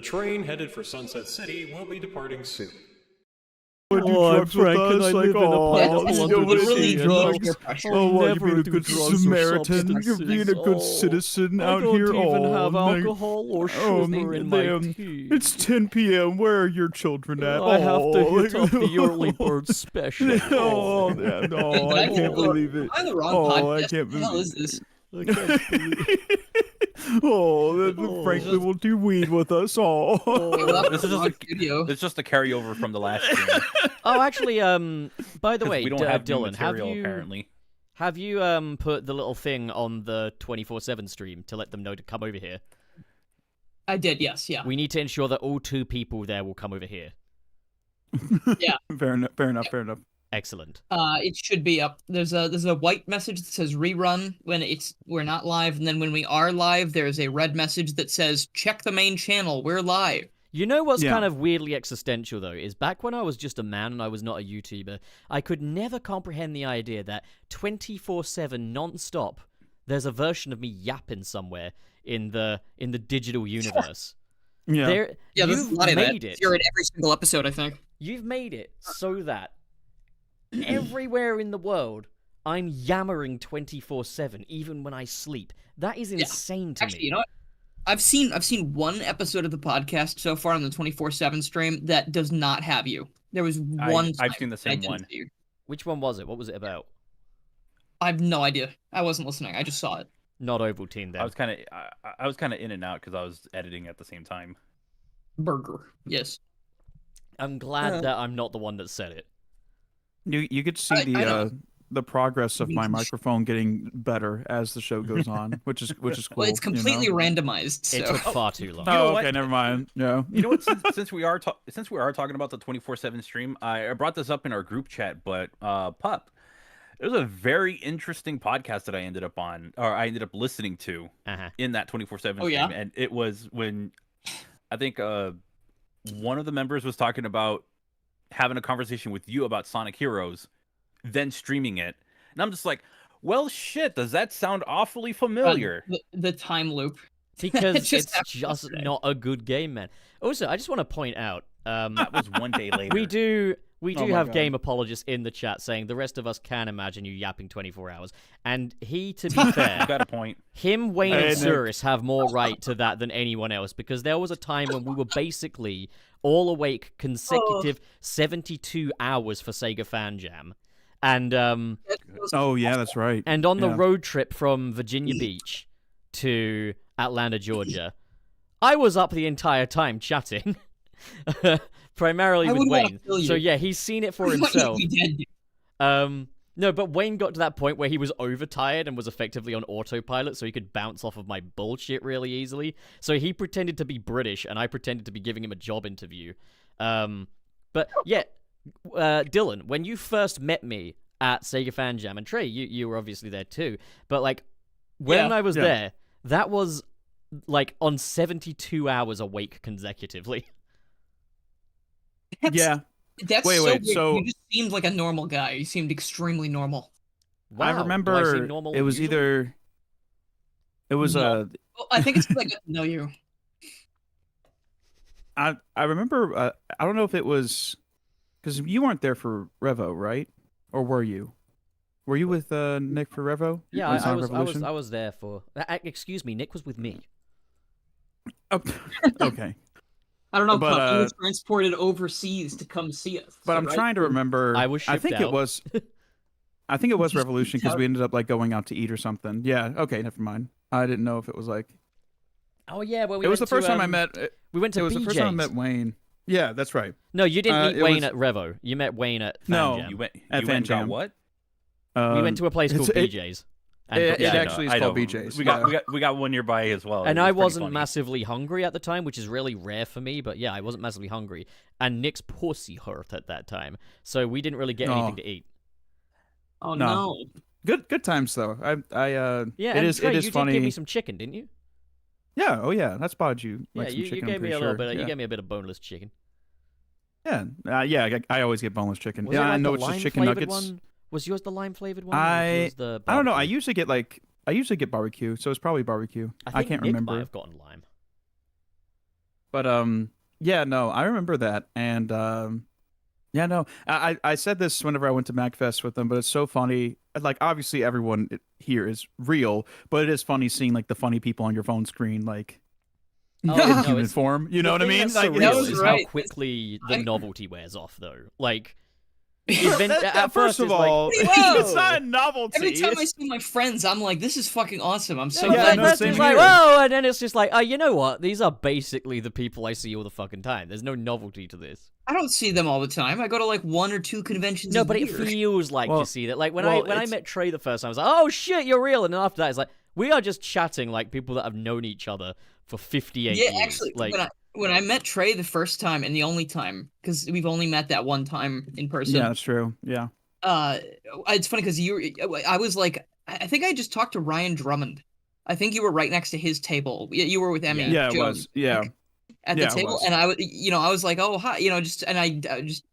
The train headed for Sunset City will be departing soon. I'm Frank, and I live in a pineapple under the sea. drugs. I'll never do drugs Samaritan. You're being a good citizen out here. I don't even have alcohol or sugar in my tea. It's 10 p.m. Where are your children at? I have to hit up the early bird special. Oh, yeah, no, I can't believe it. Am I on the wrong podcast? I can't What the hell believe is this? I can't believe Franklin will do weed with us all. This is just a carryover from the last stream. Oh, actually, by the way, we don't have Dylan, material, apparently. have you put the little thing on the 24/7 stream to let them know to come over here? I did, yes, yeah. We need to ensure that all 2 people there will come over here. Yeah. Fair enough. Excellent. It should be up. There's a white message that says rerun when we're not live, and then when we are live, there's a red message that says check the main channel, we're live. You know what's kind of weirdly existential, though, is back when I was just a man and I was not a YouTuber, I could never comprehend the idea that 24/7 non-stop, there's a version of me yapping somewhere in the digital universe. Yeah. There's a lot of that. It. You're in every single episode, I think. You've made it so that everywhere in the world, I'm yammering 24/7, even when I sleep. That is insane to me. Actually, you know what? I've seen one episode of the podcast so far on the 24/7 stream that does not have you. There was one. I've seen the same one. Which one was it? What was it about? I have no idea. I wasn't listening. I just saw it. Not Ovaltine then. I was kind of in and out because I was editing at the same time. Burger. Yes. I'm glad that I'm not the one that said it. You could see the progress of my microphone getting better as the show goes on, which is cool. Well, it's completely randomized. So. It took far too long. Oh, okay, never mind. No. You know what? Since we are talking about the 24/7 stream, I brought this up in our group chat, but Pup, it was a very interesting podcast that I ended up listening to in that 24/7 stream, and it was when I think one of the members was talking about having a conversation with you about Sonic Heroes, then streaming it, and I'm just like, well, shit, does that sound awfully familiar? The time loop. Because it's just not a good game, man. Also, I just want to point out, that was one day later. We do have game apologists in the chat saying the rest of us can imagine you yapping 24 hours. And to be fair, got a point. Him, Wayne, and Cirrus have more right to that than anyone else, because there was a time when we were basically all awake consecutive 72 hours for Sega Fan Jam. And oh yeah, that's right. And on the road trip from Virginia Beach to Atlanta, Georgia, I was up the entire time chatting, primarily with Wayne. So yeah, he's seen it for himself. No, but Wayne got to that point where he was overtired and was effectively on autopilot, so he could bounce off of my bullshit really easily. So he pretended to be British, and I pretended to be giving him a job interview. But yeah. Dylan, when you first met me at Sega Fan Jam, and Trey, you were obviously there too, but like when I was there, that was like on 72 hours awake consecutively. That's wait, weird. so you just seemed like a normal guy. You seemed extremely normal. Wow. I remember it was usually? Well, I think it's because I got to know you. I remember I don't know if it was because you weren't there for Revo, right? Or were you? Were you with Nick for Revo? Yeah, I was there for. Excuse me, Nick was with me. Oh, okay. I don't know, but you were transported overseas to come see us. But I'm trying to remember. I was shipped out. it was Revolution because we ended up like going out to eat or something. Yeah. Okay. Never mind. I didn't know if it was like. Oh yeah, well, it was the first time I met. We went to. It was the first time I met Wayne. Yeah, that's right. No, you didn't meet Wayne at Revo. You met Wayne at Fan Jam. You went and got what? We went to a place called BJ's. It actually is called BJ's. We got one nearby as well. And I wasn't massively hungry at the time, which is really rare for me. But yeah, I wasn't massively hungry. And Nick's pussy hurt at that time, so we didn't really get anything to eat. Oh no! Good times though. Yeah, it is Trey, funny. You did give me some chicken, didn't you? Yeah. Oh yeah, that spotted you. Yeah, like some chicken, you gave me a sure. little bit. You gave me a bit of boneless chicken. Yeah, I always get boneless chicken. Was I know it's just chicken nuggets. One? Was yours the lime flavored one? I don't know. I usually get barbecue, so it's probably barbecue. I can't Nick remember. might have gotten lime. But yeah, no, I remember that, and yeah, no, I said this whenever I went to MagFest with them, but it's so funny. Like, obviously, everyone here is real, but it is funny seeing like the funny people on your phone screen, like Oh, in no, human form. You know what I mean? That's Like, surreal was is right. how quickly the novelty wears off, though. Like, that, first of it's like, all, whoa. it's not a novelty. Every time I It's- see my friends, I'm like, this is fucking awesome. I'm so yeah, Yeah, glad. no, first same it's like, here. whoa, and then it's just like, oh, you know what? These are basically the people I see all the fucking time. There's no novelty to this. I don't see them all the time. I go to like 1 or 2 conventions. No, a but it year. feels like Well- you see that. Like when well, I met Trey the first time, I was like, oh shit, you're real. And then after that, it's like we are just chatting like people that have known each other for 58 years. Yeah, actually, like when I met Trey the first time and the only time, because we've only met that one time in person. Yeah, that's true. Yeah. It's funny because I was like, I think I just talked to Ryan Drummond. I think you were right next to his table. You were with Emmy. Yeah, it Jones, was. Yeah. at Yeah, the it table, was. and I was like, oh hi, just and I just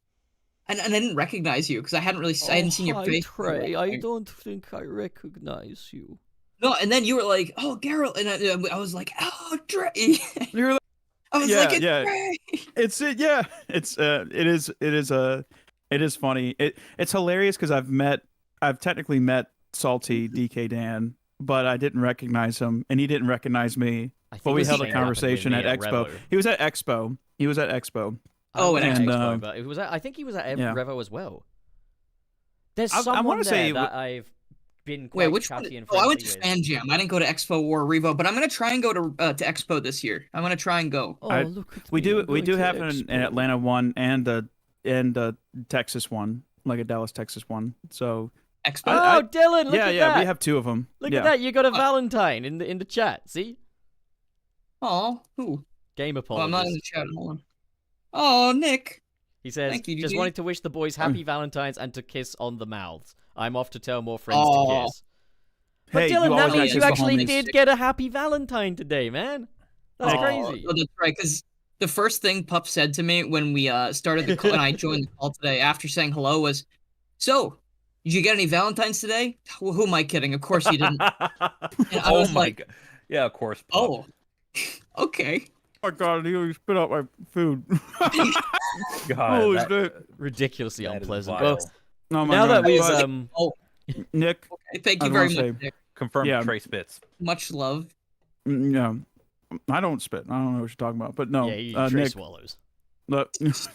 and I didn't recognize you because I hadn't seen your face. Trey, I don't think I recognize you. No, and then you were like, oh Geralt, and I was like, oh Trey. You're like, I was Yeah, like, it's yeah. Trey. yeah, it is funny. It's hilarious because I've technically met Salty DK Dan, but I didn't recognize him, and he didn't recognize me. I think But we the held same a happened conversation with at me Expo. Revo. He was at Expo. Oh, I and was at Expo. Expo, but it was I think he was at Yeah. Revo as well. There's I someone wanna there say- that I've been Wait, quite which one? chatty and Oh, I went friendly to with. Fan Jam. I didn't go to Expo or Revo, but I'm gonna try and go to Expo this year. I'm gonna try and go. Oh, I- look at We me, do I'm going to have an Expo. Atlanta one and a Texas one, like a Dallas Texas one. So Expo. Oh, Dylan, look yeah, at yeah, that. we have 2 of them. Look yeah. at that. You got a Valentine in the chat. See? Oh, who? Game Oh, I'm apologist. not in the chat. Hold on. Oh, Nick. He says, Thank you, just GG. wanted to wish the boys happy Valentines and to kiss on the mouths. I'm off to tell more friends Aw. to kiss. But Hey, Dylan, you that always means gotta you kiss the actually homies. did get a happy Valentine today, man. That's Oh, crazy. Oh, that's right. Because the first thing Pup said to me when we started the call and I joined the call today after saying hello was, "So, did you get any Valentines today?" Well, who am I kidding? Of course you didn't. I Oh was my like, god. Yeah, of course. Pup. Oh, okay. Oh my God, you spit out my food. God. Holy that- shit. Ridiculously that is unpleasant. vile. Well, Oh my now God. that we've But, Oh, Nick, okay. Thank you I very wanna much. say- Nick. Confirmed Yeah. Trey Spitz. Much love. no, I don't spit. I don't know what you're talking about. But no, yeah, he Trey Nick, swallows. look,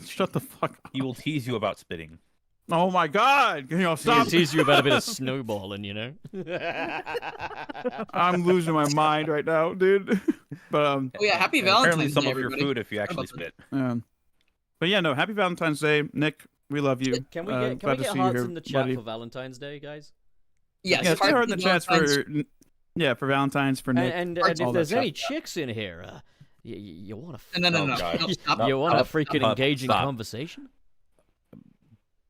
shut the fuck up. He will tease you about spitting. Oh my God, He'll stop. tease you about a bit of snowballing, you know? I'm losing my mind right now, dude. But Oh yeah, happy And apparently Valentine's some Day, of your everybody. food if you actually about that? spit. but yeah, no. Happy Valentine's Day, Nick. We love you. Can we Glad get to see you hearts here, in the chat buddy. for Valentine's Day, guys? Yes, Yeah, stay hard in the chats Valentine's- for Valentine's for Nick. And Hearts if all there's that any chicks in here, you want to No, Oh, God. no, stop. you want a Stop, freaking stop, engaging stop. conversation?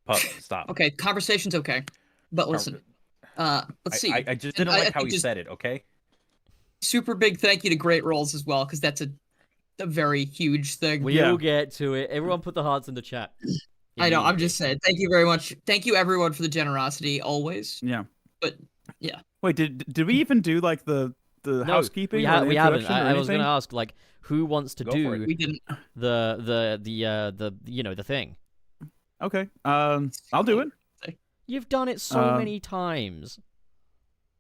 Pup, stop. Okay, conversation's okay, but listen. Let's see. I just And didn't like how think he just said it, okay? super big thank you to Great Rolls as well, because that's a very huge thing. We'll Yeah. get to it. Everyone put the hearts in the chat. I know. I'm Immediately. just saying. Thank you very much. Thank you everyone for the generosity always. Yeah. But yeah. Wait, did we even do like the No, housekeeping? We, or the we haven't. introduction or I was going to anything? ask, like, who wants to Go for do it. We didn't. the the thing? Okay. I'll do it. You've done it so many times.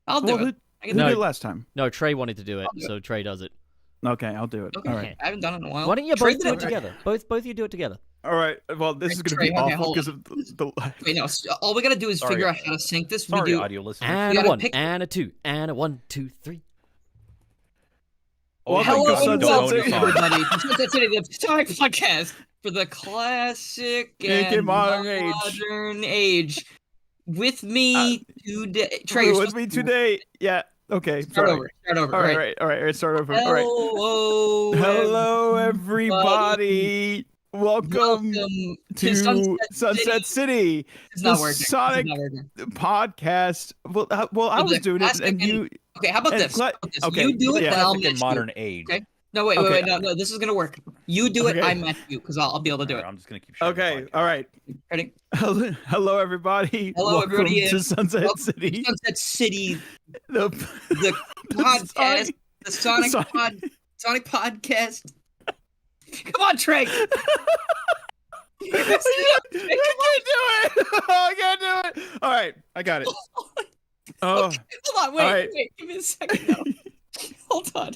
I'll do Well, it. I Who can No. did do it last time? No, Trey wanted to do it, I'll do it. so Trey does it. Okay, I'll do it. it. Okay. All right. I haven't done it in a while. Why don't you Trey both did do it together? Both of you do it together. All right. Well, this is going to be Trey, okay, awful hold because of the Wait, no. All we gotta do is Sorry, figure out how to sync this. We Sorry, do. audio listeners. And a gotta 1, pick- and a 2, and a 1, 2, 3. Oh my Hello God, and don't Sunset own welcome the song. everybody to Sunset City, the Sonic podcast for the classic and modern age. With me today, Trey. you're with supposed me to- today. Yeah. Okay. Start sorry. over. Start over. All right. right. All right. Start over. All right. Hello. Hello, everybody. Welcome to Sunset City, It's not the working. Sonic It's not working. podcast. Well, I So was the doing it, classic and you. Okay, how about and this? cla- How about this? okay, You do it, yeah. and I'll Classic match and you. modern age. Okay. No, wait, Okay. no. This is gonna work. You do it, Okay. I match you, because I'll be able to do it. Alright, I'm just gonna keep sharing the Okay. podcast. All right. Ready? Hello, everybody. Hello, Welcome everybody, to and Sunset welcome to City. Sunset City, The, the podcast, Sonic- the Sonic Sonic- Sonic podcast Come on, Trey. I can't do it. I can't do it. All right, I got it. Oh, Okay, hold on, wait, all right. wait, give me a second now. Hold on.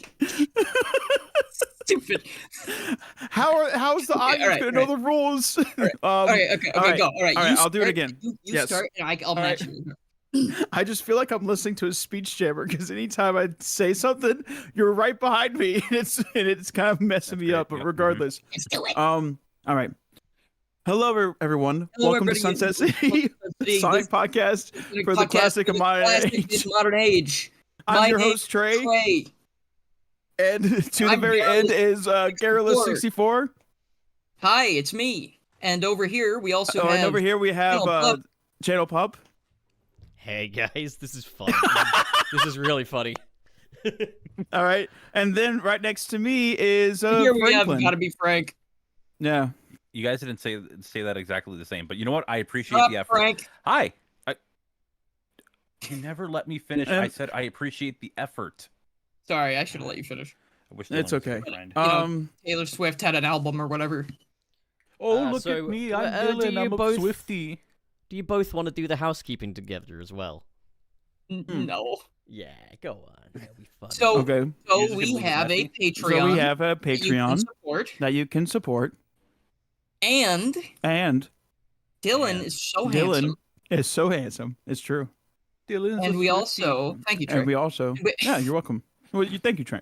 Stupid. How's the Okay, audience alright, gonna know the rules? Okay, okay, all right, go. All right, all right, you I'll do it start, again. You Yes. start, and I'll match you. I just feel like I'm listening to a speech jammer because anytime I say something, you're right behind me, and it's kind of messing me great, up. But yep, regardless, Let's do it. all right. Hello, everyone. Hello, Welcome to everybody. Sunset City, the Sonic podcast for the classic of modern age. I'm My your name host Trey, Trey. and to the I'm very end is Garrulous64. Hi, it's me. And over here we also have. And over here we have Channel Pup. Channel Pup. Hey guys, this is fun. This is really funny. All right, and then right next to me is Here we have Franklin. Gotta Be Frank. Yeah. You guys didn't say that exactly the same, but you know what? I appreciate Shut the up, effort. Frank. Hi. You never let me finish. And- I said I appreciate the effort. Sorry, I should have let you finish. I wish It's Dylan was okay. my friend. know, Taylor Swift had an album or whatever. Oh, look so, at me! do I'm Dylan. you I'm a both- Swifty. Do you both want to do the housekeeping together as well? No. Yeah, go on. That'll be fun. So, Okay. You so just we gonna leave it have a messy? Patreon. So we have a that you can Patreon support, that you can support, and and Dylan And is so Dylan handsome. is so handsome. It's true. Dylan's And a we Swiftie. also thank you, Trey. And we also, We- yeah, you're welcome. Well, thank you, Trey.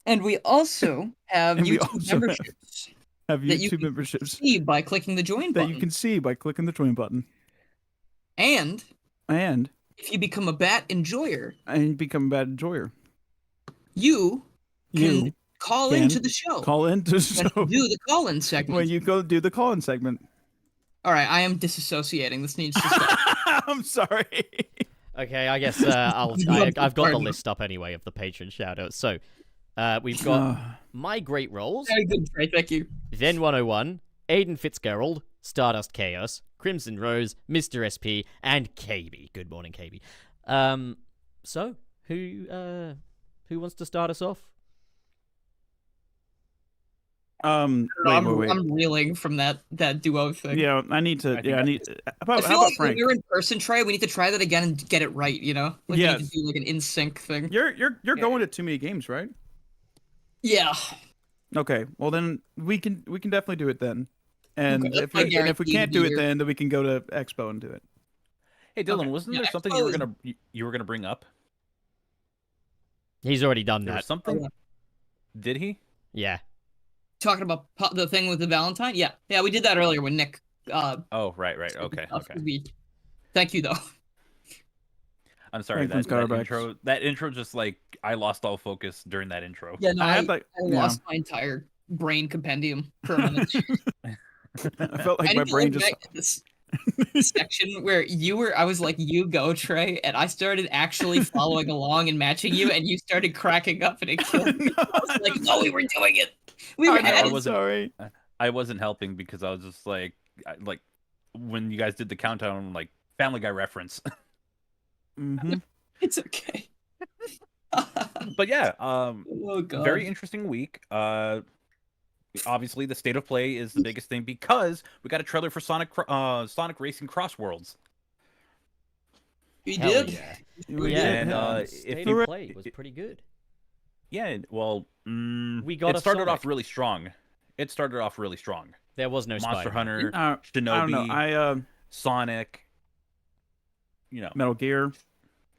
And we also have And we YouTube also have- memberships Have that you YouTube can memberships see by clicking the join that button. you can see by clicking the join button, And and if you become a bat enjoyer, become a bad enjoyer. you can You call can into the show. call in to and show do the call-in segment. when you go do the call-in segment. All right, I am disassociating. This needs to stop. I'm sorry. Okay, I guess I've got the list up anyway of the patron shoutouts. So, we've got My Great Rolls, Very good, Trey. Thank you. Then 101, Aiden Fitzgerald, Stardust Chaos, Crimson Rose, Mr. SP, and KB. Good morning, KB. So who wants to start us off? Wait. I'm reeling from that duo thing. Yeah, I need to. think I need. How I about feel like when Frank? we're in person, Trey, we need to try that again and get it right. You know, like we Yes. need to do like an in sync thing. You're going to too many games, right? Yeah. Okay. Well, then we can definitely do it then. And Okay, if I we, and if we guarantee can't do you'll it be here. then we can go to Expo and do it. Hey, Dylan, Okay. wasn't Yeah, there something Expo you were gonna bring up? He's already done There was that. something. Did he? Yeah. Talking about the thing with the Valentine. Yeah, we did that earlier when Nick. Oh, right. Okay. Thank you though. I'm sorry. Franklin's That Starbucks. intro, just like I lost all focus during that intro. Yeah, no, I I, had, like, I lost my entire brain compendium for a minute. I felt like I my need to brain look just. back at this section where I was like, you go, Trey, and I started actually following along and matching you, and you started cracking up, and it killed me. I was like, no, we were doing it. We were I know, at I'm it. wasn't- sorry. I wasn't helping because I was just like when you guys did the countdown, I'm like Family Guy reference. Mm-hmm. It's okay. But yeah, Oh god. very interesting week. Obviously the state of play is the biggest thing because we got a trailer for Sonic Racing Crossworlds. We Hell did. yeah. We Yeah, did. And, State if of you- Play was pretty good. Yeah, well, We got it a started off Sonic. really strong. It started off really strong. There was no Monster Spider-Man. Hunter, I don't know. Shinobi, Sonic, Metal Gear,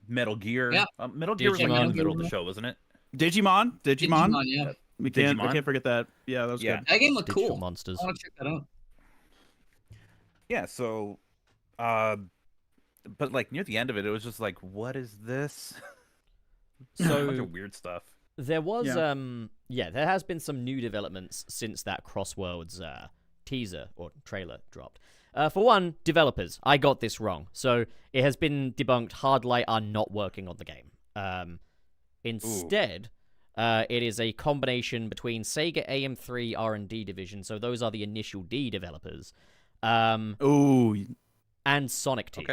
Metal Gear. Yeah. Metal Gear was like in Digimon. the middle of the show, wasn't it? Digimon. Yeah. We can't Digimon? forget that. Yeah, that was Yeah. good. That game looked Digital cool. Monsters. I want to check that out. Yeah, so but like near the end of it, it was just like, what is this? A bunch So of weird stuff. there was Yeah. there has been some new developments since that Crossworlds teaser or trailer dropped. For one, developers. I got this wrong. So it has been debunked Hardlight are not working on the game. Instead, it is a combination between Sega AM3 R&D division, so those are the initial D developers, Ooh, and Sonic Team.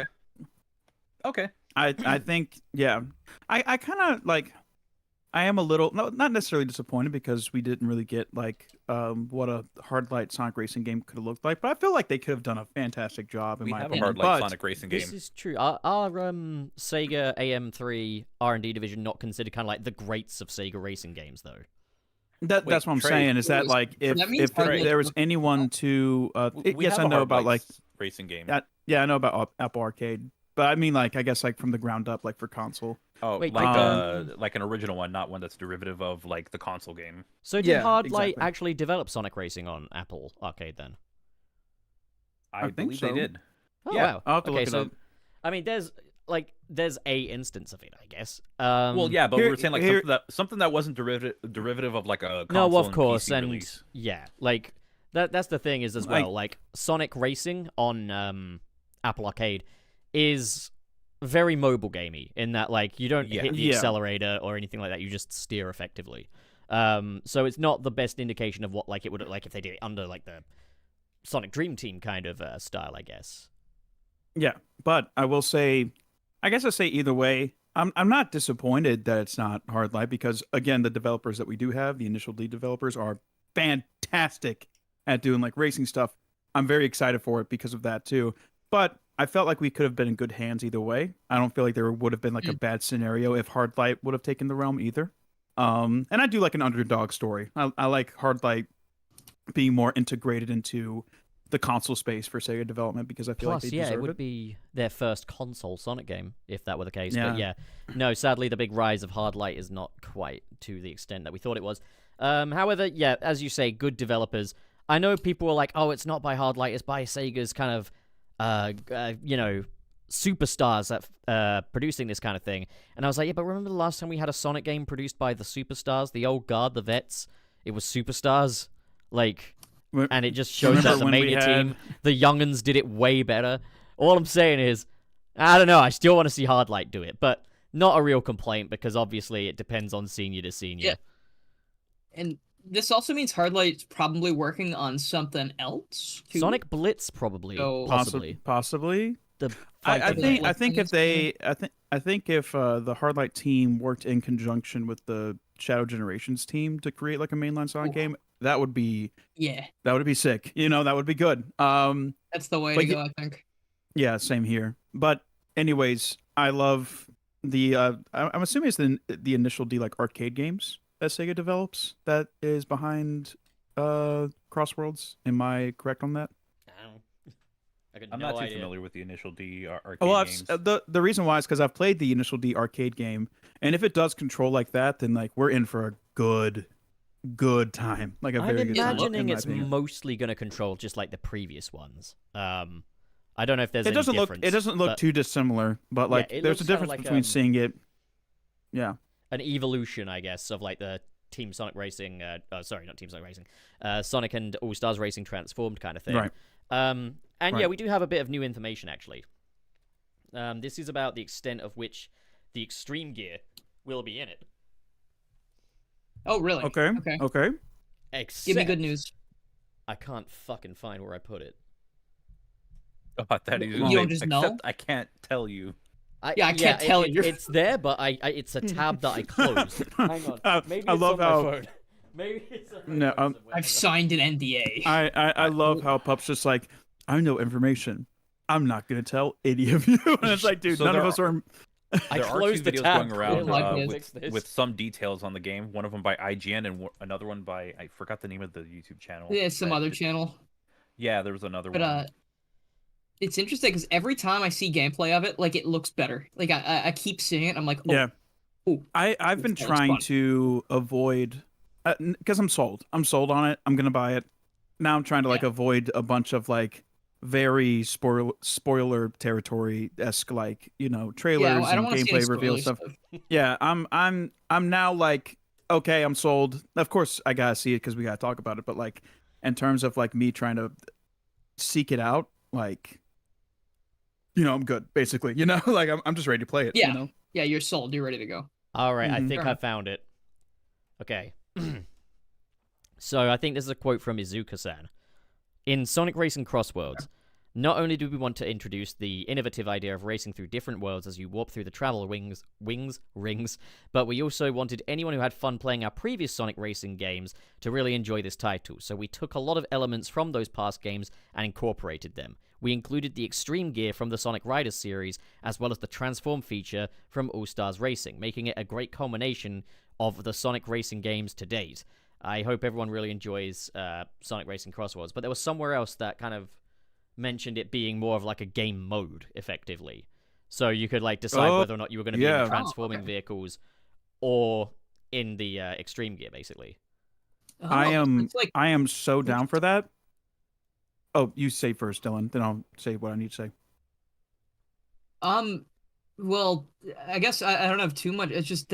Okay. I think I kind of like. I am a little not necessarily disappointed because we didn't really get like what a hard light Sonic racing game could have looked like, but I feel like they could have done a fantastic job in We my have a opinion. hard like Sonic racing game. This is true. Are Sega AM3 R&D division not considered kind of like the greats of Sega racing games though? That's what I'm Trey, saying. Is that like if there was anyone to We yes, have I a know hard about like racing game. yeah, I know about Apple Arcade, but I mean like I guess like from the ground up, like for console. Oh, Wait, like an original one, not one that's derivative of like the console game. So did Yeah, Hard Light exactly. actually develop Sonic Racing on Apple Arcade then? I think believe so. they did. Oh Yeah, wow. I'll have to Okay, look it so up. I mean, there's a instance of it, I guess. Well, yeah, but we here- were saying like here- something that wasn't derivative of like a No, console of and course, PC and release. yeah, like that's the thing is as Like- well. Like Sonic Racing on Apple Arcade is very mobile gamey in that like you don't hit the Yeah. accelerator or anything like that. You just steer effectively. So it's not the best indication of what like it would look like if they did it under like the Sonic Dream Team kind of style, I guess. Yeah, but I will say, I guess I say either way. I'm not disappointed that it's not Hard Light because again, the developers that we do have, the initial D developers, are fantastic at doing like racing stuff. I'm very excited for it because of that too. But I felt like we could have been in good hands either way. I don't feel like there would have been like a bad scenario if Hard Light would have taken the realm either. And I do like an underdog story. I like Hard Light being more integrated into the console space for Sega development because I feel Plus, like they yeah, deserve it would it. be their first console Sonic game if that were the case. Yeah. But yeah, no, sadly, the big rise of Hard Light is not quite to the extent that we thought it was. However, yeah, as you say, good developers. I know people were like, "Oh, it's not by Hard Light; it's by Sega's kind of, superstars at producing this kind of thing." And I was like, "Yeah, but remember the last time we had a Sonic game produced by the superstars, the old guard, the vets? It was superstars, like." And it just shows that the when we Mania had- team, the younguns, did it way better. All I'm saying is, I don't know, I still want to see Hard Light do it, but not a real complaint because obviously it depends on senior to senior. Yeah. And this also means Hardlight's probably working on something else. Too. Sonic Blitz probably, So- possibly. Possibly. The I fighting think game. I think if they I think if the Hard Light team worked in conjunction with the Shadow Generations team to create like a mainline Sonic Ooh. game, that would be Yeah, sick. You know, that would be good. that's the way But to go, I think. Yeah, same here. But anyways, I love the I'm assuming it's the initial D like arcade games that Sega develops that is behind Crossworlds. Am I correct on that? I got I'm no not too idea. familiar with the initial D arcade Well, games. the reason why is because I've played the initial D arcade game, and if it does control like that, then like we're in for a good time, like a I'm very good time. imagining in my it's opinion. mostly going to control just like the previous ones. I don't know if there's It any doesn't look difference. it doesn't look but too dissimilar, but Yeah, like it there's looks a kinda difference like, between seeing it. Yeah, an evolution, I guess, of like the Team Sonic Racing. Sorry, not Team Sonic Racing. Sonic and All Stars Racing transformed kind of thing. right. And yeah, Right. we do have a bit of new information actually. This is about the extent of which the Extreme Gear will be in it. Oh, really? Okay. Okay. Okay. Except Give me good news. I can't fucking find where I put it. Oh, I thought You don't just know? Except I can't tell you. Yeah, I can't tell you. It's there, but it's a tab that I closed. Hang on. Maybe I it's love on how my phone. Maybe it's on my No, phone somewhere. I've signed an NDA. I love how Pup's just like, I know information. I'm not gonna tell any of you. And it's like, dude, So none of there us are. I There are two closed the videos tab. going around Like Fix this. with some details on the game. One of them by IGN and another one by I forgot the name of the YouTube channel. Yeah, some that other did- channel. Yeah, there was another But one. it's interesting because every time I see gameplay of it, like it looks better. Like I keep seeing it. I'm like, oh, Yeah. oh. I've been That looks trying fun. to avoid because I'm sold. I'm sold on it. I'm gonna buy it. Now I'm trying to like avoid a bunch of like very spoiler territory esque like trailers Yeah, I don't and want to see any gameplay reveal spoilers. stuff. Yeah, I'm now like okay, I'm sold. Of course, I gotta see it because we gotta talk about it. But like in terms of like me trying to seek it out, like I'm good basically. Like I'm just ready to play it. Yeah. Yeah, you're sold. You're ready to go. All right, I Mhm. think Sure. I found it. Okay. So I think this is a quote from Izuka-san. In Sonic Racing Crossworlds, Not only do we want to introduce the innovative idea of racing through different worlds as you warp through the travel rings, but we also wanted anyone who had fun playing our previous Sonic racing games to really enjoy this title. So we took a lot of elements from those past games and incorporated them. We included the extreme gear from the Sonic Riders series, as well as the transform feature from All Stars Racing, making it a great culmination of the Sonic racing games to date. I hope everyone really enjoys Sonic Racing Crossworlds, but there was somewhere else that kind of mentioned it being more of like a game mode, effectively. So you could like decide whether or not you were going to be in the transforming vehicles or in the extreme gear, basically. I am so down for that. Oh, you say first, Dylan. Then I'll say what I need to say. Well, I guess I don't have too much. It's just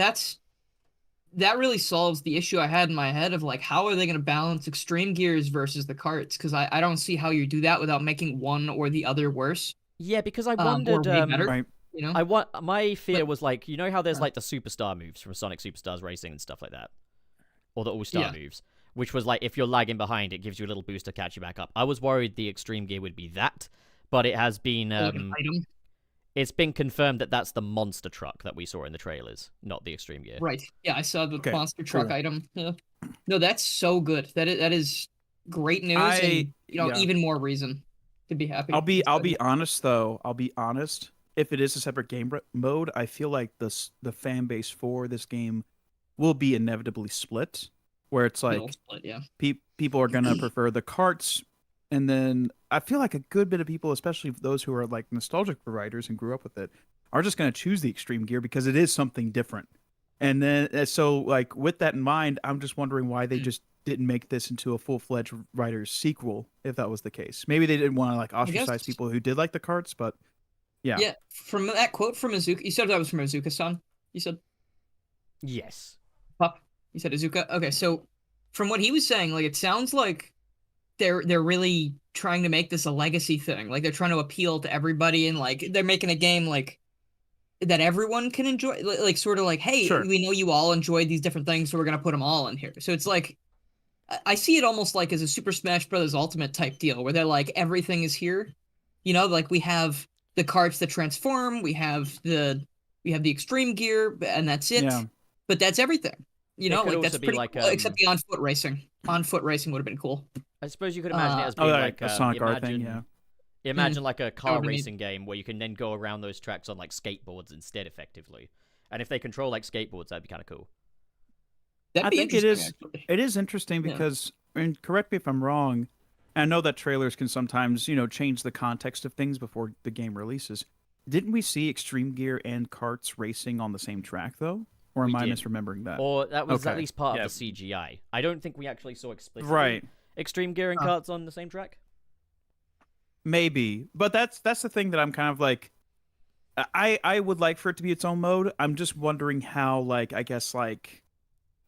that really solves the issue I had in my head of like, how are they going to balance extreme gears versus the karts? Because I don't see how you do that without making one or the other worse. Yeah, because I wondered. Right. You know, my fear was like, you know how there's like the superstar moves from Sonic Superstars Racing and stuff like that, or the all-star moves, which was like if you're lagging behind, it gives you a little boost to catch you back up. I was worried the extreme gear would be that, but it has been it's been confirmed that that's the monster truck that we saw in the trailers, not the extreme gear. Right. Yeah, I saw the monster truck item. Yeah. No, that's so good. That is great news, and even more reason to be happy. I'll be honest though. I'll be honest. If it is a separate game mode, I feel like the fan base for this game will be inevitably split, where it's like people are gonna prefer the karts. And then I feel like a good bit of people, especially those who are like nostalgic for riders and grew up with it, are just going to choose the extreme gear because it is something different. And then, so like with that in mind, I'm just wondering why they just didn't make this into a full-fledged Riders sequel, if that was the case. Maybe they didn't want to like ostracize people who did like the karts, but yeah. Yeah, from that quote from Azuka, you said that was from Azuka-san? You said? Yes. Pup? You said Azuka? Okay, so from what he was saying, like it sounds like they're really trying to make this a legacy thing. Like they're trying to appeal to everybody, and like they're making a game like that everyone can enjoy. Like sort of like, hey, we know you all enjoyed these different things, so we're gonna put them all in here. So it's like I see it almost like as a Super Smash Bros. Ultimate type deal, where they're like everything is here. You know, like we have the karts that transform, we have the extreme gear, and that's it. Yeah. But that's everything. You know, like that's pretty cool, except the on-foot racing. On-foot racing would have been cool. I suppose you could imagine it as being like a Sonic car thing, yeah. Imagine like a car racing game where you can then go around those tracks on like skateboards instead, effectively. And if they control like skateboards, that'd be kind of cool. I think it is. Actually. It is interesting because, and correct me if I'm wrong, I know that trailers can sometimes, change the context of things before the game releases. Didn't we see Extreme Gear and karts racing on the same track though? Or am I misremembering that? Or that was at least part of the CGI. I don't think we actually saw explicitly Extreme Gear and karts on the same track. Maybe, but that's the thing that I'm kind of like. I would like for it to be its own mode. I'm just wondering how, like, I guess, like,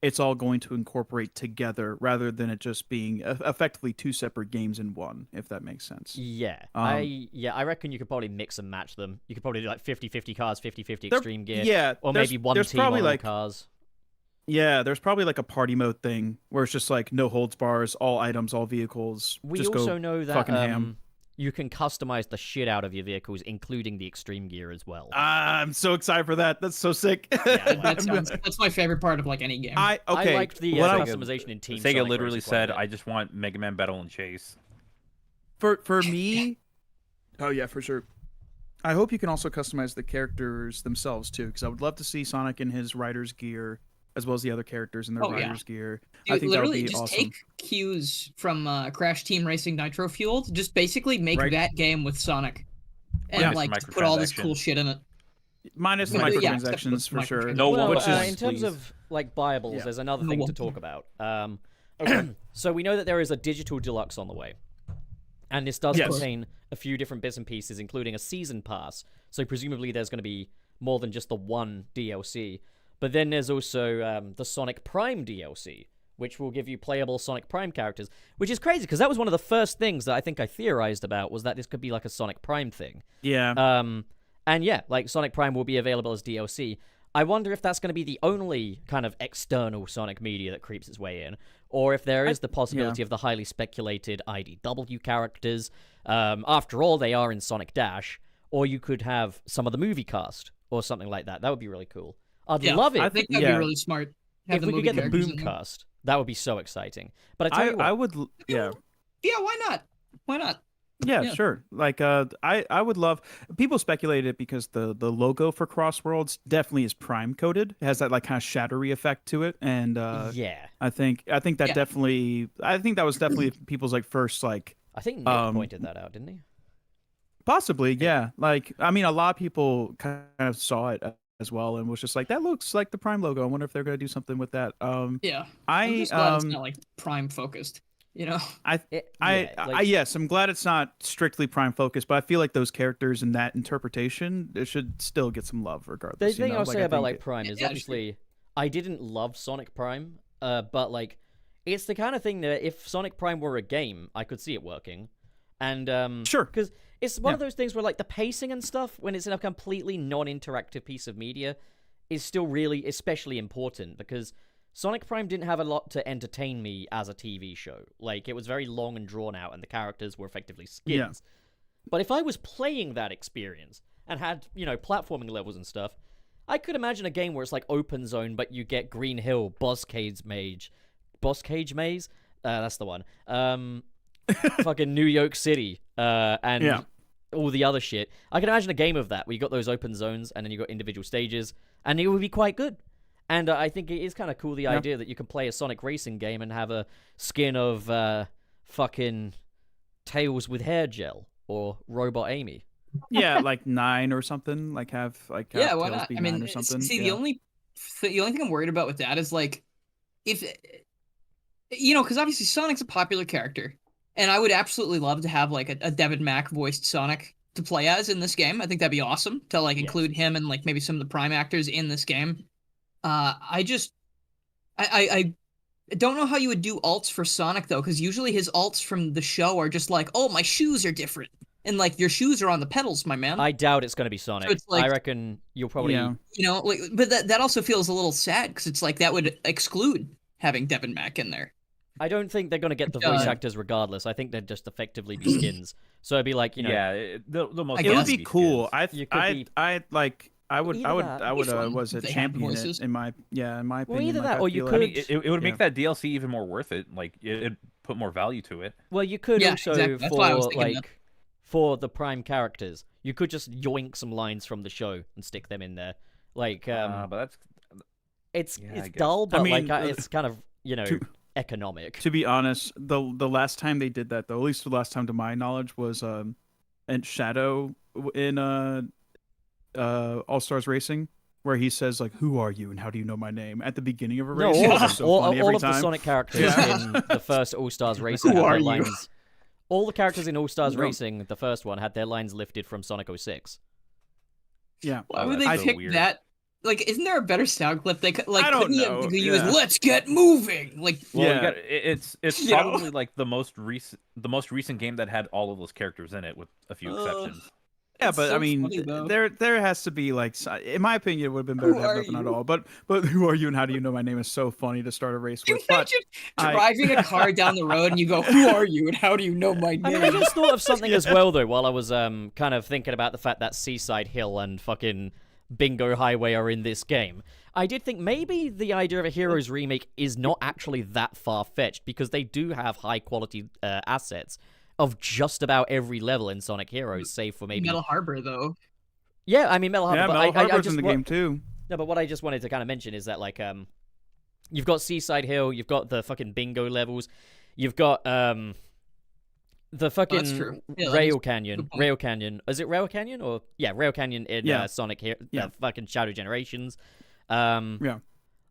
it's all going to incorporate together rather than it just being effectively two separate games in one, if that makes sense. Yeah. I reckon you could probably mix and match them. You could probably do like 50-50 cars, 50-50 Extreme Gear. Yeah. Or maybe one team on like, cars. Yeah, there's probably like a party mode thing where it's just like no holds bars, all items, all vehicles. We just also go know that fucking ham. You can customize the shit out of your vehicles, including the extreme gear as well. I'm so excited for that. That's so sick. Yeah, that's my favorite part of like any game. I liked the customization in Team Sega Sonic literally said, "I just want Mega Man Battle and Chase." For me, oh yeah, for sure. I hope you can also customize the characters themselves too, because I would love to see Sonic in his rider's gear, as well as the other characters in their rider's gear. Dude, I think that would be just awesome. Take cues from Crash Team Racing Nitro Fueled. Just basically make that game with Sonic, and like put all this cool shit in it. Minus the microtransactions for sure. No one. In terms of like buyables, there's another thing to talk about. So we know that there is a digital deluxe on the way, and this does contain a few different bits and pieces, including a season pass. So presumably there's going to be more than just the one DLC. But then there's also the Sonic Prime DLC, which will give you playable Sonic Prime characters, which is crazy because that was one of the first things that I think I theorized about, was that this could be like a Sonic Prime thing. Yeah. And yeah, like Sonic Prime will be available as DLC. I wonder if that's going to be the only kind of external Sonic media that creeps its way in, or if there is the possibility of the highly speculated IDW characters. After all, they are in Sonic Dash, or you could have some of the movie cast or something like that. That would be really cool. I'd love it. I think that'd be really smart. If we could get the Boom cast, that would be so exciting. But I tell you what, I would, yeah, why not? Why not? Yeah, sure. Like, I would love. People speculated because the logo for Crossworlds definitely is prime coded. It has that like kind of shadowy effect to it, and I think that definitely. I think that was definitely people's like first like. I think Nick pointed that out, didn't he? Possibly, yeah. Like, I mean, a lot of people kind of saw it as well and was just like, that looks like the prime logo. I wonder if they're going to do something with that. I'm just glad it's not like prime focused. You know, yes, I'm glad it's not strictly prime focused, but I feel like those characters and that interpretation, it should still get some love regardless. The thing I'll say about like Prime is obviously I didn't love Sonic Prime, but like it's the kind of thing that if Sonic Prime were a game, I could see it working, and sure, because it's one of those things where like the pacing and stuff when it's in a completely non-interactive piece of media is still really especially important because Sonic Prime didn't have a lot to entertain me as a TV show. Like, it was very long and drawn out, and the characters were effectively skins. Yeah. But if I was playing that experience and had, you know, platforming levels and stuff, I could imagine a game where it's like open zone, but you get Green Hill, Boss Cage Maze? That's the one. Fucking New York City, and all the other shit. I can imagine a game of that where you got those open zones, and then you got individual stages, and it would be quite good. And I think it is kind of cool, the idea that you can play a Sonic racing game and have a skin of fucking Tails with hair gel or Robot Amy. Yeah, like 9 or something. Like have why Tails not? be I mean, 9 or something. See, the only thing I'm worried about with that is like, if you know, because obviously Sonic's a popular character, and I would absolutely love to have like a Devin Mack voiced Sonic to play as in this game. I think that'd be awesome to like include him and like maybe some of the Prime actors in this game. I don't know how you would do alts for Sonic though, because usually his alts from the show are just like, oh, my shoes are different, and like your shoes are on the pedals, my man. I doubt it's gonna be Sonic. So like, I reckon you'll probably, you know, like, but that also feels a little sad because it's like that would exclude having Devin Mack in there. I don't think they're gonna get the voice actors regardless. I think they'd just effectively be skins. So it'd be like, you know, the most. It would be cool. I would was a champion it in my opinion. Well, either that or you could. I mean, it would make that DLC even more worth it. Like it'd put more value to it. Well, you could also for the Prime characters, you could just yoink some lines from the show and stick them in there. Like, but that's it's dull, but I mean, it's kind of economic. To be honest, the last time they did that though, at least the last time to my knowledge, was in Shadow in All Stars Racing, where he says like, "Who are you and how do you know my name?" at the beginning of a race. All of the Sonic characters in the first All Stars Racing had their lines. All the characters in All Stars Racing, the first one, had their lines lifted from Sonic 06. Yeah, why would they pick that? Like, isn't there a better sound clip? They like, I don't know. Use "Let's get moving." Like, it's probably like the most recent game that had all of those characters in it, with a few exceptions. Yeah, but so I mean, there has to be like, in my opinion, it would have been better to have nothing at all. But who are you and how do you know my name is so funny to start a race with. But driving a car down the road and you go, "Who are you and how do you know my name?" I mean, I just thought of something as well though while I was kind of thinking about the fact that Seaside Hill and fucking Bingo Highway are in this game. I did think maybe the idea of a Heroes remake is not actually that far-fetched because they do have high-quality assets of just about every level in Sonic Heroes, save for maybe Metal Harbor, though. Yeah, I mean Metal Harbor. Yeah, Metal Harbor's in the game too. No, but what I just wanted to kind of mention is that like you've got Seaside Hill, you've got the fucking bingo levels, you've got the fucking Rail Canyon. Rail Canyon. Is it Rail Canyon or Rail Canyon in Sonic here? Fucking Shadow Generations.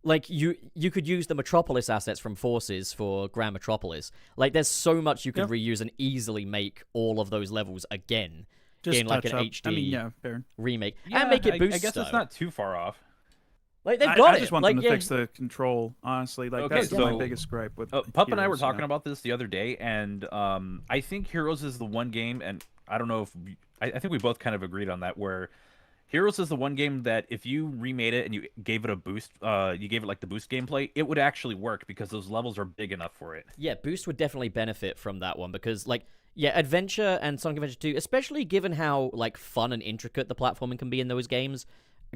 Like, you could use the Metropolis assets from Forces for Grand Metropolis. Like, there's so much you could reuse and easily make all of those levels again in, like, an HD remake. And make it boost, I guess it's not too far off. Like, they've got it. I just want them to fix the control, honestly. Like, that's my biggest gripe with Pup and I were talking about this the other day, and I think Heroes is the one game, and I don't know if... I think we both kind of agreed on that, where Heroes is the one game that if you remade it and you gave it a boost, you gave it like the boost gameplay, it would actually work because those levels are big enough for it. Yeah, Boost would definitely benefit from that one because, like, yeah, Adventure and Sonic Adventure 2, especially given how, like, fun and intricate the platforming can be in those games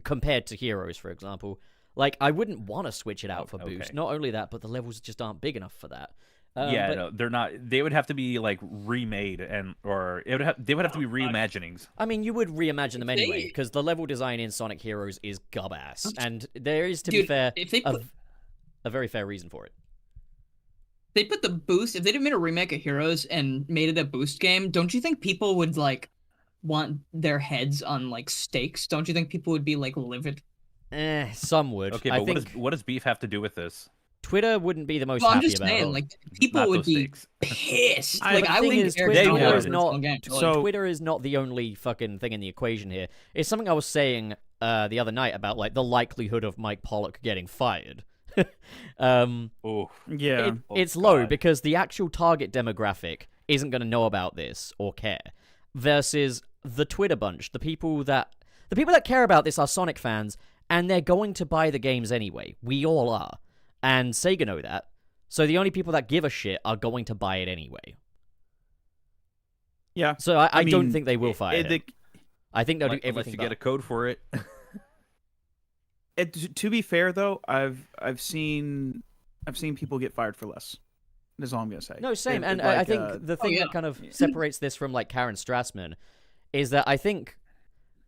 compared to Heroes, for example. Like, I wouldn't want to switch it out for Boost. Okay. Not only that, but the levels just aren't big enough for that. No, they're not. They would have to be like remade, they would have to be reimaginings. I mean, you would reimagine them anyway, because the level design in Sonic Heroes is gub-ass, and there is, to be fair, if they a very fair reason for it. They put the boost. If they didn't make a remake of Heroes and made it a boost game, don't you think people would like want their heads on like stakes? Don't you think people would be like livid? Some would. Okay, but what does beef have to do with this? Twitter wouldn't be the most Well, I'm happy just about saying, it. like people would be pissed. Like I think wouldn't care. Twitter is Game. not. So Twitter is not the only fucking thing in the equation here. It's something I was saying the other night about like the likelihood of Mike Pollock getting fired. Oh yeah, it's low because the actual target demographic isn't going to know about this or care. Versus the Twitter bunch, the people that care about this are Sonic fans, and they're going to buy the games anyway. We all are. And Sega know that. So the only people that give a shit are going to buy it anyway. Yeah. So I don't think they will fire it. I think they'll do Unless everything. you get a code for it. To be fair though, I've seen people get fired for less. That's all I'm gonna say. No, same. And I think the thing that kind of separates this from like Karen Strassman is that I think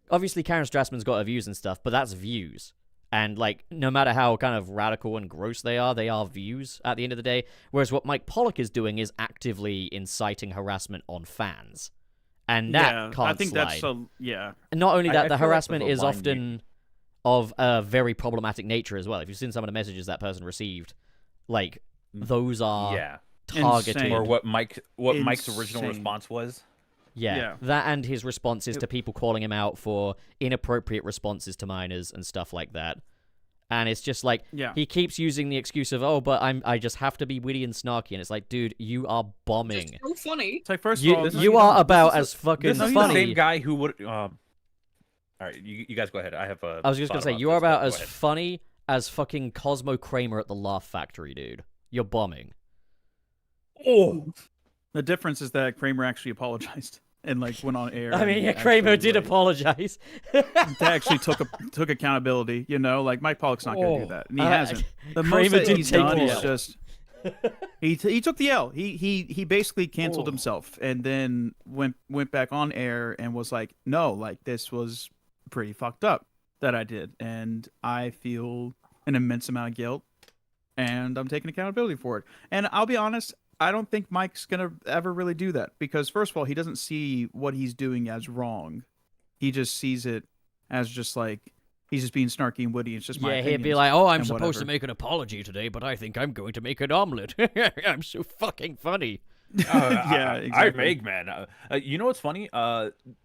obviously Karen Strassman's got her views and stuff, but that's views. And, like, no matter how kind of radical and gross they are views at the end of the day. Whereas what Mike Pollock is doing is actively inciting harassment on fans. And that can't I think slide. that's And not only that, I the feel like harassment there's a is line often of a very problematic nature as well. If you've seen some of the messages that person received, like, those are targeted. Insane. Or what Mike's original response was. Yeah, that and his responses to people calling him out for inappropriate responses to minors and stuff like that. And it's just like, he keeps using the excuse of, oh, but I just have to be witty and snarky. And it's like, dude, you are bombing. It's so funny. It's like, first of all, you are about as fucking funny. This is funny. the same guy who would... all right, you guys go ahead. I was just going to say, you are about as funny as fucking Cosmo Kramer at the Laugh Factory, dude. You're bombing. Oh! The difference is that Kramer actually apologized and like went on air. I mean, Kramer did apologize. They actually took accountability. You know, like Mike Pollock's not going to do that, and he hasn't. The most that he's done is just he took the L. He basically canceled himself, and then went back on air and was like, no, like this was pretty fucked up that I did, and I feel an immense amount of guilt, and I'm taking accountability for it. And I'll be honest, I don't think Mike's gonna ever really do that because, first of all, he doesn't see what he's doing as wrong. He just sees it as just like he's just being snarky and witty. It's just my he'd be like, "Oh, I'm supposed to make an apology today, but I think I'm going to make an omelet. I'm so fucking funny." Yeah, exactly. I make man. You know what's funny?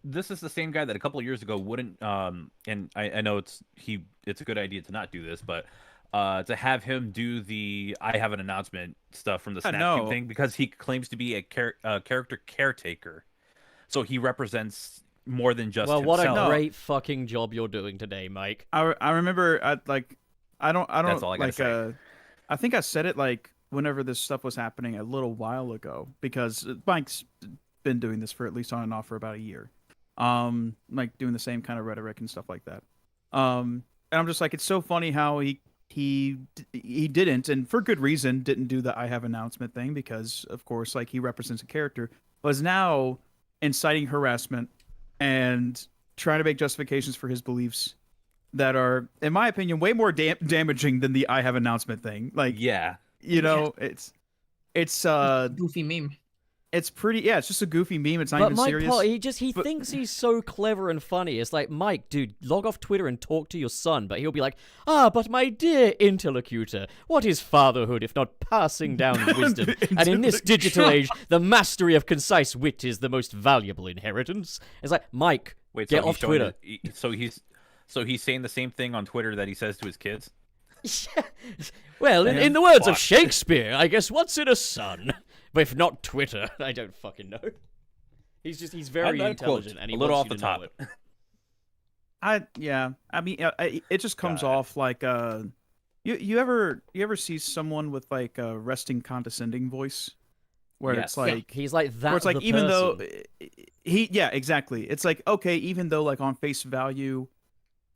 This is the same guy that a couple of years ago wouldn't. And I know it's a good idea to not do this, but. To have him do the I have an announcement stuff from the Snap thing because he claims to be a character caretaker, so he represents more than just himself. What a great fucking job you're doing today, Mike. I remember I don't That's all I gotta say. I think I said it like whenever this stuff was happening a little while ago because Mike's been doing this for at least on and off for about a year, like doing the same kind of rhetoric and stuff like that. And I'm just like, it's so funny how he didn't, and for good reason, didn't do the I have announcement thing because, of course, like he represents a character, was now inciting harassment and trying to make justifications for his beliefs that are, in my opinion, way more damaging than the I have announcement thing. Like, you know, it's goofy meme. It's pretty, it's just a goofy meme. It's not even Mike serious. Paul, he thinks he's so clever and funny. It's like, Mike, dude, log off Twitter and talk to your son. But he'll be like, but my dear interlocutor, what is fatherhood if not passing down wisdom? And in this digital age, the mastery of concise wit is the most valuable inheritance. It's like, Mike, get off Twitter. So he's saying the same thing on Twitter that he says to his kids? Well, in the words of Shakespeare, I guess, what's in a son? But if not Twitter, I don't fucking know. He's very intelligent, and he a little wants off you the to know top. it. I mean, it just comes off like you ever see someone with like a resting condescending voice where Yes. it's like He's like that. where it's like the even though person. exactly. It's like okay, even though like on face value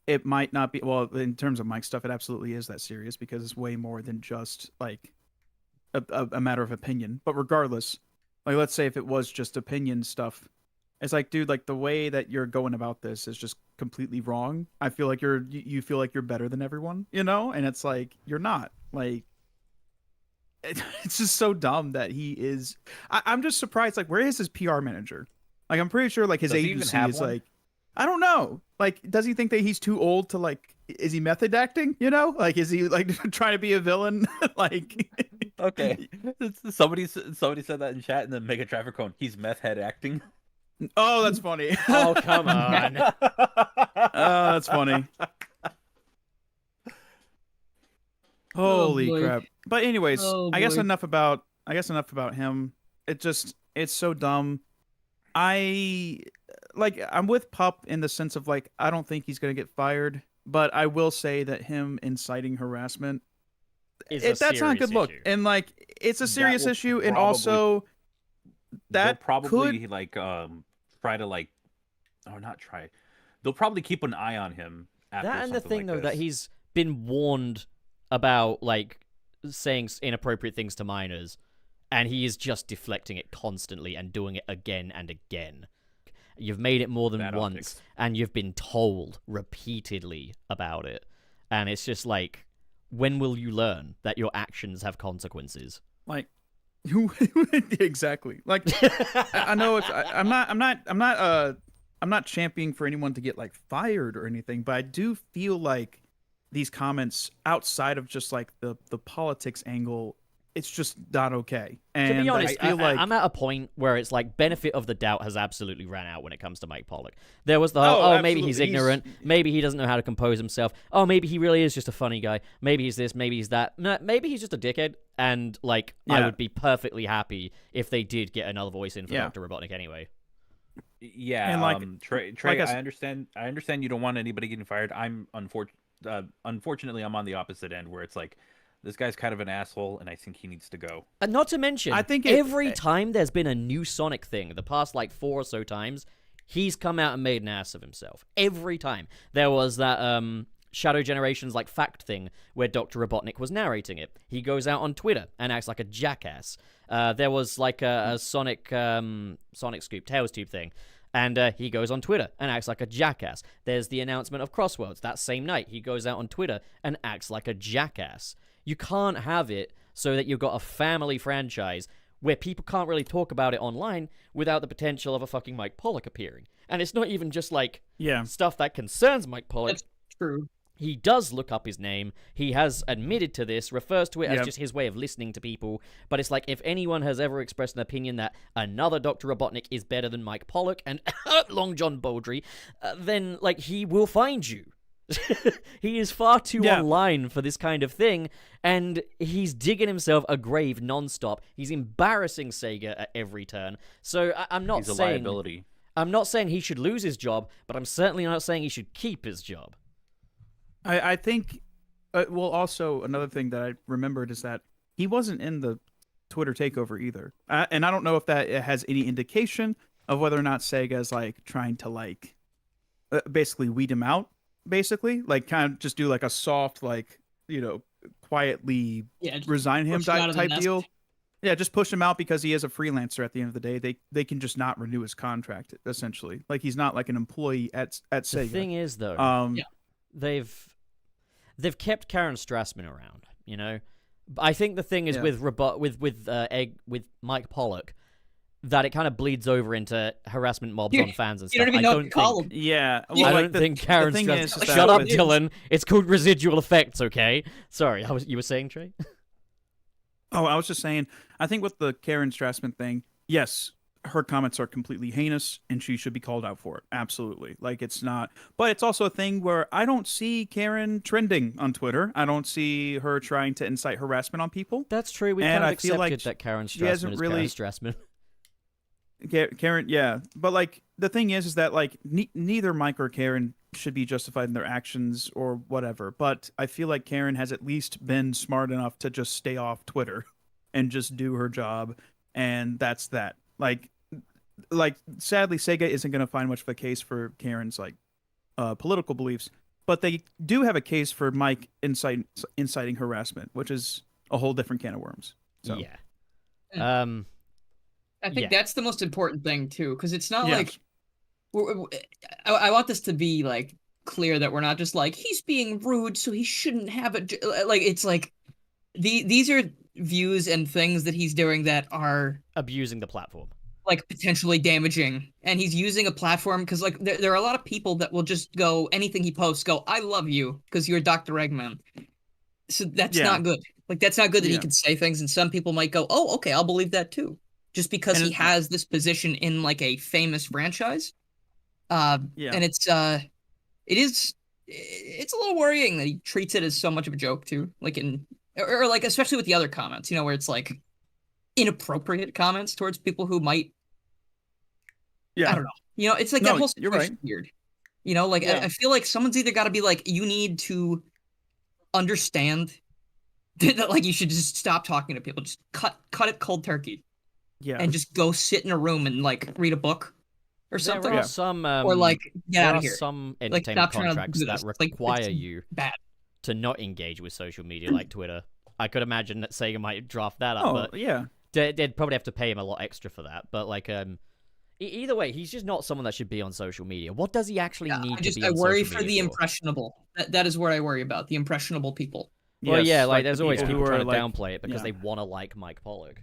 it might not be, well, in terms of Mike stuff it absolutely is that serious because it's way more than just like a matter of opinion. But regardless, like let's say if it was just opinion stuff, it's like, dude, like the way that you're going about this is just completely wrong. I feel like you feel like you're better than everyone, you know? And it's like you're not. Like it's just so dumb that he is. I'm just surprised. Like, where is his PR manager? Like, I'm pretty sure like his Does he even agency have is one? like, I don't know. Like, does he think that he's too old to like? Is he method acting? You know, like, is he like trying to be a villain? Like, Okay. Somebody said that in chat, and then Mega Traffic Cone. He's meth head acting. oh, that's funny. Oh come on. Oh, that's funny. Holy boy. crap. But anyways, Oh, I guess boy. enough about him. It's so dumb. I'm with Pup in the sense of like I don't think he's going to get fired, but I will say that him inciting harassment that's not a serious good look. issue. And like it's a serious will issue and probably- also They'll that probably could like try to like, or not try. They'll probably keep an eye on him. After That and the something thing like though that this. he's been warned about like saying inappropriate things to minors, and he is just deflecting it constantly and doing it again and again. You've made it more than Bad once, optics. and you've been told repeatedly about it, and it's just like, when will you learn that your actions have consequences? like exactly. Like I know I'm not championing for anyone to get like fired or anything, but I do feel like these comments outside of just like the politics angle, it's just not okay. And To be honest, I feel like I'm at a point where it's like benefit of the doubt has absolutely ran out when it comes to Mike Pollock. There was the Oh, maybe he's absolutely. ignorant, maybe he doesn't know how to compose himself. Oh, maybe he really is just a funny guy. Maybe he's this, maybe he's that. No, maybe he's just a dickhead. And like, I Yeah. would be perfectly happy if they did get another voice in for Yeah. Dr. Robotnik anyway. Yeah, And, like- Trey, like I s- I understand. I understand you don't want anybody getting fired. Unfortunately, I'm on the opposite end where it's like, this guy's kind of an asshole, and I think he needs to go. And not to mention, I think every time there's been a new Sonic thing, the past like 4 or so times, he's come out and made an ass of himself. Every time. There was that Shadow Generations like fact thing where Dr. Robotnik was narrating it. He goes out on Twitter and acts like a jackass. There was like a Sonic Scoop, Tails Tube thing. And he goes on Twitter and acts like a jackass. There's the announcement of Crossworlds that same night. He goes out on Twitter and acts like a jackass. You can't have it so that you've got a family franchise where people can't really talk about it online without the potential of a fucking Mike Pollock appearing. And it's not even just like yeah. stuff that concerns Mike Pollock. That's true. He does look up his name. He has admitted to this, refers to it as Yep. just his way of listening to people. But it's like, if anyone has ever expressed an opinion that another Dr. Robotnik is better than Mike Pollock and Long John Baldry, then like he will find you. He is far too Yeah. online for this kind of thing, and he's digging himself a grave nonstop. He's embarrassing Sega at every turn. So I'm not He's a saying liability. I'm not saying he should lose his job, but I'm certainly not saying he should keep his job. I think well also another thing that I remembered is that he wasn't in the Twitter takeover either. And I don't know if that has any indication of whether or not Sega is like trying to like basically weed him out, basically like kind of just do like a soft like quietly Yeah, just resign him push him out of the type nest. deal. Yeah, just push him out because he is a freelancer. At the end of the day, they can just not renew his contract. Essentially, like he's not like an employee at Sega. The thing is, though, Yeah. they've kept Karen Strassman around. You know, I think the thing is Yeah. with Mike Pollock that it kind of bleeds over into harassment mobs You- on fans and You stuff. don't even I know don't what to call think. him. Yeah, I like, don't think Karen thing Strassman. is that Shut up, it is. Dylan. It's called residual effects. Okay. Sorry, you were saying, Trey? Oh, I was just saying, I think with the Karen Strassman thing, yes, her comments are completely heinous and she should be called out for it. Absolutely. Like it's not, but it's also a thing where I don't see Karen trending on Twitter. I don't see her trying to incite harassment on people. That's true. We've And kind of I feel accepted like that Karen she Strassman hasn't is really- Karen Strassman. Karen, yeah, but like the thing is that like neither Mike or Karen should be justified in their actions or whatever. But I feel like Karen has at least been smart enough to just stay off Twitter and just do her job, and that's that. Like sadly, Sega isn't going to find much of a case for Karen's like political beliefs, but they do have a case for Mike inciting harassment, which is a whole different can of worms. So. Yeah. I think that's the most important thing too, because it's not like I want this to be like clear that we're not just like he's being rude, so he shouldn't have it. Like it's like these are views and things that he's doing that are abusing the platform, like potentially damaging, and he's using a platform because like there are a lot of people that will just go anything he posts, go I love you because you're Dr. Eggman. So that's not good. Like that's not good that he can say things, and some people might go, oh, okay, I'll believe that too. Just because he has this position in like a famous franchise. And it's a little worrying that he treats it as so much of a joke too. Like or like, especially with the other comments, you know, where it's like inappropriate comments towards people who might, I don't know. You know, it's like that whole situation weird. You know, like I feel like someone's either got to be like, you need to understand that like you should just stop talking to people. Just cut it cold turkey. Yeah. And just go sit in a room and like read a book or something. There are some or like get out of here. Some entertainment contracts that require you to not engage with social media like Twitter. I could imagine that Sega might draft that up, but they'd probably have to pay him a lot extra for that. But like either way, he's just not someone that should be on social media. What does he actually need to be on social media? I worry for the impressionable. That is what I worry about, the impressionable people. Well, yeah, like there's always people trying to downplay it because they want to like Mike Pollock.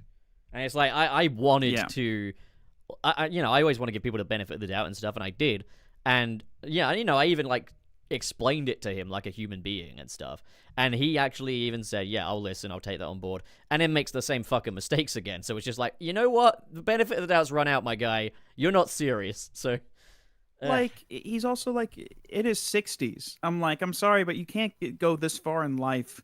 And it's like, I wanted to, I always want to give people the benefit of the doubt and stuff, and I did. And, I even, like, explained it to him like a human being and stuff. And he actually even said, yeah, I'll listen, I'll take that on board. And then makes the same fucking mistakes again. So it's just like, you know what? The benefit of the doubt's run out, my guy. You're not serious. So... Like, he's also, like, in his 60s. I'm like, I'm sorry, but you can't go this far in life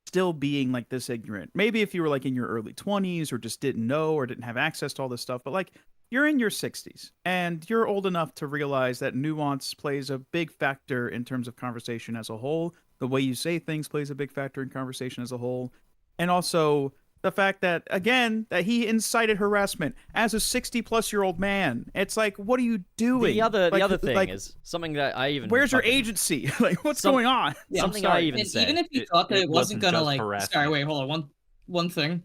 still being like this ignorant. Maybe if you were like in your early 20s or just didn't know or didn't have access to all this stuff, but like you're in your 60s and you're old enough to realize that nuance plays a big factor in terms of conversation as a whole. The way you say things plays a big factor in conversation as a whole. And also the fact that, again, that he incited harassment as a 60-plus-year-old man. It's like, what are you doing? The other thing is something that I even... Where's your agency? Like, what's going on? Yeah, something I even said. Even if he thought that it wasn't going to, like... Harassment. Sorry, wait, hold on. One thing.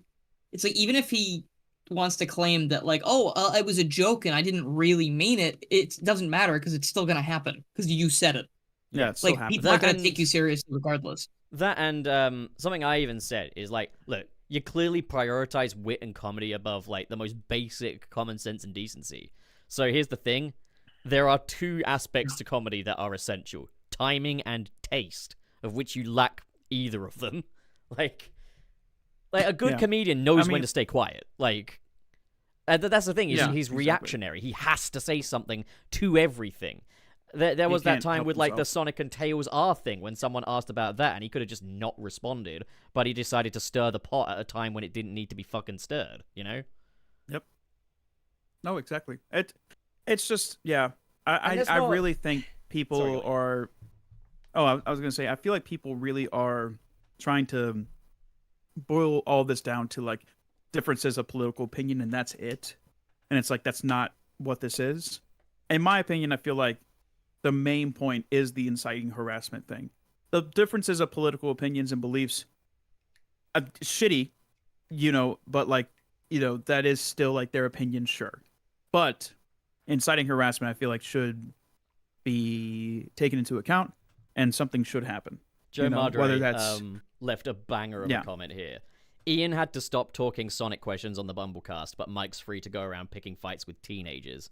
It's like, even if he wants to claim that, like, it was a joke and I didn't really mean it, it doesn't matter because it's still going to happen because you said it. Yeah, it's like, still happening. People are going to take you seriously regardless. That and something I even said is, like, look, you clearly prioritize wit and comedy above, like, the most basic common sense and decency. So here's the thing. There are two aspects to comedy that are essential. Timing and taste, of which you lack either of them. Like a good comedian knows when to stay quiet. Like, that's the thing. He's reactionary. He has to say something to everything. There was that time with, like, the Sonic and Tails R thing when someone asked about that, and he could have just not responded, but he decided to stir the pot at a time when it didn't need to be fucking stirred, you know? Yep. No, exactly. It's just, I really think people are... Oh, I was going to say, I feel like people really are trying to boil all this down to, like, differences of political opinion, and that's it. And it's like, that's not what this is. In my opinion, I feel like the main point is the inciting harassment thing. The differences of political opinions and beliefs, shitty, but like, that is still like their opinion, sure. But inciting harassment, I feel like should be taken into account and something should happen. Joe Madre left a banger of a comment here. Ian had to stop talking Sonic questions on the Bumblecast, but Mike's free to go around picking fights with teenagers.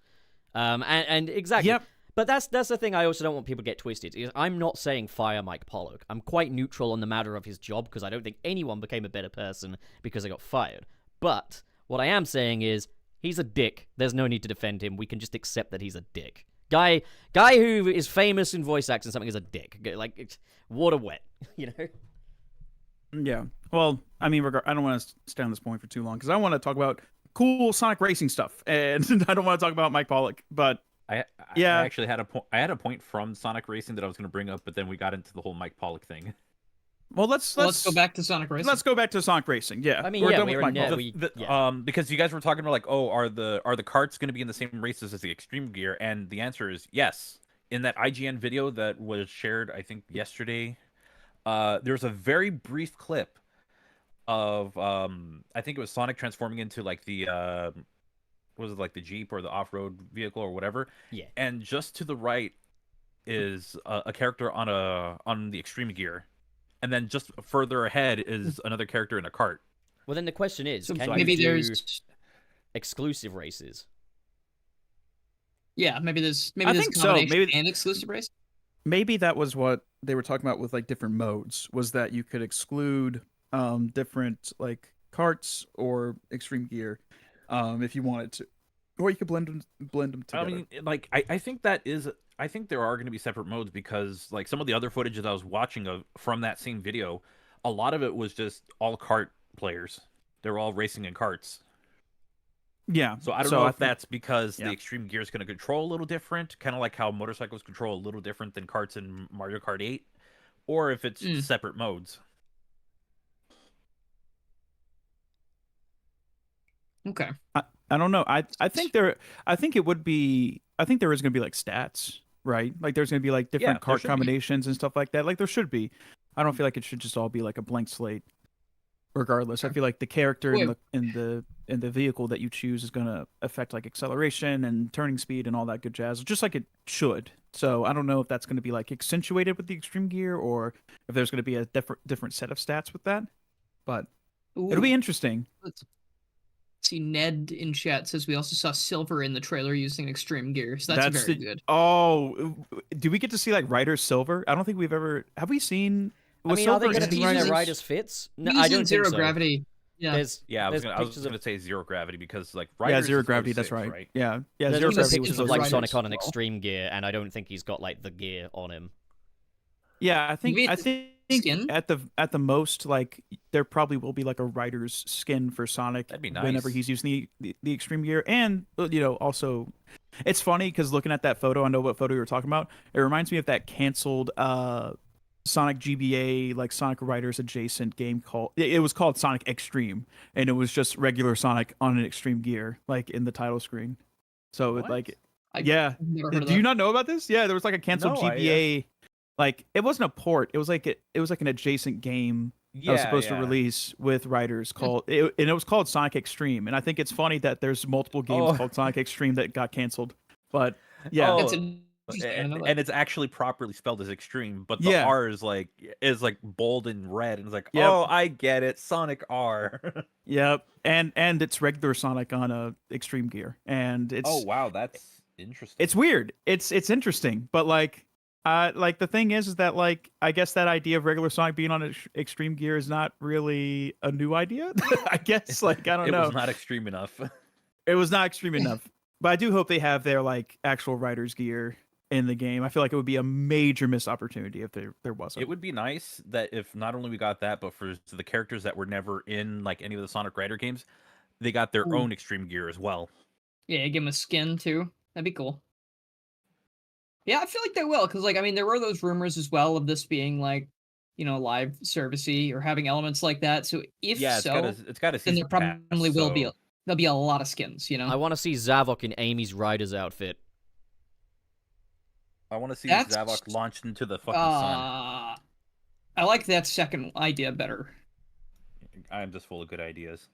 And exactly. Yep. But that's the thing I also don't want people to get twisted. Is I'm not saying fire Mike Pollock. I'm quite neutral on the matter of his job because I don't think anyone became a better person because they got fired. But what I am saying is he's a dick. There's no need to defend him. We can just accept that he's a dick. Guy who is famous in voice acts and something is a dick. Like, it's water wet, Yeah. Well, I mean, I don't want to stay on this point for too long because I want to talk about cool Sonic racing stuff, and I don't want to talk about Mike Pollock, but I yeah, actually had a point. I had a point from Sonic Racing that I was going to bring up, but then we got into the whole Mike Pollock thing. well, let's go back to Sonic Racing. Let's go back to Sonic Racing. Yeah, I mean, we're yeah, done we with were Mike Pollock. Because you guys were talking about like, oh, are the carts going to be in the same races as the Extreme Gear? And the answer is yes. In that IGN video that was shared, I think yesterday, there's a very brief clip of I think it was Sonic transforming into like the was it like the Jeep or the off-road vehicle or whatever? Yeah. And just to the right is a character on the Extreme Gear, and then just further ahead is another character in a cart. Well, then the question is, So can maybe you do there's exclusive races? yeah, maybe there's I think so. Maybe and exclusive race. maybe that was what they were talking about with like different modes, was that you could exclude different like carts or extreme gear if you wanted to, or you could blend them together. I mean, like I think I think there are going to be separate modes, because like some of the other footage that I was watching from that same video, a lot of it was just all kart players. They were all racing in carts. Yeah. So I don't know if that's because yeah. the Extreme Gear is going to control a little different, kind of like how motorcycles control a little different than carts in Mario Kart 8, or if it's separate modes. Okay. I don't know. I think it would be. I think there is going to be like stats, right? Like there's going to be like different cart combinations and stuff like that. Like there should be. I don't feel like it should just all be like a blank slate. Regardless, I feel like the character in the vehicle that you choose is going to affect like acceleration and turning speed and all that good jazz, just like it should. So I don't know if that's going to be like accentuated with the extreme gear, or if there's going to be a different set of stats with that. But it'll be interesting. Let's see. Ned in chat says we also saw Silver in the trailer using extreme gear, so that's very good. Oh, do we get to see like Ryder Silver? I don't think we've ever. Have we seen? I mean, are they going to be in their Riders fits? No, I don't zero think so. Gravity. Yeah. I was gonna say Zero Gravity, because like Riders Zero Gravity. That's right. Yeah. There's Zero also Gravity pictures was of like Riders Sonic on an as well. extreme gear, and I don't think he's got like the gear on him. Yeah, I think skin? at the most, like there probably will be like a Rider's skin for Sonic. That'd be nice. Whenever he's using the extreme gear. And also it's funny because looking at that photo, I know what photo you were talking about. It reminds me of that canceled Sonic GBA, like Sonic Riders adjacent game called. It was called Sonic Extreme, and it was just regular Sonic on an extreme gear, like in the title screen. So it like yeah. Do you not know about this? Yeah, there was like a canceled GBA. Like it wasn't a port. It was like an adjacent game that was supposed to release with Riders and it was called Sonic Extreme. And I think it's funny that there's multiple games called Sonic Extreme that got canceled. But yeah, and it's actually properly spelled as Extreme, but the R is like bold and red, and it's like, oh, I get it, Sonic R. Yep, and it's regular Sonic on a extreme gear, and it's wow, that's interesting. It's weird. It's interesting, but like the thing is that like I guess that idea of regular Sonic being on extreme gear is not really a new idea. I guess like I don't know. It was not extreme enough. It was not extreme enough. But I do hope they have their like actual Riders gear in the game. I feel like it would be a major missed opportunity if there wasn't. It would be nice that if not only we got that, but for the characters that were never in like any of the Sonic Rider games, they got their own extreme gear as well. Yeah, give them a skin too. That'd be cool. Yeah, I feel like they will, because like I mean, there were those rumors as well of this being like, live servicey or having elements like that. So if it's got to then there probably will be. There'll be a lot of skins. I want to see Zavok in Amy's Rider's outfit. I want to see Zavok launched into the fucking sun. I like that second idea better. I'm just full of good ideas.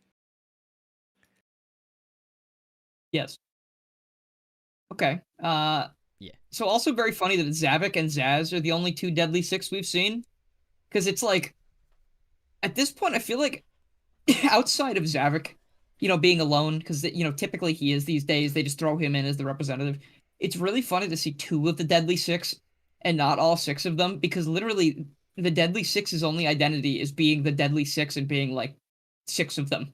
Yes. Okay. Yeah. So also very funny that Zavok and Zaz are the only two Deadly Six we've seen. Because it's like, at this point, I feel like outside of Zavok, being alone, because, typically he is these days, they just throw him in as the representative. It's really funny to see two of the Deadly Six and not all six of them, because literally the Deadly Six's only identity is being the Deadly Six and being like six of them.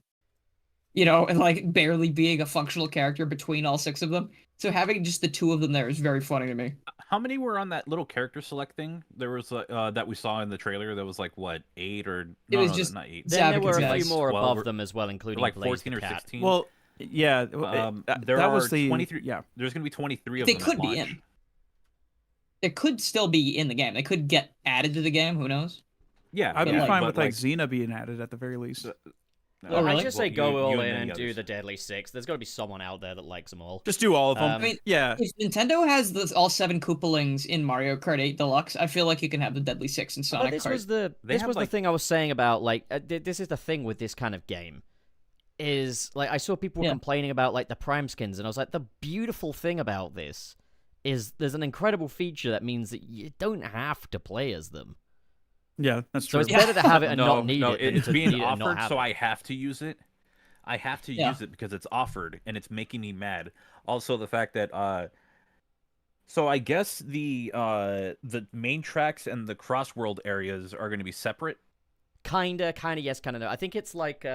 And like barely being a functional character between all six of them. So having just the two of them there is very funny to me. How many were on that little character select thing? There was that we saw in the trailer. That was like what, 8 or it was just not 8. Then there were a few more 12 above them as well, including like Blaze 14 the or Cat. 16. Well, Yeah, there that are was the 23. Yeah, There's gonna be 23 of They them. could at be launch. in. They could still be in the game. They could get added to the game. Who knows? Yeah, I'd be yeah, fine but with like Xena being added at the very least. no, Oh, really? I just say go you all and in many and do others. the Deadly Six. There's got to be someone out there that likes them all. Just do all of them. I mean, Yeah, If Nintendo has all 7 Koopalings in Mario Kart 8 Deluxe, I feel like you can have the Deadly Six in But Sonic this Kart. was the They have, the like- thing I was saying about like this is the thing with this kind of game. Is like I saw people Yeah. complaining about like the Prime skins, and I was like, the beautiful thing about this is there's an incredible feature that means that you don't have to play as them. yeah, that's So true. it's better to have it and no, not need no, it than it's to being need it and not offered, have so it. I have to use it. I have to Yeah. use it because it's offered, and it's making me mad. Also, the fact that so I guess the main tracks and the Crossworld areas are going to be separate. Kinda, yes, kinda no. I think it's like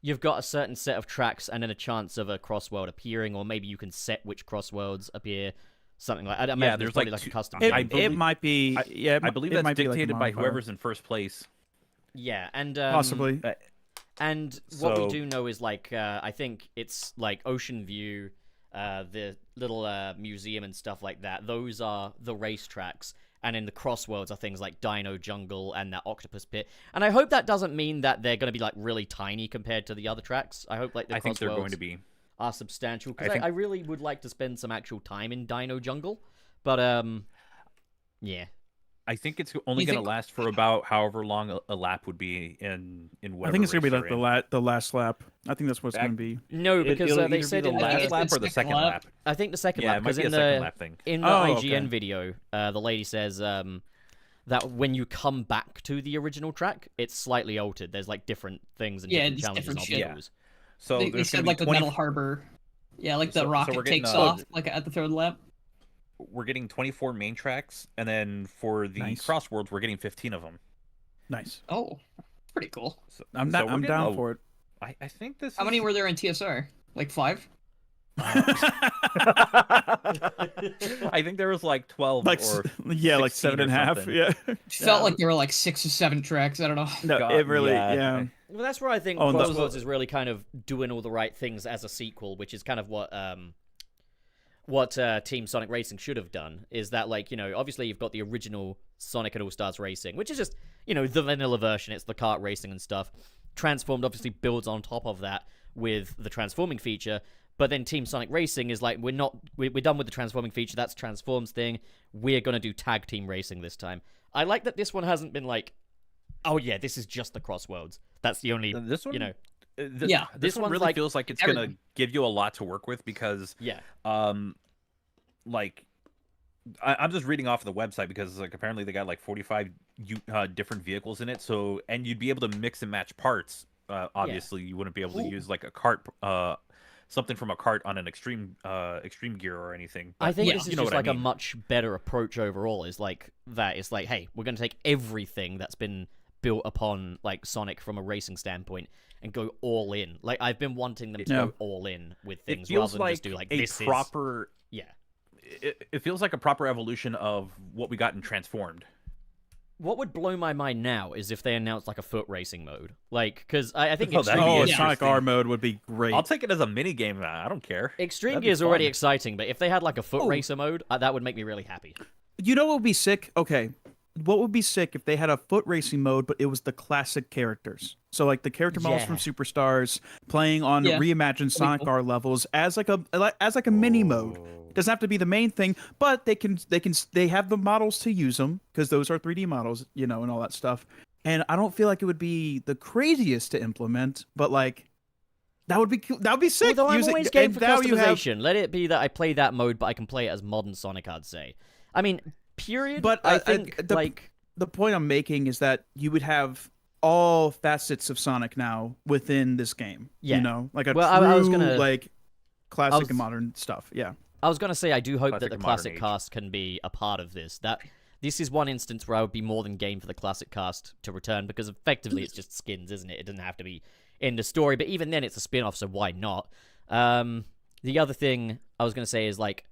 you've got a certain set of tracks and then a chance of a crossworld appearing, or maybe you can set which crossworlds appear. Something like I imagine Yeah, there's there's probably like like a two- custom. It, game. I it believe- might be. Yeah, I believe it that's might be like a dictated by modifier. whoever's in first place. Yeah, and Possibly. And what we So- do know is like I think it's like Ocean View, the little museum and stuff like that. Those are the racetracks, and in the Crossworlds are things like Dino Jungle and that Octopus Pit. And I hope that doesn't mean that they're going to be like really tiny compared to the other tracks. I hope like the I think they're going Crossworlds to be. are substantial because I think- I really would like to spend some actual time in Dino Jungle, but yeah. I think it's only You going to think- last for about however long a lap would be in whatever. I think it's gonna be race like you're in. the last lap. I think that's what it's That- gonna be. No, because It'll they either said be in the I think last it's lap the or the second second lap. lap. I think the second Yeah, lap, it might because be a in second the lap thing. in the Oh, IGN okay. video, the lady says that when you come back to the original track, it's slightly altered. There's like different things and Yeah, different it's challenges and different shit. obstacles. So They there's said going to like be the 20. Metal Harbor. Yeah, like the So we're rocket getting, takes uh, off like at the third lap. We're getting 24 main tracks, and then for the Nice. Crossworlds, we're getting 15 of them. Nice. Oh, that's pretty cool. So, I'm so we're I'm getting down a- for it. I think this. How is- many were there in TSR? Like 5? I think there was like 12 Like or yeah, like 16 7 and a or half. something. Yeah. Felt like there were like 6 or 7 tracks. I don't know. No, God, it really. yeah. Yeah. Well, that's where I think Oh, and that- Crossworlds is really kind of doing all the right things as a sequel, which is kind of what Team Sonic Racing should have done. Is that like obviously you've got the original Sonic and All Stars Racing, which is just the vanilla version. It's the kart racing and stuff. Transformed obviously builds on top of that with the transforming feature. But then Team Sonic Racing is like, we're done with the transforming feature. That's Transforms thing. We're gonna do tag team racing this time. I like that this one hasn't been like, oh yeah, this is just the Crossworlds. That's the only This one, Yeah, this this one one's really like feels like it's everything. gonna give you a lot to work with because, yeah. like, I'm just reading off of the website because like apparently they got like 45 different vehicles in it. So and you'd be able to mix and match parts. Obviously, you wouldn't be able to use like a cart, something from a cart on an extreme gear or anything. I think Yeah. this is You know just what I like a mean. much better approach overall. Is like that. It's like, hey, we're going to take everything that's been built upon like Sonic from a racing standpoint and go all in. Like I've been wanting them to Yeah. go all in with It things feels rather than like just do like a this proper. is yeah. It feels like a proper evolution of what we got in Transformed. What would blow my mind now is if they announced like a foot racing mode, like because I think Oh, that'd Extreme be Oh, Gears, Yeah. Sonic interesting. R mode would be great. I'll take it as a mini game. I don't care. Extreme That'd be Gears already fun. exciting, but if they had like a foot Oh. racer mode, that would make me really happy. You know what would be sick? Okay. What would be sick if they had a foot racing mode, but it was the classic characters? So like the character models Yeah. from Superstars playing on Yeah. reimagined Sonic cool. R levels as like a mini mode. Doesn't have to be the main thing, but they have the models to use them because those are 3D models, and all that stuff. And I don't feel like it would be the craziest to implement, but like that would be cool. That would be sick. Although I'm Use it- always game and for now you have- customization. Let it be that I play that mode, but I can play it as modern Sonic. I'd say. I mean, period. But I think the point I'm making is that you would have all facets of Sonic now within this game. Yeah. Like a Well, true I was gonna- like classic was- and modern stuff. Yeah. I was gonna say I do hope Classic that the and modern classic age. cast can be a part of this. This is one instance where I would be more than game for the classic cast to return because effectively it's just skins, isn't it? It doesn't have to be in the story, but even then it's a spin-off, so why not? The other thing I was gonna say is like,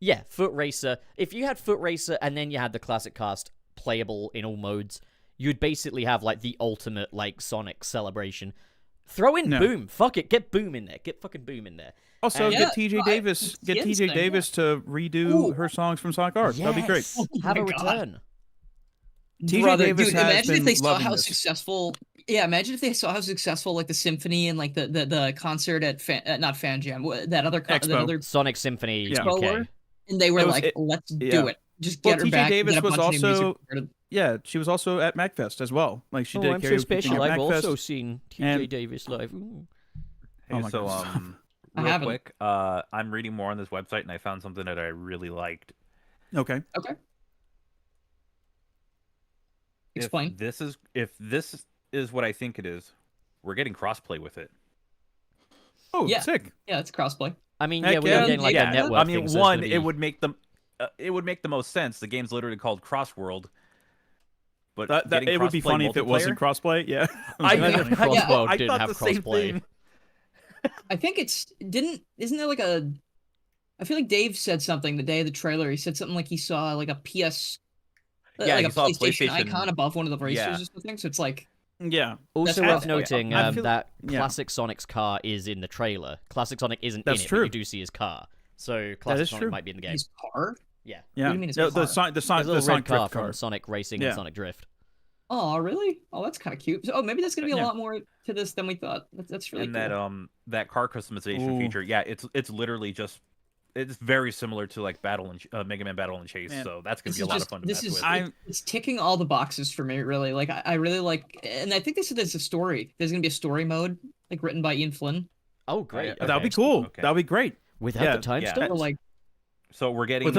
yeah, Foot Racer. If you had Foot Racer and then you had the classic cast playable in all modes, you'd basically have like the ultimate like Sonic celebration. Throw in No. Boom. Fuck it. Get Boom in there. Get fucking Boom in there. Also, And- get TJ no, Davis. Get Skins TJ thing, Davis to redo Ooh. her songs from Sonic Arts. That'd be great. Yes. Have my a God. return. TJ Brother, Davis dude, has imagine if been they saw loving how this. successful. Yeah, imagine if they saw how successful like the symphony and like the concert at not Fan Jam, that other Expo. that other Sonic Symphony Yeah. Expo UK. were, and they were It was- like, let's yeah. do it. Just Well, get her TJ back. Davis get a was bunch of new music also- recorded. Yeah, she was also at MagFest as well. Like she did a I'm so karaoke special. thing at I've MagFest. also seen TJ and- Davis live. Ooh. Hey, Oh my so God. I real haven't. quick, I'm reading more on this website and I found something that I really liked. Okay. Okay. Explain. If this is what I think it is, we're getting crossplay with it. Oh, Yeah. sick. Yeah, it's crossplay. I mean, Heck yeah, we yeah. are getting like Yeah, a network I mean, thing, so it's one, gonna it be- would make them, it would make the most sense. The game's literally called Crossworld, but That getting it would be crossplay funny if it wasn't multiplayer- crossplay. Yeah. I, Imagine if I- yeah, Crossworld I didn't thought have the same crossplay. thing. I think isn't there like a I feel like Dave said something the day of the trailer. He said something like he saw like a PS Yeah, like he a saw a PlayStation PlayStation. icon above one of the racers Yeah. or something. So it's like Yeah. Also That's worth how- noting I feel- that yeah. Classic Sonic's car is in the trailer. Classic Sonic isn't That's in it, true. but you do see his car. So Classic is Sonic true. might be in the game. his car. Yeah. Yeah. do you mean it's No, a car? the His Sonic little red Sonic car Drift from car. Sonic Racing Yeah. and Sonic Drift. Oh, really? Oh, that's kind of cute. So, mes that's gonna be a Yeah. lot more to this than we thought. That's really And cool. that car customization Ooh. feature, yeah, it's literally just it's very similar to like Mega Man Battle and Chase, Man, so that's gonna This be a is lot just of fun to this mess is with. it's ticking all the boxes for me. Really, like I really like, and I think they said there's a story. There's gonna be a story mode like written by Ian Flynn. Oh, great. Okay. That'd be Okay. cool. Okay. That'd be great. Without Yeah. the time Yeah. stamps? So, like So we're getting With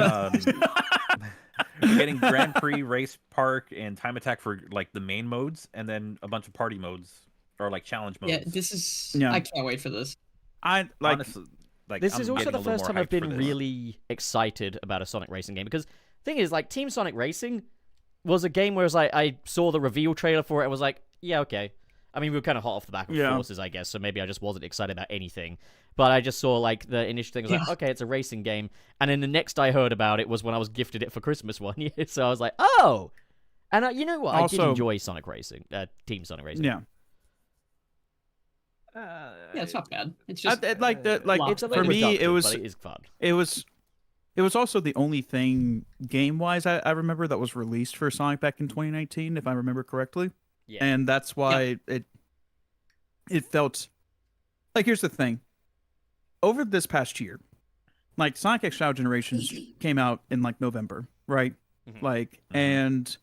we're getting Grand Prix, Race Park, and Time Attack for like the main modes, and then a bunch of party modes or like challenge modes. yeah, this is. Yeah. I can't wait for this. I like. Honestly, like This I'm is also getting the a little first more time I've hyped for been this. really excited about a Sonic Racing game, because thing is, like, Team Sonic Racing was a game where it was like, I saw the reveal trailer for it, I was like, yeah, okay. I mean, we were kind of hot off the back of Yeah. Forces, I guess, so maybe I just wasn't excited about anything. But I just saw, like, the initial thing, was like, Yeah. okay, it's a racing game. And then the next I heard about it was when I was gifted it for Christmas one year, so I was like, oh! And you know what? I did Also- enjoy Sonic Racing, Team Sonic Racing. Yeah. Yeah, it's not bad. It's just Like the like Wow. It's a for little me reductive, it was but it is fun. it was also the only thing game wise I remember that was released for Sonic back in 2019 if I remember correctly. Yeah. And that's why it felt like, here's the thing. Over this past year, like Sonic X Shadow Generations came out in like November, right? Mhm. Like Mhm. and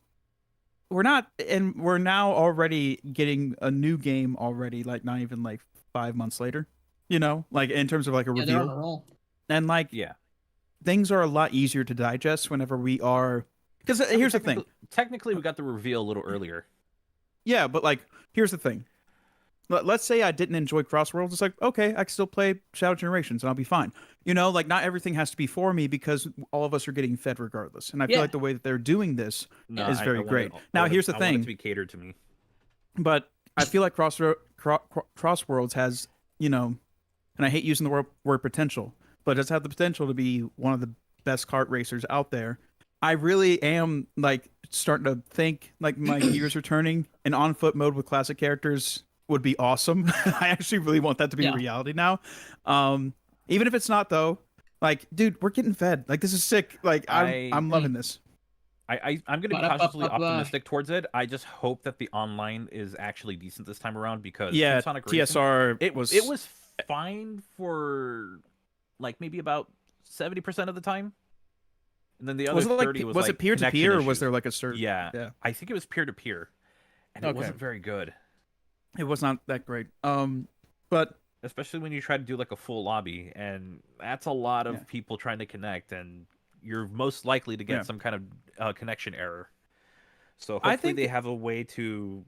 we're now already getting a new game already, like not even like 5 months later, you know, like in terms of like a yeah, they're on reveal. a roll. And like Yeah. things are a lot easier to digest whenever we are, because here's the thing. Technically, we got the reveal a little earlier. Yeah, but like here's the thing. Let's say I didn't enjoy Crossworlds. It's like, okay, I can still play Shadow Generations and I'll be fine. You know, like not everything has to be for me because all of us are getting fed regardless. And I feel Yeah. like the way that they're doing this No, is very want great. it- Now, I want here's the I want it thing. to be catered to me. But I feel like Crossworlds has, you know, and I hate using the word potential, but it does have the potential to be one of the best kart racers out there. I really am like starting to think like my gears are turning, and on foot mode with classic characters would be awesome. I actually really want that to be Yeah. reality now. Even if it's not though, like, dude, we're getting fed. Like this is sick. Like I'm loving this. I'm going to be Ba-da-ba-ba-ba. cautiously optimistic towards it. I just hope that the online is actually decent this time around because Yeah, Team Sonic Racing, TSR it was fine for like maybe about 70% of the time, and then the other Was it like 30 was was like it peer to connection peer or was issues. there like a certain? Yeah, Yeah. I think it was peer to peer, and Okay. it wasn't very good, It was not that great. But especially when you try to do like a full lobby, and that's a lot of Yeah. people trying to connect, and you're most likely to get Yeah. some kind of connection error. So I hopefully think they have a way to,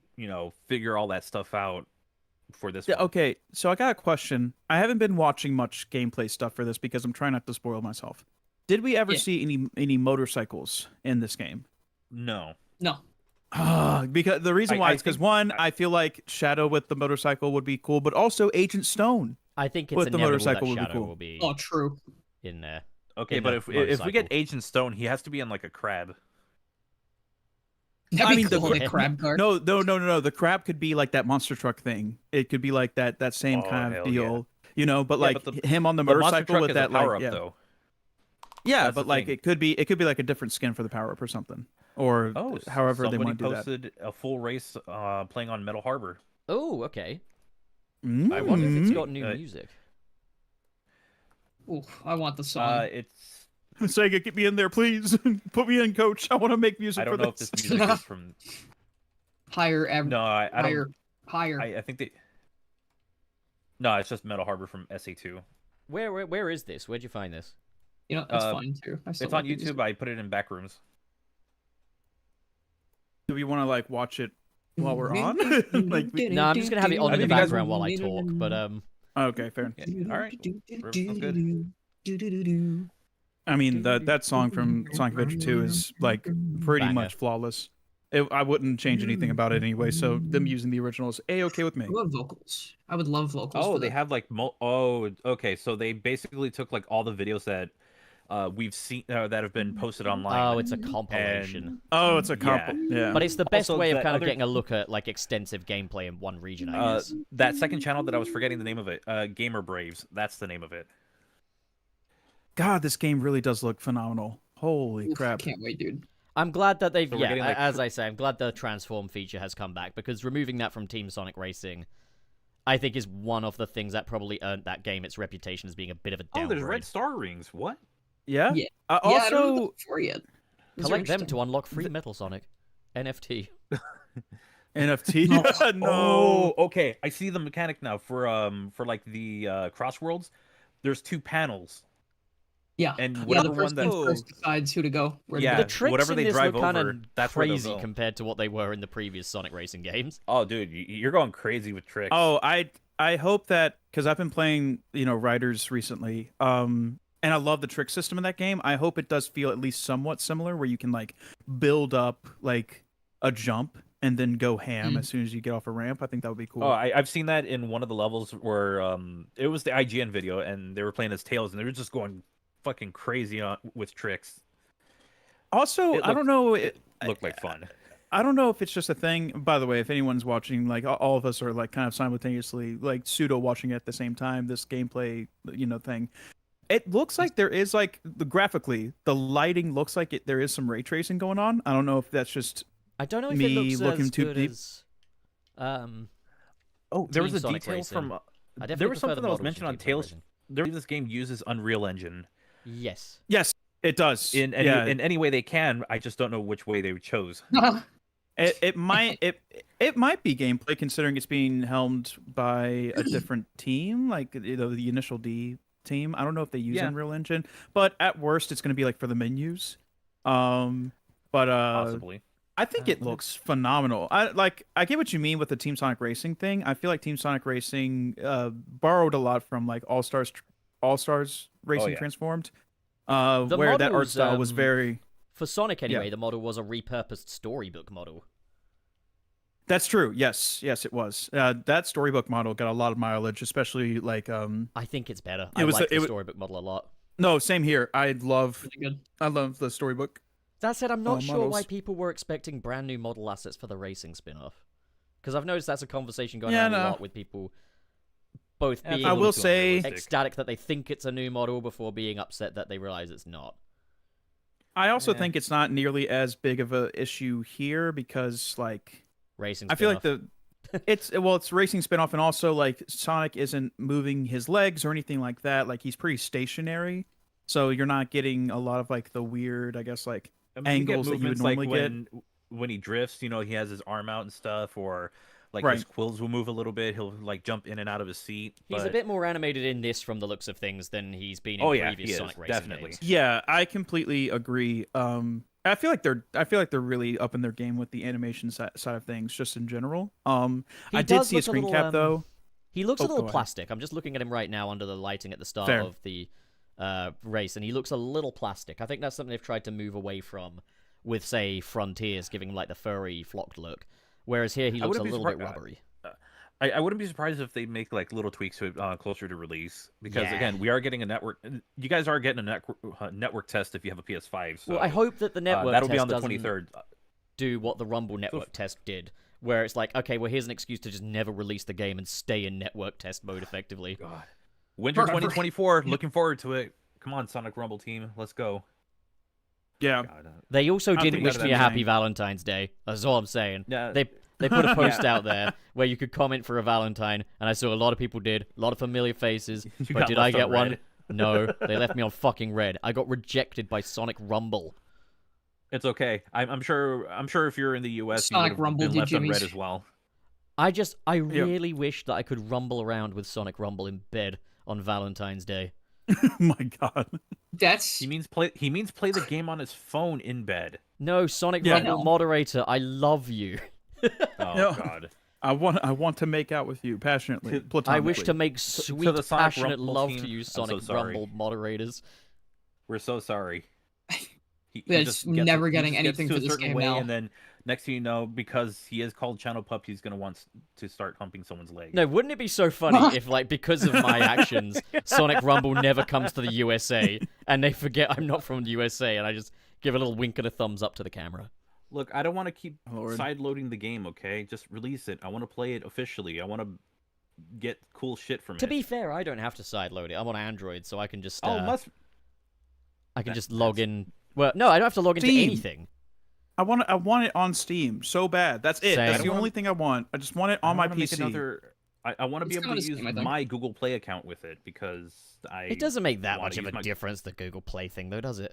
figure all that stuff out for this yeah, one. okay, so I got a question. I haven't been watching much gameplay stuff for this because I'm trying not to spoil myself. Did we ever Yeah. see any motorcycles in this game? No. No. Because the reason why I is because think- one, I feel like Shadow with the motorcycle would be cool, but also Agent Stone. I think it's With the inevitable motorcycle would that be Shadow cool. will be Oh, true. in there. Okay, in but the if we get motorcycle. Agent Stone, he has to be in like a crab. That'd I be mean, the cool, gra- the crab car. No. The crab could be like that monster truck thing. It could be like that same Oh, kind of hell deal. You know, but Yeah, like but him on the The monster motorcycle truck with is that a power like up yeah. though. Yeah, That's but the like thing. it could be like a different skin for the power up or something. Or Oh, however they somebody want to do that. posted a full race playing on Metal Harbor. Oh, okay. Mm. I wonder if it's Mm. got new music. Ooh, I want the song. It's Sega, get me in there, please. Put me in, coach. I want to make music I don't for know if this. this music is from. Higher, No, I don't. higher. I think they. No, it's just Metal Harbor from SA2. Where is this? Where'd you find this? You know, that's fine too. I still It's on like the music. YouTube. I put it in Backrooms. Do we want to like watch it while we're on? Like, No, I'm just gonna have it on I in the think you guys- background while I talk. But okay, fair. Yeah. All right. Sounds good. I mean, that song from Sonic Adventure 2 is like pretty Banger. much flawless. I wouldn't change anything about it anyway. So them using the original is okay with me. I love vocals. I would love vocals. Oh, for they that. have like oh, okay. So they basically took like all the videos that we've seen that have been posted online. oh, it's a compilation. Oh, it's a comp. Yeah. But it's the best Also, way of that kind of other- getting a look at like extensive gameplay in one region, I guess. That second channel that I was forgetting the name of it, Gamer Braves. That's the name of it. God, this game really does look phenomenal. Holy Oof, crap. Can't wait, dude. I'm glad that they've So we're getting, like, as I say, I'm glad the transform feature has come back because removing that from Team Sonic Racing, I think is one of the things that probably earned that game its reputation as being a bit of a Oh, downgrade. there's red star rings. What? Yeah. Yeah. Uh, Yeah, I don't know also, the for yet. Those are Collect them interesting. to unlock free Metal Sonic NFT. NFT. No. No. Oh, okay. I see the mechanic now for like the Crossworlds. There's 2 panels. Yeah. And Yeah, whatever the first one one that first decides who to go. Where to Yeah, go. The tricks whatever in they this drive look kind over, of that's where they'll crazy go. compared to what they were in the previous Sonic Racing games. Oh, dude, you're going crazy with tricks. Oh, I hope that because I've been playing, Riders recently, and I love the trick system in that game. I hope it does feel at least somewhat similar, where you can like build up like a jump and then go ham as soon as you get off a ramp. I think that would be cool. Oh, I've seen that in one of the levels where it was the IGN video and they were playing as Tails and they were just going fucking crazy with tricks. Also, I don't know. It looked like fun. I don't know if it's just a thing. By the way, if anyone's watching, like all of us are like kind of simultaneously like pseudo watching it at the same time. This gameplay, thing. It looks like there is like graphically, the lighting looks like there is some ray tracing going on. I don't know if that's just I don't know if me it looks looking as too good deep. as Oh, there was Team a Sonic detail Racing. from I definitely there was prefer the something that was models mentioned from on Team Sonic Tails. Racing. This game uses Unreal Engine Yes. yes, it does. in any way they can. I just don't know which way they chose. It might be gameplay considering it's being helmed by a different team, like the Initial D team. I don't know if they use Yeah. Unreal Engine, but at worst it's going to be like for the menus. But Possibly. I think it looks phenomenal. I get what you mean with the Team Sonic Racing thing. I feel like Team Sonic Racing borrowed a lot from like All Stars Racing yeah. Transformed, The where that art models, style was very. For Sonic, anyway, the model was a repurposed storybook model. That's true. Yes, it was. That storybook model got a lot of mileage, especially like I think it's better. It was I like the- the it storybook model a lot. No, same here. I love Good. the storybook. That said, I'm not sure why models. people were expecting brand new model assets for the racing spin-off. Because I've noticed that's a conversation going Yeah, on a no. lot with people both Yeah, it's being a I little will too say- unrealistic. ecstatic that they think it's a new model before being upset that they realize it's not. I also Yeah. think it's not nearly as big of a issue here because like Racing I feel like spin-off. it's racing spinoff and also like Sonic isn't moving his legs or anything like that. Like he's pretty stationary, so you're not getting a lot of like the weird, I guess, like I mean, you get angles that you would movements normally like when he drifts, he has his arm out and stuff, or like Right. his quills will move a little bit. He'll like jump in and out of his seat. He's a but- bit more animated in this from the looks of things than he's been in Oh, yeah, previous he is, Sonic Racing definitely. games. Yeah, I completely agree. I feel like they're really up in their game with the animation side of things, just in general. He I did does see a look a screen little, cap though. He looks a Oh, go little ahead. plastic. I'm just looking at him right now under the lighting at the start Fair. of the race, and he looks a little plastic. I think that's something they've tried to move away from with, say, Frontiers, giving him like the furry, flocked look. Whereas here he I looks a wouldn't be little bit surpri- rubbery. I wouldn't be surprised if they make like little tweaks to it closer to release because Yeah. again we are getting a network. You guys are getting a network test if you have a PS5. So Well, I hope that the network that'll be test on the doesn't- 23rd. do what the Rumble network test did, where it's like, okay, well, here's an excuse to just never release the game and stay in network test mode effectively. God. Winter 2024, looking forward to it. Come on, Sonic Rumble team, let's go. Yeah. God, They also didn't pretty wish bad at me a that happy design. Valentine's Day. That's all I'm saying. Yeah. They put a post out there where you could comment for a Valentine, and I saw a lot of people did, a lot of familiar faces, You but got did I left on get one? red. No, they left me on fucking red. I got rejected by Sonic Rumble. It's okay. I'm sure if you're in the US, you Sonic would have Rumble been did left on red Jimmy's. as well. I really wish that I could rumble around with Sonic Rumble in bed on Valentine's Day. Oh my god. That's He means play the game on his phone in bed. No, Sonic Yeah, Rumble no. moderator, I love you. Oh No. God. I want to make out with you passionately, I platonically. wish to make sweet, the Sonic passionate Rumble love team, to you, I'm so Sonic sorry. Rumble moderators. We're so sorry. He That's just gets- never he getting just gets anything to for a this certain game way, now. and then next thing you know, because he is called Channel Pup, he's gonna want to start humping someone's leg. No, wouldn't it be so funny if, like, because of my actions, Sonic Rumble never comes to the USA, and they forget I'm not from the USA, and I just give a little wink and a thumbs up to the camera? Look, I don't want to keep Lord. side-loading the game, okay? Just release it. I want to play it officially. I want to get cool shit from To it. be fair, I don't have to sideload it. I'm on Android, so I can just I can just That's- log in. Well, no, I don't have to log into Steam. anything. I want it on Steam so bad. That's it. Same. That's the only thing I want. I just want it on my wanna make PC. I want to be It's able to kinda use the same, I think. my Google Play account with it because It doesn't make that wanna much of use a my- difference, the Google Play thing, though, does it?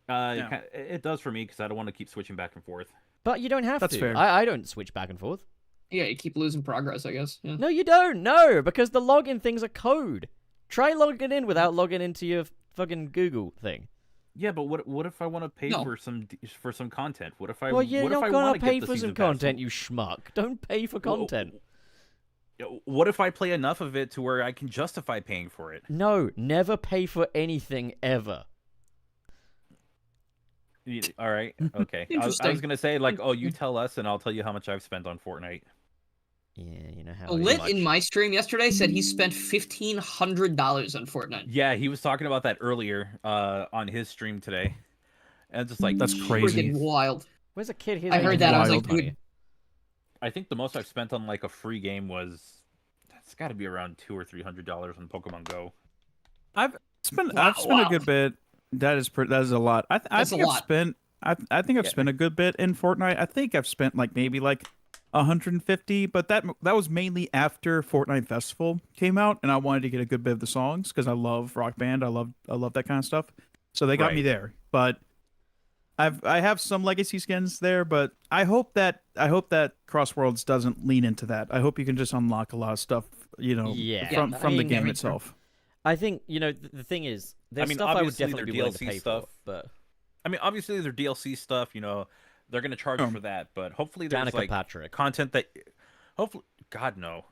Yeah. It does for me because I don't want to keep switching back and forth. But you don't have That's to. fair. I don't switch back and forth. yeah, you keep losing progress, I guess. Yeah. No, you don't. No, because the login thing's a code. Try logging in without logging into your fucking Google thing. Yeah, but what if I want to pay No. for some content? What if I Well, you're what if not I gonna want to pay get the for season some pass? content, you schmuck. Don't pay for Well, content. What if I play enough of it to where I can justify paying for it? No, never pay for anything ever. All right, okay. I was Interesting. gonna say like, oh, you tell us, and I'll tell you how much I've spent on Fortnite. Yeah, you know how it is. Lit in my stream yesterday said he spent $1,500 on Fortnite. Yeah, he was talking about that earlier on his stream today, and it's just like That's jeez. crazy. Freaking wild. Where's a kid here? I heard that, I was like, dude. I think the most I've spent on like a free game was that's got to be around $200 or $300 on Pokemon Go. I've spent Wow. a good bit. That is a lot. I That's think a I've lot. spent I think I've spent a good bit in Fortnite. I think I've spent maybe 150, but that was mainly after Fortnite Festival came out, and I wanted to get a good bit of the songs because I love Rock Band. I love that kind of stuff. So they got me Right. there. But I have some legacy skins there, but I hope that Crossworlds doesn't lean into that. I hope you can just unlock a lot of stuff, Yeah. from I the mean, game me too. itself. I think, the thing is, there's mean, stuff I would obviously definitely be their willing to DLC pay stuff. for, but I mean, obviously their DLC stuff, they're gonna charge Oh. for that, but hopefully there's Danica like Patrick. content that, hopefully, God no.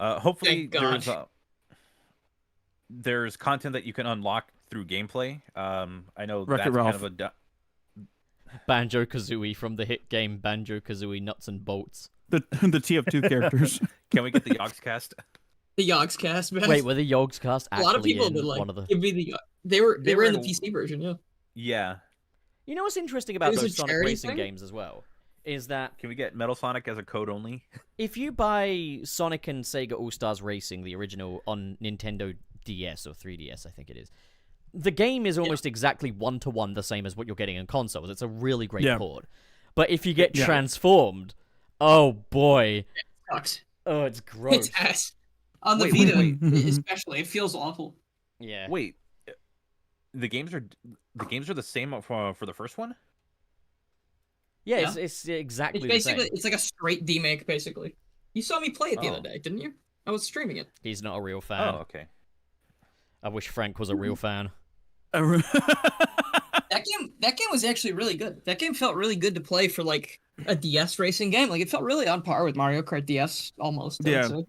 Hopefully Thank God. there's content that you can unlock through gameplay. I know Wreck-It that's Ralph. kind of Banjo-Kazooie from the hit game Banjo-Kazooie Nuts and Bolts. The TF2 characters. Can we get the Yogscast? The Yogs cast, man. Wait, were the Yogs cast a actually lot of people in did one of the... give me the. They were They in were the in- PC version, yeah. Yeah. You know what's interesting about It was those a Sonic charity racing thing? games as well? Is that Can we get Metal Sonic as a code only? if you buy Sonic and Sega All-Stars Racing, the original on Nintendo DS or 3DS, I think it is, the game is almost exactly one-to-one the same as what you're getting in consoles. It's a really great Yeah. port. But if you get Yeah. transformed, oh boy. Sucks. Oh, it's gross. It's ass. On the Wait, Vita, wait. especially, it feels awful. Yeah. Wait, the games are the same for the first one? Yeah, Yeah. it's exactly It's the basically same. it's like a straight demake, basically. You saw me play it the Oh. other day, didn't you? I was streaming it. He's not a real fan. Oh, okay. I wish Frank was a real fan. That game was actually really good. That game felt really good to play for like a DS racing game. Like it felt really on par with Mario Kart DS almost. I would Yeah. say.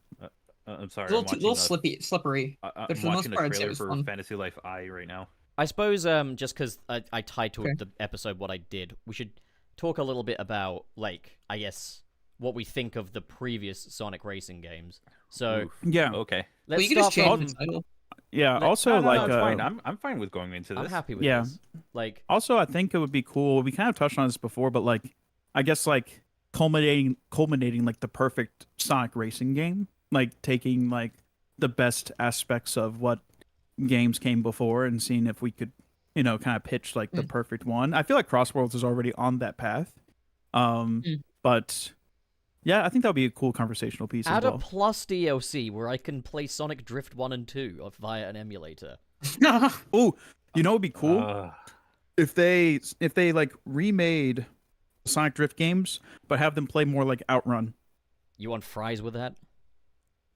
I'm sorry. A little, I'm watching little slippery. I'm but for the most watching a part, I'd say it trailer was for fun. Fantasy Life I right now. I suppose just because I titled Okay. the episode what I did, we should talk a little bit about, like, I guess, what we think of the previous Sonic racing games. So, Oof. Yeah. Okay. let's Well, you can just start change from... the title. Yeah. Also, No, like, it's fine. I'm fine with going into this. I'm happy with Yeah. this. Like, also, I think it would be cool. We kind of touched on this before, but like, I guess like culminating like the perfect Sonic racing game, like taking like the best aspects of what games came before and seeing if we could, kind of pitch like the perfect one. I feel like Crossworlds is already on that path. But yeah, I think that would be a cool conversational piece add as well. a plus DLC where I can play Sonic Drift 1 and 2 via an emulator. Oh, it'd be cool if they like remade Sonic Drift games, but have them play more like Outrun. You want fries with that?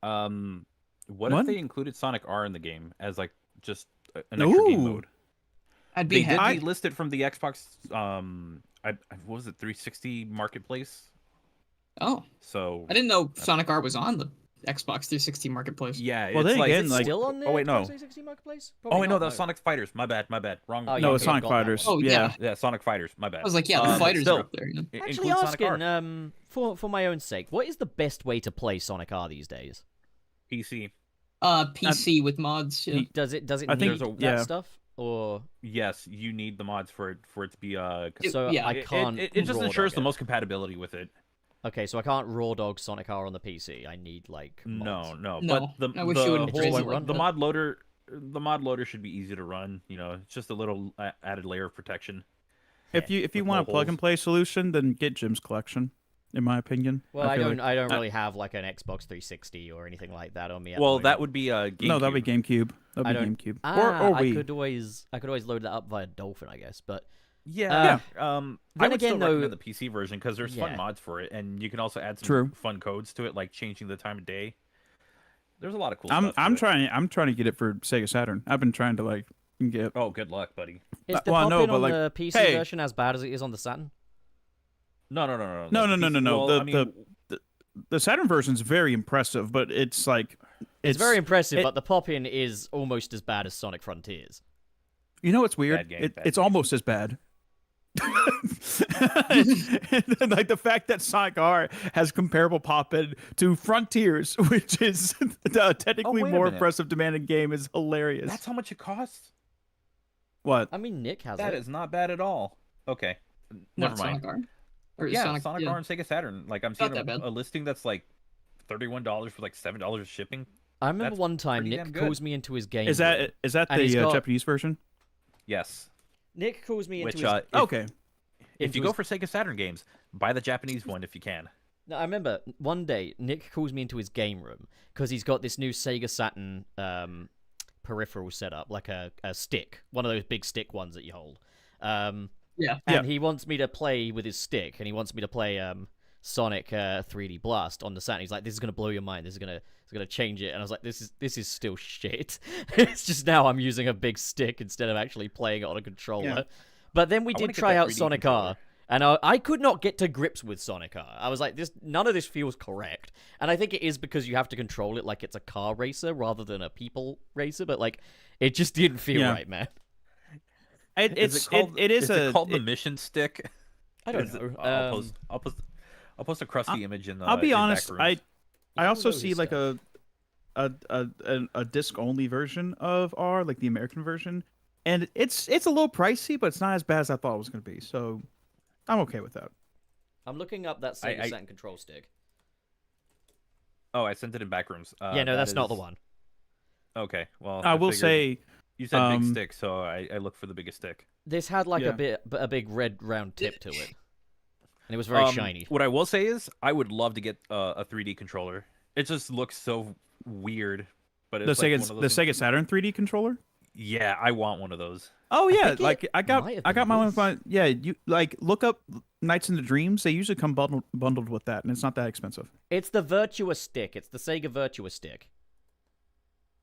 What if they included Sonic R in the game as like just an extra game mode? I'd be They happy. did delist it from the Xbox. What was it, 360 marketplace? Oh, So I didn't know Sonic R was on the Xbox 360 marketplace. yeah, Well, it's then like, again, Is it like- still on the oh, wait, no. Xbox 360 marketplace? oh Probably wait, no, not, that was Sonic Fighters. My bad. Wrong. Oh, No, yeah, it's okay, Sonic got that Fighters. one. Oh, yeah. Yeah, Sonic Fighters. My bad. I was like, yeah, the But fighters still, are up there. Actually, include Sonic R. asking, for my own sake, what is the best way to play Sonic R these days? PC. PC with mods. Yeah. Does it I need think- that yeah. stuff? Or Yes, you need the mods for it to be so yeah. I can't. It just raw ensures dog the it. most compatibility with it. Okay, so I can't raw dog Sonic R on the PC. I need like mods. No. No, But I wish you wouldn't phrase it like the that. mod loader should be easy to run. It's just a little added layer of protection. If you with want no a plug and holes. play solution, then get Jim's collection. In my opinion. Well, I feel don't. like- I don't really have like an Xbox 360 or anything like that on me. At the Well, moment. that would be GameCube. No, that'd be GameCube. I That'd don't- be GameCube. Ah, Or I Wii. could always load that up via Dolphin, I guess. But Yeah. then I would again, still though- recommend the PC version because there's Yeah. fun mods for it, and you can also add some True. fun codes to it, like changing the time of day. There's a lot of cool I'm stuff. to I'm it. trying to get it for Sega Saturn. I've been trying to like get. Oh, good luck, buddy. is the well, I know, pop-in but, on like, the PC hey. version as bad as it is on the Saturn? No. No. Like, the PC No. well, I mean, The Saturn version's very impressive, but it's like It's very impressive, it- but the pop-in is almost as bad as Sonic Frontiers. You know what's weird? Bad game, bad It's game. almost as bad. Like the fact that Sonic R has comparable pop-in to Frontiers, which is technically wait a more minute. impressive demanding game, is hilarious. that's how much it costs. What? I mean, Nick has That it. is not bad at all. Okay, never What, mind. Sonic R? Or Yeah, Sonic, Sonic yeah. R and Sega Saturn. Like I'm Not seeing that bad. a listing that's like $31 for like $7 shipping. I remember That's one time pretty Nick damn good. calls me into his game. Is room. that the And he's got- Japanese version? Yes. Nick calls me into Which his... Okay. if into you go his- for Sega Saturn games, buy the Japanese one if you can. No, I remember one day Nick calls me into his game room because he's got this new Sega Saturn peripheral set up, like a stick, one of those big stick ones that you hold. Yeah. And he wants me to play with his stick, and he wants me to play Sonic 3D Blast on the Saturn. He's like, "This is gonna blow your mind. This is gonna change it." And I was like, "This is still shit. It's just now I'm using a big stick instead of actually playing it on a controller." Yeah. But then we I did wanna get try that out 3D Sonic controller. R. And I could not get to grips with Sonic R. I was like, none of this feels correct. And I think it is because you have to control it like it's a car racer rather than a people racer. But like, it just didn't feel Yeah. right, man. It is called a the mission stick? I don't Is it- know. I'll post a crusty image in the. I'll be in honest. Backrooms. I also know see his like stuff. a disc only version of R, like the American version, and it's a little pricey, but it's not as bad as I thought it was going to be. So I'm okay with that. I'm looking up that Sega I- Saturn control stick. Oh, I sent it in Backrooms. Yeah, no, that that's not the is- one. Okay, well, I will figured- say, you said big um, stick, so I look for the biggest stick. This had like Yeah. a big red round tip to it, and it was very shiny. What I will say is, I would love to get a 3D controller. It just looks so weird, but the it's like Sega one of the those Sega things- Saturn 3D controller. Yeah, I want one of those. Oh yeah, think it like I got might have I got been my one. this. With my, yeah, you like look up Nights into Dreams. They usually come bundled with that, and it's not that expensive. It's the Virtua stick. It's the Sega Virtua stick.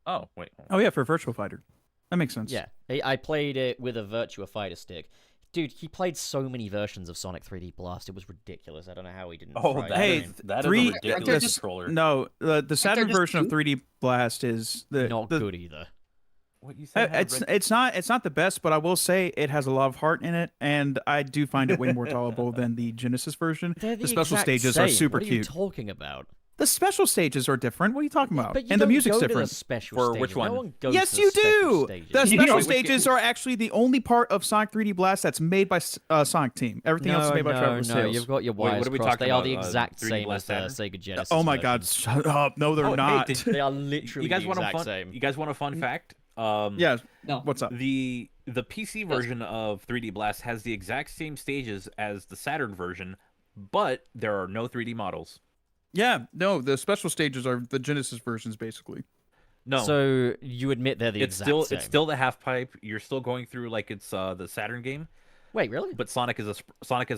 Oh wait, Oh yeah, for Virtual Fighter, that makes sense. Yeah, I played it with a Virtua Fighter stick. Dude, he played so many versions of Sonic 3D Blast. It was ridiculous. I don't know how he didn't. Oh, try that Hey, it. is that is three- a ridiculous they're just- controller. No, the Saturn just version of two? 3D Blast is Not the good either. What you said? it's not the best, but I will say it has a lot of heart in it, and I do find it way more tolerable than the Genesis version. They're the special exact stages are same. super What are you cute. talking about? The special stages are different. What are you talking about? But you And the don't music's go to different. the special For stages. which one? No one goes Yes, to the you special do. stages. The You special know, stages are actually the only part of Sonic 3D Blast that's made by Sonic Team. Everything else is made by Traverse Tales. You've got your Wait, wires what are we crossed. talking They are about? the exact 3D same Blast as the Saturn? Sega Genesis. Oh my god, versions. shut up. No, they're Oh, hey, not. They are literally You guys the want a exact fun? same. You guys want a fun fact? Yeah, No. what's up? The PC version of 3D Blast has the exact same stages as the Saturn version, but there are no 3D models. Yeah, no, the special stages are the Genesis versions, basically. No. So you admit they're the it's exact still same. it's still the half pipe. You're still going through like it's the Saturn game, Wait, really? but Sonic is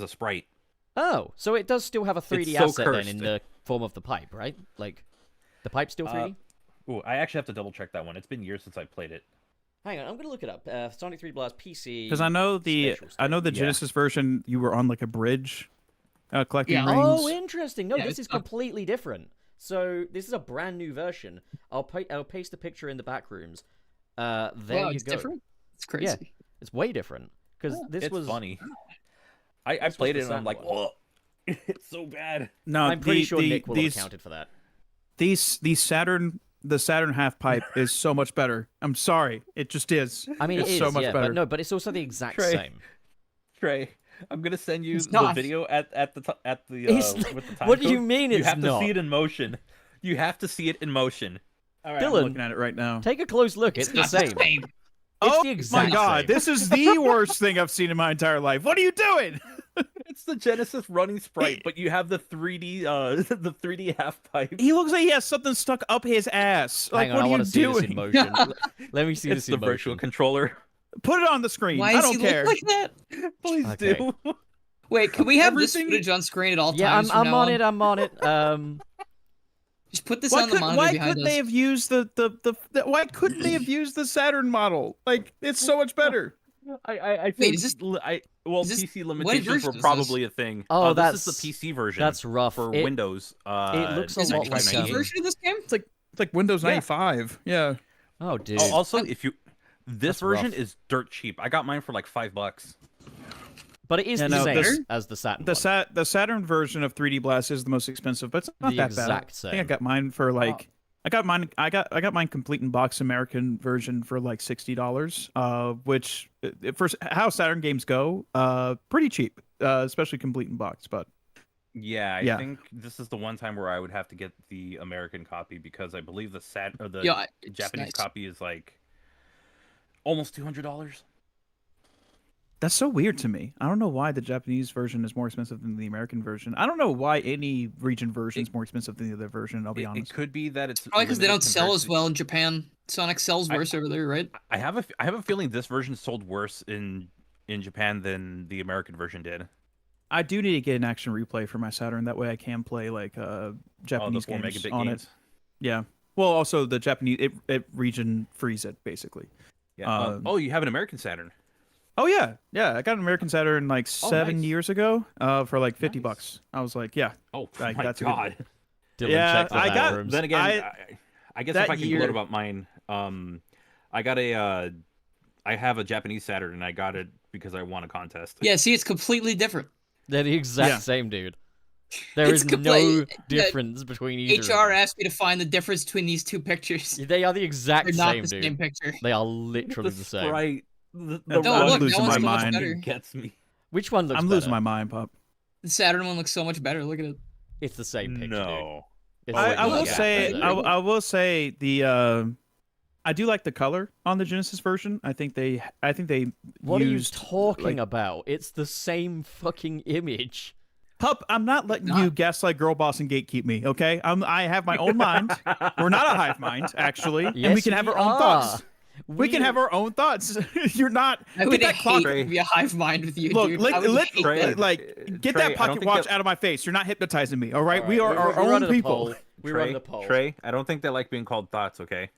a sprite. Oh, so it does still have a 3D so asset cursed. then in the form of the pipe, right? Like, the pipe's still 3D? Ooh, I actually have to double check that one. It's been years since I played it. Hang on, I'm gonna look it up. Sonic 3D Blast PC. Because I know the special stage. Genesis version, you were on like a bridge, collecting Yeah. rings. Oh, interesting. No, Yeah, this it's is completely different. So this is a brand new version. I'll paste a picture in the back rooms. There Wow, you it's go. different. It's crazy. Yeah, it's way different because this It's was funny. I was played the it and I'm Saturn like, one. oh, it's so bad. No, I'm pretty the- sure the- Nick will these, have accounted for that. These the Saturn half pipe is so much better. I'm sorry, it just is. I mean, it's it is, so much yeah, better. but no, but it's also the exact Trey. same. Trey, I'm gonna send you It's the not. video at the It's- with the time what do you code. mean You it's have not? to see it in motion. You have to see it in motion. All right, Dylan, I'm looking at it right now. Take a close look. It's, It's the not same. the same. It's Oh the exact my god, same. this is the worst thing I've seen in my entire life. What are you doing? It's the Genesis running sprite, but you have the 3D the 3D half pipe. He looks like he has something stuck up his ass. Like, Hang on, I what want are to you see doing? this in motion. Let me see It's this the in virtual motion. controller. Put it on the screen. Why I does don't he care. look like that? Please Okay. do. Wait, can we have this Everything- footage on screen at all Yeah, times? from I'm now on it. I'm on it. Just put this Why, on the monitor why behind couldn't us. they have used why couldn't they have used the Saturn model? Like, it's so much better. I think is this- well, is this- PC what limitations version were is this? probably a thing. Oh, this is the PC version. that's rough. for It- Windows. it looks a Is there lot a like, PC version of this game? It's like Windows Yeah. 95. Yeah. Oh, dude. Oh, also, if you this That's version rough. is dirt cheap. I got mine for like $5. But it is Yeah, the no, same this- as the Saturn. The Saturn version of 3D Blast is the most expensive, but it's not The that bad. exact I think same. I got mine for like I got mine complete in box American version for like $60. Which for how Saturn games go, pretty cheap, especially complete in box. But Yeah, I Yeah. think this is the one time where I would have to get the American copy because I believe the Yeah, it's Japanese nice. copy is like almost $200. that's so weird to me. I don't know why the Japanese version is more expensive than the American version. I don't know why any region version is more expensive than the other version. I'll be It honest. could be that it's Probably because they limited don't sell compared as to- well in Japan. Sonic sells worse over there, right? I have a feeling this version sold worse in Japan than the American version did. I do need to get an action replay for my Saturn. That way I can play like Oh, the Japanese 4 games megabit on games. it. Yeah. Well, also the Japanese it region frees it basically. Yeah. Oh, you have an American Saturn. Oh yeah, yeah. I got an American Saturn like Oh, 7 nice. years ago. For like $50. Nice. I was like, yeah. Oh Like, my that's a good- god. Dylan Yeah, checked the I got- bathrooms. Then again, I guess if that I can year- gloat about mine, I got I have a Japanese Saturn and I got it because I won a contest. Yeah, see, it's completely different. They're the exact Yeah. same, dude. There It's is no complete- difference between either. of HR them. asked me to find the difference between these two pictures. They are the exact They're not same, the dude. same picture. They are literally the same. Sprite, the No, No, I'm look, losing that one's my so much mind. better. gets me. Which one looks I'm losing better? my mind, pup. The Saturn one looks so much better. Look at it. It's the same picture, dude. No. It's I, like I will looking at say, it. I will say the I do like the color on the Genesis version. I think they What used, are you talking like- about? It's the same fucking image. Pup, I'm not letting Not. you gaslight girl boss and gatekeep me, okay? I have my own mind. We're not a hive mind, actually, and we Yes, can have we our own are. thoughts. We can have our own thoughts. You're not. I Get would that clock. hate to be a hive mind with you, Look, dude. let, I would let, hate Trey, that. like, get Trey, I that don't pocket think watch that- out of my face. You're not hypnotizing me, all right? All We are right, our we're own running a people. poll. We're Trey, running a poll. Trey, I don't think they like being called thoughts. Okay,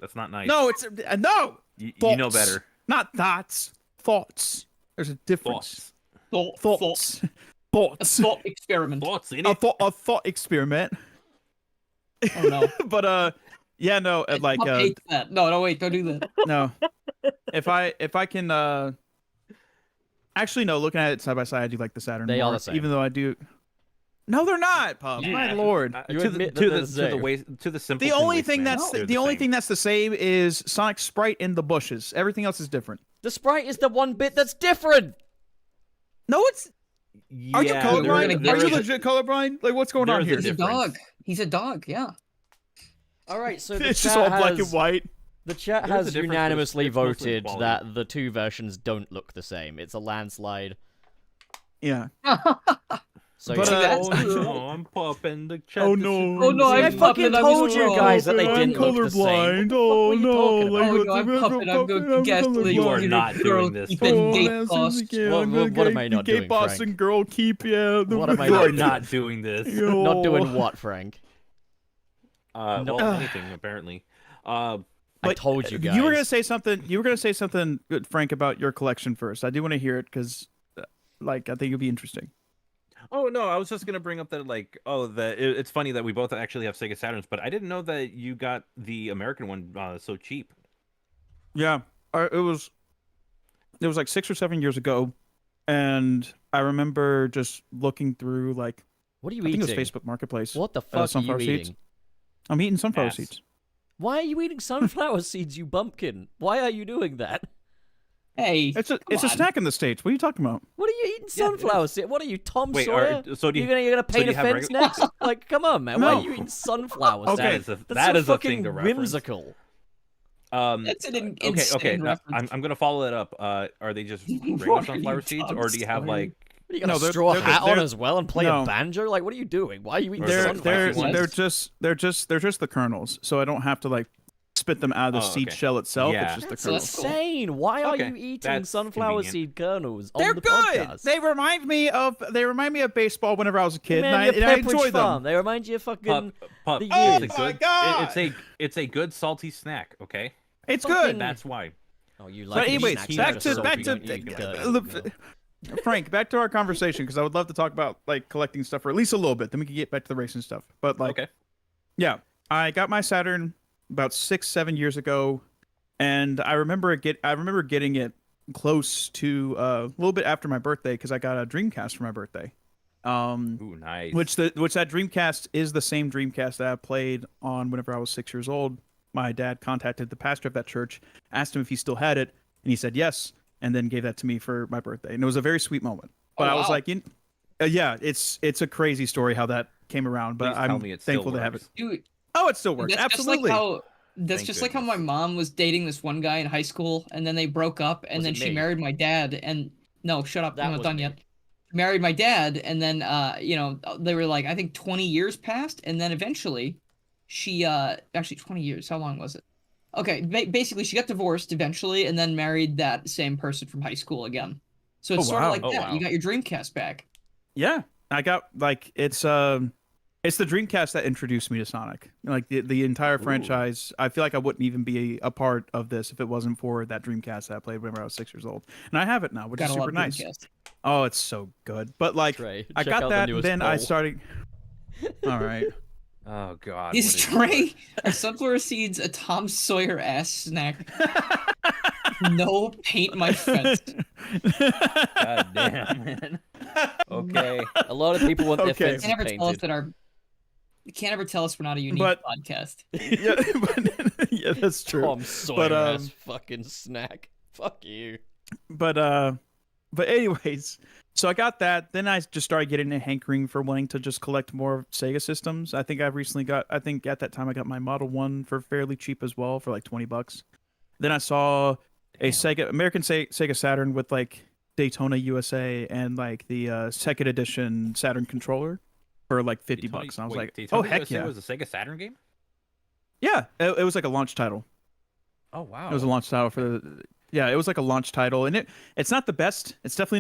that's not nice. No, it's no. you know Thoughts. better. Not thoughts. Thoughts. There's a difference. Thoughts. Thoughts. A Thoughts. thought experiment. Thoughts in A it. thought experiment. Oh no. But yeah, no, like Pop hates that. No, wait, don't do that. no. If I can actually no, looking at it side by side, I do like the Saturn They more, are the same. even though I do No, they're not, Pub. My lord. You to admit the that to they're the the way to the simple. The only thing man, that's they're the only same. thing that's the same is Sonic sprite in the bushes. Everything else is different. The sprite is the one bit that's different. No, it's. Are you we're gonna colorblind? get Are you rid of- legit colorblind? Like, what's going on There's a here? He's a difference. dog. He's a dog. Yeah. All right, so the It's chat just all has, black and white. The chat There's a has difference, but unanimously it's mostly voted quality. that the two versions don't look the same. It's a landslide. Yeah. So But, yeah. Oh no, I'm popping the chat. Oh, no. Oh, no, See, I I'm fucking puppet, I'm told you wrong. guys that they I'm didn't look the same. What colorblind. the fuck Oh were you no! talking about? Like, Oh no, I'm puppet. I'm going to gaslight You are not doing this. Keeping Oh, gate man, boss. What am I not gay doing, boss Frank? and girl keep What am I You not are doing? not doing this. Not doing what, Frank? Well, anything apparently. I But told you guys. You were gonna say something. You were gonna say something, Frank, about your collection first. I do want to hear it because, like, I think it'll be interesting. Oh no, I was just gonna bring up that it's funny that we both actually have Sega Saturns, but I didn't know that you got the American one so cheap. Yeah, it was like 6 or 7 years ago, and I remember just looking through like What are you I think eating? it was Facebook Marketplace. What the fuck are you sunflower eating? seeds. I'm eating sunflower Ass. seeds. Why are you eating sunflower seeds, you bumpkin? Why are you doing that? Hey, It's a come on. snack in the States. What are you talking about? What are you eating sunflower seeds? What are you, Tom Wait, Sawyer? so do you? You're gonna paint do a you have fence regu- next? Like, come on, man. Why No. are you eating sunflower Okay. seeds? That That's is so a thing fucking to reference. whimsical. That's an Okay, insane now, reference. I'm gonna follow it up. Are they just regular What are sunflower you, seeds, Tom or do you have Sawyer? like? What, you got No, a they're- straw they're- hat on they're- as well and play no. a banjo? Like, what are you doing? Why are you eating Or is it sunflower like seeds? They're just the kernels, so I don't have to like spit them out of the Oh, seed okay. shell itself. Yeah. It's just the That's kernels. cool. insane. Why are Okay, you eating that's sunflower convenient. seed kernels on They're the good. podcast? They remind me of baseball whenever I was a kid, Man, and your I Pepperidge enjoy Farm. them. They remind you of fucking Pup, the Oh it's a years. my good. God. It's a good salty snack. Okay, It's fucking- good. that's why. Oh, you But like anyways, snacks back that to are salty, back to don't you, Kurt? Frank. Back to our conversation because I would love to talk about like collecting stuff for at least a little bit. Then we can get back to the racing stuff. But like, Okay. yeah, I got my Saturn about 6-7 years ago, and I remember getting it close to a little bit after my birthday because I got a Dreamcast for my birthday. Ooh, nice. Which that Dreamcast is the same Dreamcast that I played on whenever I was 6 years old. My dad contacted the pastor of that church, asked him if he still had it, and he said yes, and then gave that to me for my birthday. And it was a very sweet moment. But Oh, I was wow. like, yeah, it's a crazy story how that came around, but Please tell I'm me it still thankful to have it. works. Dude, Oh, it still works. that's Absolutely. that's Thank just like how my goodness. mom was dating this one guy in high school, and then they broke up, and Was then it she me? married my dad. And no, shut up, That I'm not was done me. yet. Married my dad, and then they were like, I think 20 years passed, and then eventually, she actually 20 years. How long was it? Okay, basically she got divorced eventually, and then married that same person from high school again. So it's Oh, sort of wow. like Oh, that. wow. You got your Dreamcast back. Yeah, I got like it's the Dreamcast that introduced me to Sonic. Like the entire franchise. I feel like I wouldn't even be a part of this if it wasn't for that Dreamcast that I played whenever I was 6 years old. And I have it now, which is Gotta super love nice. Dreamcast. Oh, it's so good. But like Trey, I check got out the that, and newest then I poll. started. All right. Oh God. Is what is Trey this? are sunflower seeds a Tom Sawyer ass snack? No, paint my fence. God damn, man. Okay. A lot of people want their Okay. You fences can't ever tell us painted. that you can't ever tell us we're not a unique But- podcast. yeah, yeah, that's true. Tom Sawyer But, ass fucking snack. Fuck you. But anyways, so I got that. Then I just started getting a hankering for wanting to just collect more Sega systems. I think I think at that time I got my Model 1 for fairly cheap as well, for like $20. Then I saw a Sega Saturn with like Daytona USA and like the second edition Saturn controller for like $50. And I was like, Daytona oh heck USA yeah. was a Sega Saturn game? Yeah, it was like a launch title. Oh wow. It was a launch title for the. Yeah, it was like a launch title, and it's not the best. It's definitely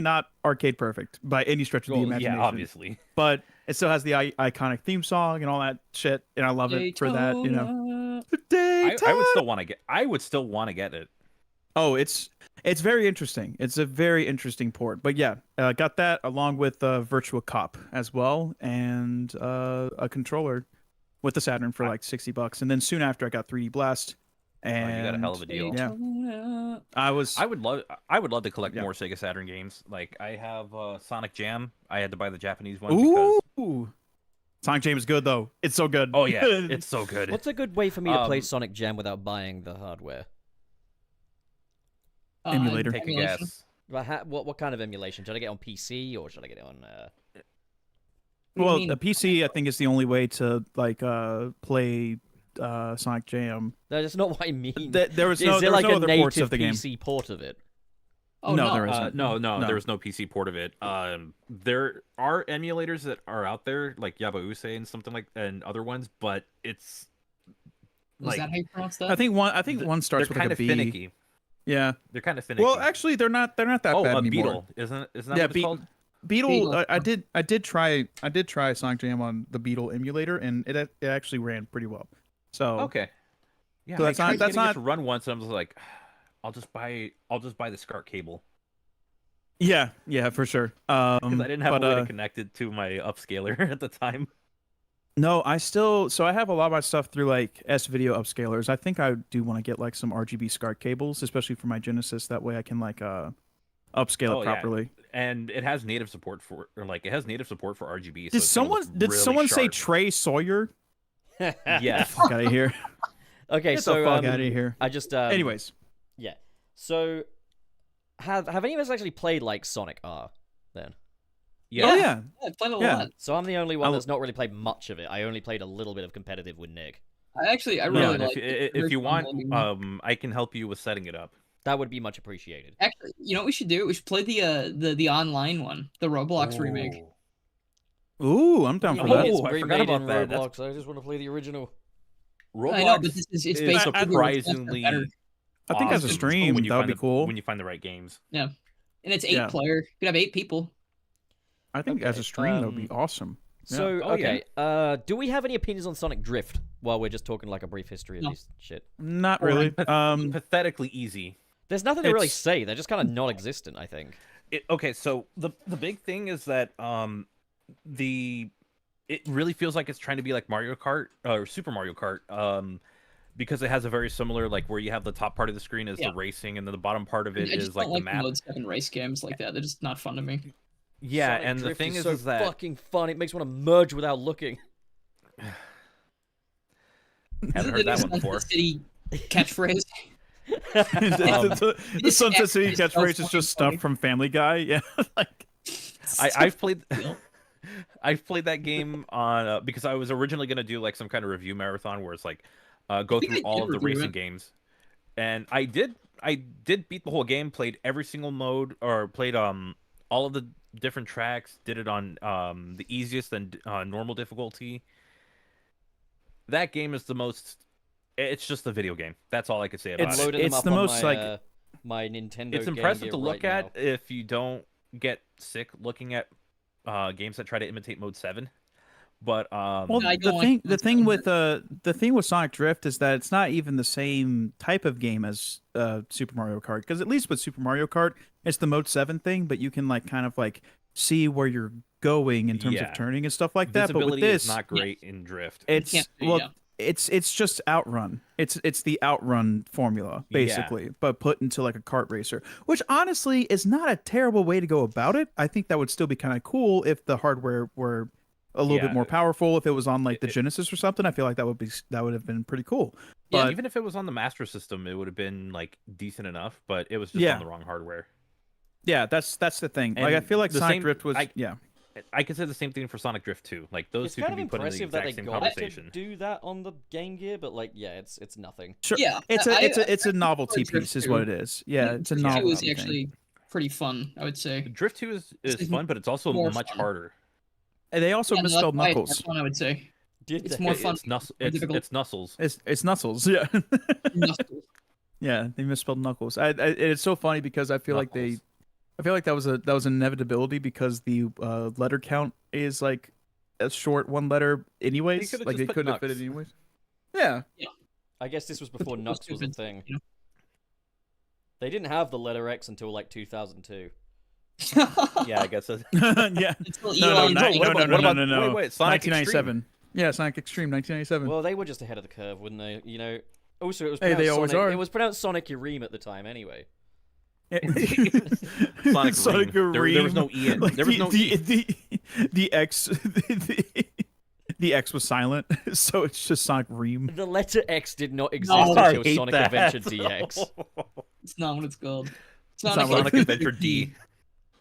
not arcade perfect by any stretch of the Well, imagination. yeah, obviously. But it still has the iconic theme song and all that shit, and I love it for that. You know, I would still want to get. I would still want to get it. Oh, it's very interesting. It's a very interesting port. But yeah, got that along with Virtua Cop as well, and a controller with the Saturn for like $60. And then soon after, I got 3D Blast. And you got a hell of a deal. Yeah. I would love to collect more Sega Saturn games. Like I have Sonic Jam. I had to buy the Japanese one because Sonic Jam is good though. It's so good. oh yeah, it's so good. What's a good way for me to play Sonic Jam without buying the hardware? Emulator. Take a guess. What kind of emulation? Should I get on PC or should I get it on? Well, a PC I think is the only way to like play Sonic Jam. No, that's not what I mean. There was no like a other native ports of the game. PC port of it? Oh, no, there isn't. No, there was no PC port of it. There are emulators that are out there, like Yabause and something like, and other ones, but it's Is that how you pronounce that? I think one starts with like a B. Finicky. Yeah, they're kind of finicky. well, actually, they're not that bad anymore. Beetle, isn't that what it's called? Beetle. I did try Sonic Jam on the Beetle emulator, and it actually ran pretty well. So okay, yeah, so that's not not to run once. And I was like, I'll just buy the SCART cable. Yeah, for sure. Because I didn't have a way to connect it to my upscaler at the time. No, I have a lot of my stuff through like S-Video upscalers. I think I do want to get like some RGB SCART cables, especially for my Genesis. That way I can like upscale it properly. Yeah. And it has native support for RGB. Did someone say Trey Sawyer? Yeah. Fuck out of here. Okay, Get so the fuck out of here. I just anyways. Yeah. So have any of us actually played like Sonic R then? Yeah. Oh yeah. I played a lot. So I'm the only one that's not really played much of it. I only played a little bit of competitive with Nick. I really like if you want, I can help you with setting it up. That would be much appreciated. Actually, you know what we should do? We should play the online one, the Roblox remake. Ooh, I'm down for Oh, that. it's I remade forgot about in that. Roblox. I just want to play the original. Roblox I know, but it's is basically surprisingly. I think as a awesome stream, when you that would find be cool. when you find the right games. Yeah, and it's 8 player. You could have 8 people. I think as a stream, that would be awesome. So, Oh, okay, do we have any opinions on Sonic Drift while we're just talking like a brief history of this shit? Not really. Pathetically easy. There's nothing to really say. They're just kind of non-existent, I think. Okay, so the big thing is that it really feels like it's trying to be like Mario Kart or Super Mario Kart, because it has a very similar, like, where you have the top part of the screen is the racing, and then the bottom part of it is like the map. Mode 7 race games like that. They're just not fun to me. Yeah, Sonic and Drift the thing is so is that fucking fun. It makes me want to merge without looking. haven't heard that one before. City catchphrase. The Sunset City catchphrase is just stuff from Family Guy. Yeah, like I've played that game on because I was originally gonna do like some kind of review marathon where it's like go through all of the racing games, and I did beat the whole game, played every single mode, or played all of the different tracks, did it on the easiest and normal difficulty. That game is the most. It's just a video game. That's all I could say about it. It's the most like my Nintendo. It's impressive to look at if you don't get sick looking at games that try to imitate Mode 7. But well, the thing with Sonic Drift is that it's not even the same type of game as Super Mario Kart, because at least with Super Mario Kart, it's the Mode 7 thing, but you can like kind of like see where you're going in terms of turning and stuff like that. But with this, is not great in Drift. It's just Outrun. It's the Outrun formula basically, but put into like a kart racer, which honestly is not a terrible way to go about it. I think that would still be kind of cool if the hardware were a little bit more powerful. If it was on like the Genesis or something, I feel like that would have been pretty cool. Yeah, but even if it was on the Master System, it would have been like decent enough. But it was just on the wrong hardware. Yeah, that's the thing. And like I feel like Sonic Drift was I could say the same thing for Sonic Drift 2. Like those two can be put in the exact same conversation. To do that on the Game Gear, but like, it's nothing. Sure. Yeah, it's a novelty piece, is what it is. Yeah, it's a novelty. Drift 2 is actually pretty fun, I would say. Drift 2 is fun, but it's also much harder. And they also misspelled Knuckles. That's one I would say. It's more fun. It's Nuzzles. It's Knuckles. Yeah. Yeah, they misspelled Knuckles. It's so funny because I feel like that was an inevitability because the letter count is like a short one letter anyways. Like they couldn't have fit it anyways. Yeah. I guess this was before Nux was a thing. They didn't have the letter X until like 2002. Yeah, I guess so. Yeah. No. Wait, Sonic 1997. Yeah, Sonic Extreme, 1997. Well, they were just ahead of the curve, wouldn't they? You know, Also, it was Hey, pronounced they always Sonic. are. It was pronounced Sonic Ureem at the time, anyway. Sonic Ream. There was no E in. There was no E. The X. The X was silent, so it's just Sonic Ream. The letter X did not exist No, until hate Sonic that. Adventure DX. It's not what it's called. Sonic Adventure D.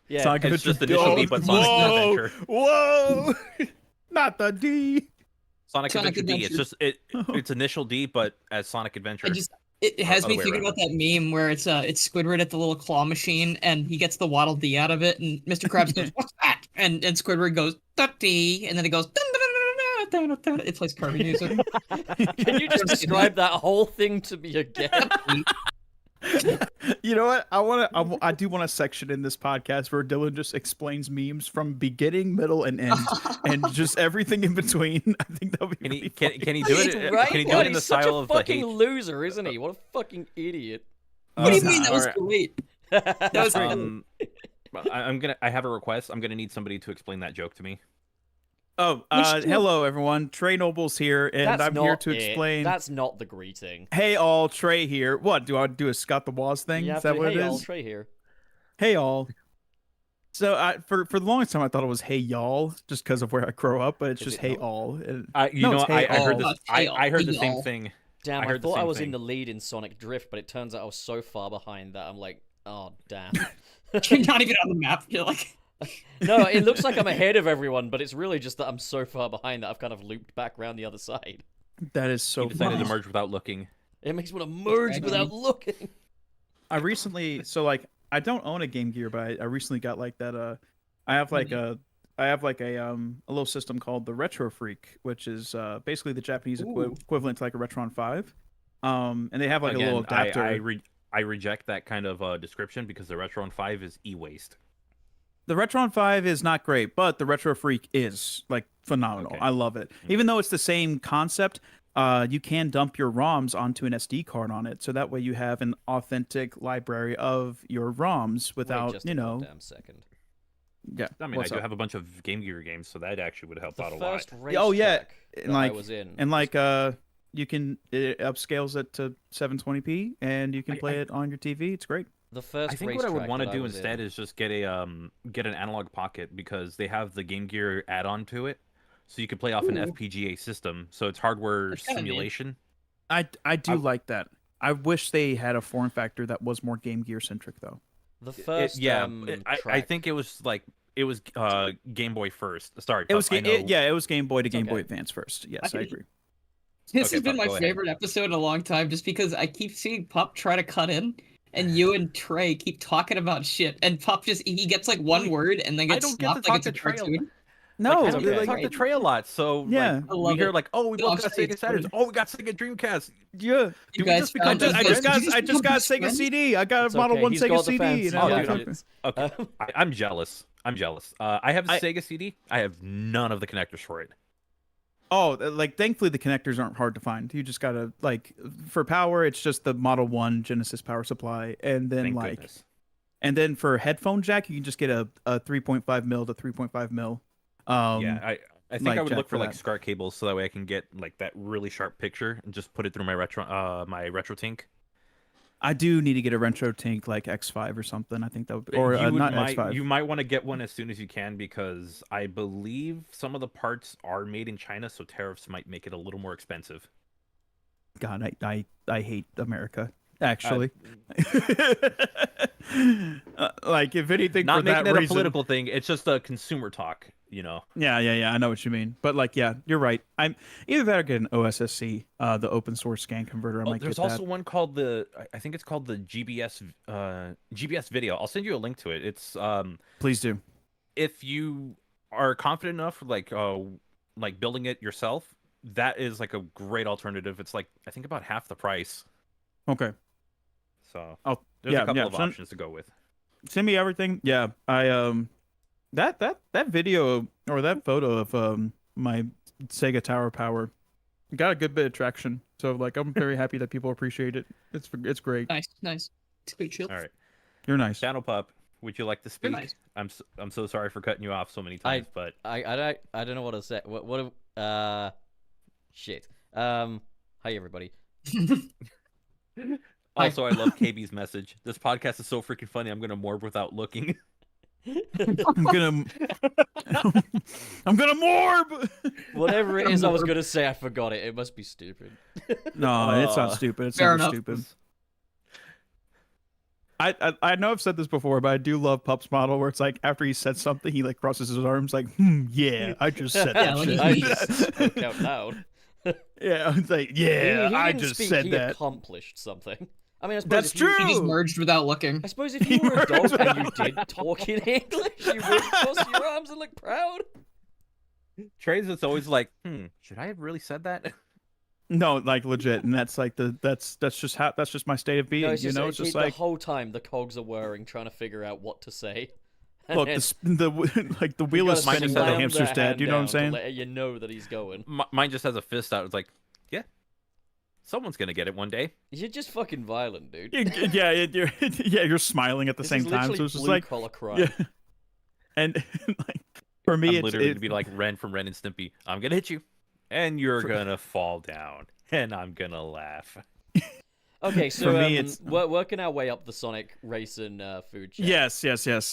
Yeah, Sonic It's just Adventure initial D. D, but Sonic Adventure. Whoa! Not the D. Sonic Adventure D. It's just it's initial D, but as Sonic Adventure. It has Other me way thinking around. about that meme where it's Squidward at the little claw machine and he gets the Waddle Dee out of it and Mr. Krabs goes, "What's that?" And Squidward goes, "Dee," and then it goes, "Dun, dun, dun, dun, dun, dun." It plays Kirby music. Can you just describe that whole thing to me again? You know what? I do want a section in this podcast where Dylan just explains memes from beginning, middle, and end, and just everything in between. I think that'll be really funny. Can he do it? Right? Can he do God, it in the he's such style a of the fucking hate? loser, isn't he? What a fucking idiot. What do you mean? That was Alright. great. That was I have a request. I'm gonna need somebody to explain that joke to me. Oh, hello everyone. Trey Noble's here, and That's I'm not here to it. explain. That's not the greeting. Hey all, Trey here. What do I do? A Scott the Woz thing? You Is have that to, what hey, it all, is? Trey here. Hey all. So for the longest time I thought it was hey y'all, just because of where I grow up, but it's Is just it hey not? all. I heard this. all. I heard the Hey, same all. thing. Damn, I I heard the thought I same was in thing. the lead in Sonic Drift, but it turns out I was so far behind that I'm like, oh, damn. You're not even on the map. You're like, No, it looks like I'm ahead of everyone, but it's really just that I'm so far behind that I've kind of looped back around the other side. That is so He decided funny. to merge without looking. It makes me want to merge Right. without looking. I recently, so like, I don't own a Game Gear, but I recently got like that. I have like a little system called the Retro Freak, which is basically the Japanese equivalent to like a Retron 5. And they have like a little adapter. I reject that kind of description because the Retron 5 is e-waste. The Retron 5 is not great, but the Retro Freak is like phenomenal. Okay. I love it. Even though it's the same concept, you can dump your ROMs onto an SD card on it, so that way you have an authentic library of your ROMs without, Wait just you a know. goddamn second. Yeah. I mean, I do have a bunch of Game Gear games, so that actually would help The out a lot. first race Oh, yeah, track and that I like- was in. And like you can it upscales it to 720p, and you can play it on your TV. It's great. The first I think race what I would track want to that do was instead in. is just get an analog pocket because they have the Game Gear add-on to it, so you could play off an Ooh. FPGA system. So it's hardware That's kinda neat. simulation. I do like that. I wish they had a form factor that was more Game Gear centric though. The first I track. think it was Game Boy first. Sorry, It was Pup, I know- it was Game Boy to Game okay. Boy Advance first. Yes, I Okay. agree. this Okay, has been Pup, my go ahead. favorite episode in a long time just because I keep seeing Pup try to cut in and you and Trey keep talking about shit and Pup he gets like one word and then I gets don't get to stopped like it's a talk to Trey a cartoon. No, I it's don't okay. get to talk to Trey a lot, so Yeah. like, I we love hear it. like, oh, we No, both got I'm saying Sega it's Saturns. funny. Oh, we got Sega Dreamcast. yeah. You Did we guys just become found best us- friends? I just got best Sega friends? CD. I got It's a Model okay, 1 he's Sega got the CD. fancy and I was gadgets. talking- Okay, I'm jealous. I'm jealous. I have a I- Sega CD. I have none of the connectors for it. Oh, like thankfully the connectors aren't hard to find. You just gotta like for power, it's just the Model 1 Genesis power supply, and then Thank like goodness. and then for headphone jack, you can just get a 3.5 mil to 3.5 mil. Yeah, I think like I would jack look for for like that. SCART cables so that way I can get like that really sharp picture and just put it through my RetroTink. I do need to get a RetroTink like X5 or something. I think that would be, or you not might X5. you might want to get one as soon as you can because I believe some of the parts are made in China, so tariffs might make it a little more expensive. God, I hate America. Actually, like if anything, Not for that making it a reason, political thing. It's just a consumer talk, you know. Yeah. I know what you mean. But like, yeah, you're right. I'm either that or get an OSSC, the open source scan converter. I might There's get also that. one called I think it's called the GBS video. I'll send you a link to it. It's Please do. if you are confident enough, like building it yourself, that is like a great alternative. It's like I think about half the price. Okay. So Oh, there's yeah, a couple yeah. of options to go with. Send me everything. Yeah, I that video or that photo of my Sega Tower Power got a good bit of traction. So like, I'm very happy that people appreciate it. It's great. Nice. It's good chill. All right, You're nice. Channel Pup, would you like to speak? nice. I'm so sorry for cutting you off so many times, but I don't know what to say. Shit. Hi everybody. Also, I love KB's message. This podcast is so freaking funny. I'm gonna morb without looking. I'm gonna morb. Whatever it is I was gonna say, I forgot it. It must be stupid. No, it's not stupid. It's Fair never enough. stupid. I know I've said this before, but I do love Pup's model where it's like after he said something, he like crosses his arms like, yeah, I just said Yeah, that like shit. I just spoke out loud. Yeah, it's like, yeah, he I didn't just speak, said he that. accomplished something. I mean, I suppose That's if you- true. He just merged without looking. I suppose if you were a dog and you did talk in English, you would cross your arms and look proud. Trey's it's always like, should I have really said that? No, like legit, and that's like that's just my state of being. No, it's just, it's just the like whole time the cogs are whirring, trying to figure out what to say. And look, then the like the wheel you is gotta spinning, slam but the slam hamster's dead. hand You know what I'm down to saying? let you know that he's going. Mine just has a fist out. It's like, yeah, someone's gonna get it one day. You're just fucking violent, dude. Yeah, you're smiling at the This same is time, so literally it's just blue like, collar crime. yeah, and like for me, I'm it's literally gonna be like Ren from Ren and Stimpy. I'm gonna hit you, and you're gonna fall down, and I'm gonna laugh. Okay, so For me, it's- we're working our way up the Sonic Racing food chain. yes.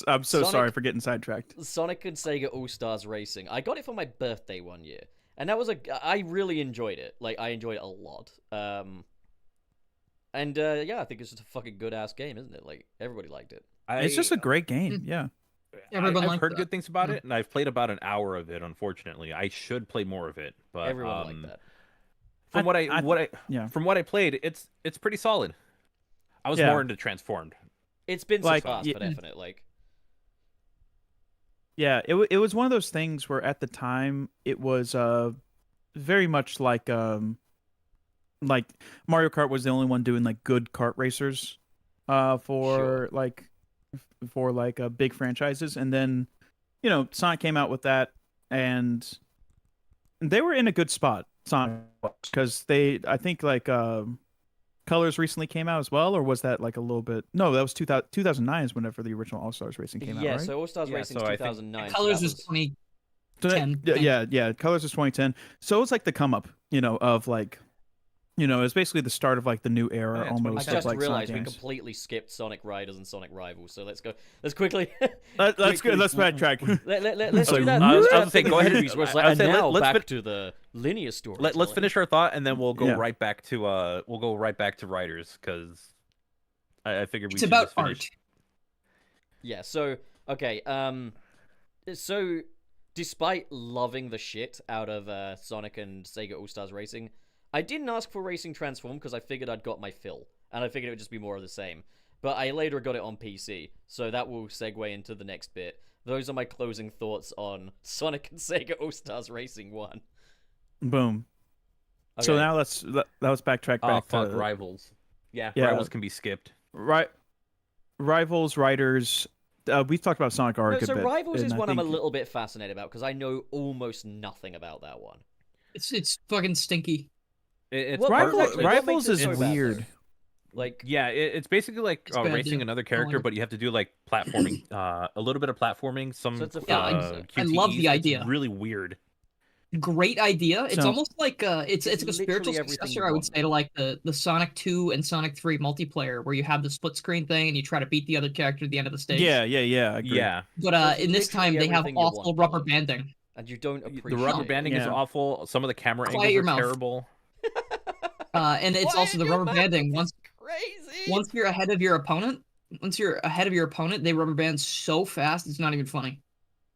I'm so Sonic- sorry for getting sidetracked. Sonic and Sega All-Stars Racing. I got it for my birthday one year, and that was I really enjoyed it. Like, I enjoyed it a lot. And yeah, I think it's just a fucking good-ass game, isn't it? Like, everybody liked it. It's just a great game. Yeah. Everyone I've liked heard that. good things about it, and I've played about an hour of it. Unfortunately, I should play more of it, but Everyone liked that. From what yeah. from what I played, it's pretty solid. I was Yeah. more into Transformed. It's been Like, surpassed y- for definite. Like, Yeah, it was one of those things where at the time it was very much like Mario Kart was the only one doing like good kart racers for big franchises, and then Sonic came out with that, and they were in a good spot, Sonic, because I think Colors recently came out as well, or was that like a little bit? No, that was 2009 is whenever the original All Stars Racing came out, yeah, right? so All-Stars Yeah, Racing so I think- 2009. so Colors that was was 2010. So yeah. Colors was 2010. So it's like the come up, of like, it's basically the start of like the new era Yeah, it's almost. I 2010. of, just like, realized Sonic we games. completely skipped Sonic Riders and Sonic Rivals, so let's quickly. That's good. Let's backtrack. Let's So do that. I was Let's gonna do say, that go thing ahead with and- movies where it's I like, would and say, now let's back fin- to the linear story. Let's finish our thought, and then we'll go Yeah. right back to Riders, because I figured we It's should about just finish. art. Yeah, so okay, so despite loving the shit out of Sonic and Sega All-Stars Racing, I didn't ask for Racing Transform because I figured I'd got my fill, and I figured it would just be more of the same. But I later got it on PC, so that will segue into the next bit. Those are my closing thoughts on Sonic and Sega All-Stars Racing 1. Boom. So Okay. now let's backtrack Oh, back fuck, to Rivals. Yeah, Yeah. Rivals can be skipped. Rivals, Riders. We've talked about Sonic R a No, good so bit. Rivals and is I one I'm a think- little bit fascinated about because I know almost nothing about that one. It's fucking stinky. It's What- part- Rivals- what Rivals makes is it so bad, weird. though? Like, Yeah, it's basically like It's bad, racing yeah. another I character, like it. but you have to do like platforming, a little bit of platforming, some So it's a Yeah, I love QTEs. the idea. It's really weird. Great idea. It's So- almost like it's It's like a spiritual literally everything successor, you I would want. say, to like the Sonic 2 and Sonic 3 multiplayer, where you have the split screen thing and you try to beat the other character at the end of the stage. Yeah. I agree. Yeah, But It's in this time literally they have everything you awful want, rubber Pollock. banding. and you don't appreciate the rubber it. banding is Yeah. awful. Some of the camera Quiet your angles are mouth. terrible. And it's also the rubber banding. Crazy. Once you're ahead of your opponent, they rubber band so fast it's not even funny.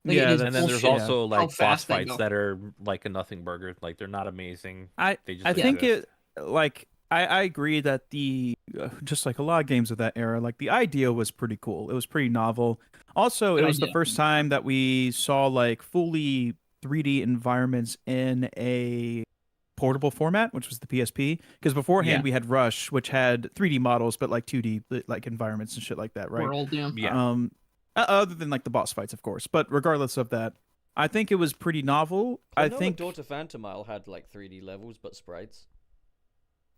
Like, Yeah, it is And then there's bullshit also how like boss fast they fights go. that are like a nothing burger. Like they're not amazing. They just I think exist. I agree that the just like a lot of games of that era, like the idea was pretty cool. It was pretty novel. Also, it Good was the idea. first time that we saw like fully 3D environments in a portable format, which was the PSP. Because beforehand Yeah. we had Rush, which had 3D models, but like 2D like environments and shit like that, right? World, yeah. Yeah. Other than like the boss fights, of course. But regardless of that, I think it was pretty novel. I think. Daughter Phantomile had like 3D levels but sprites.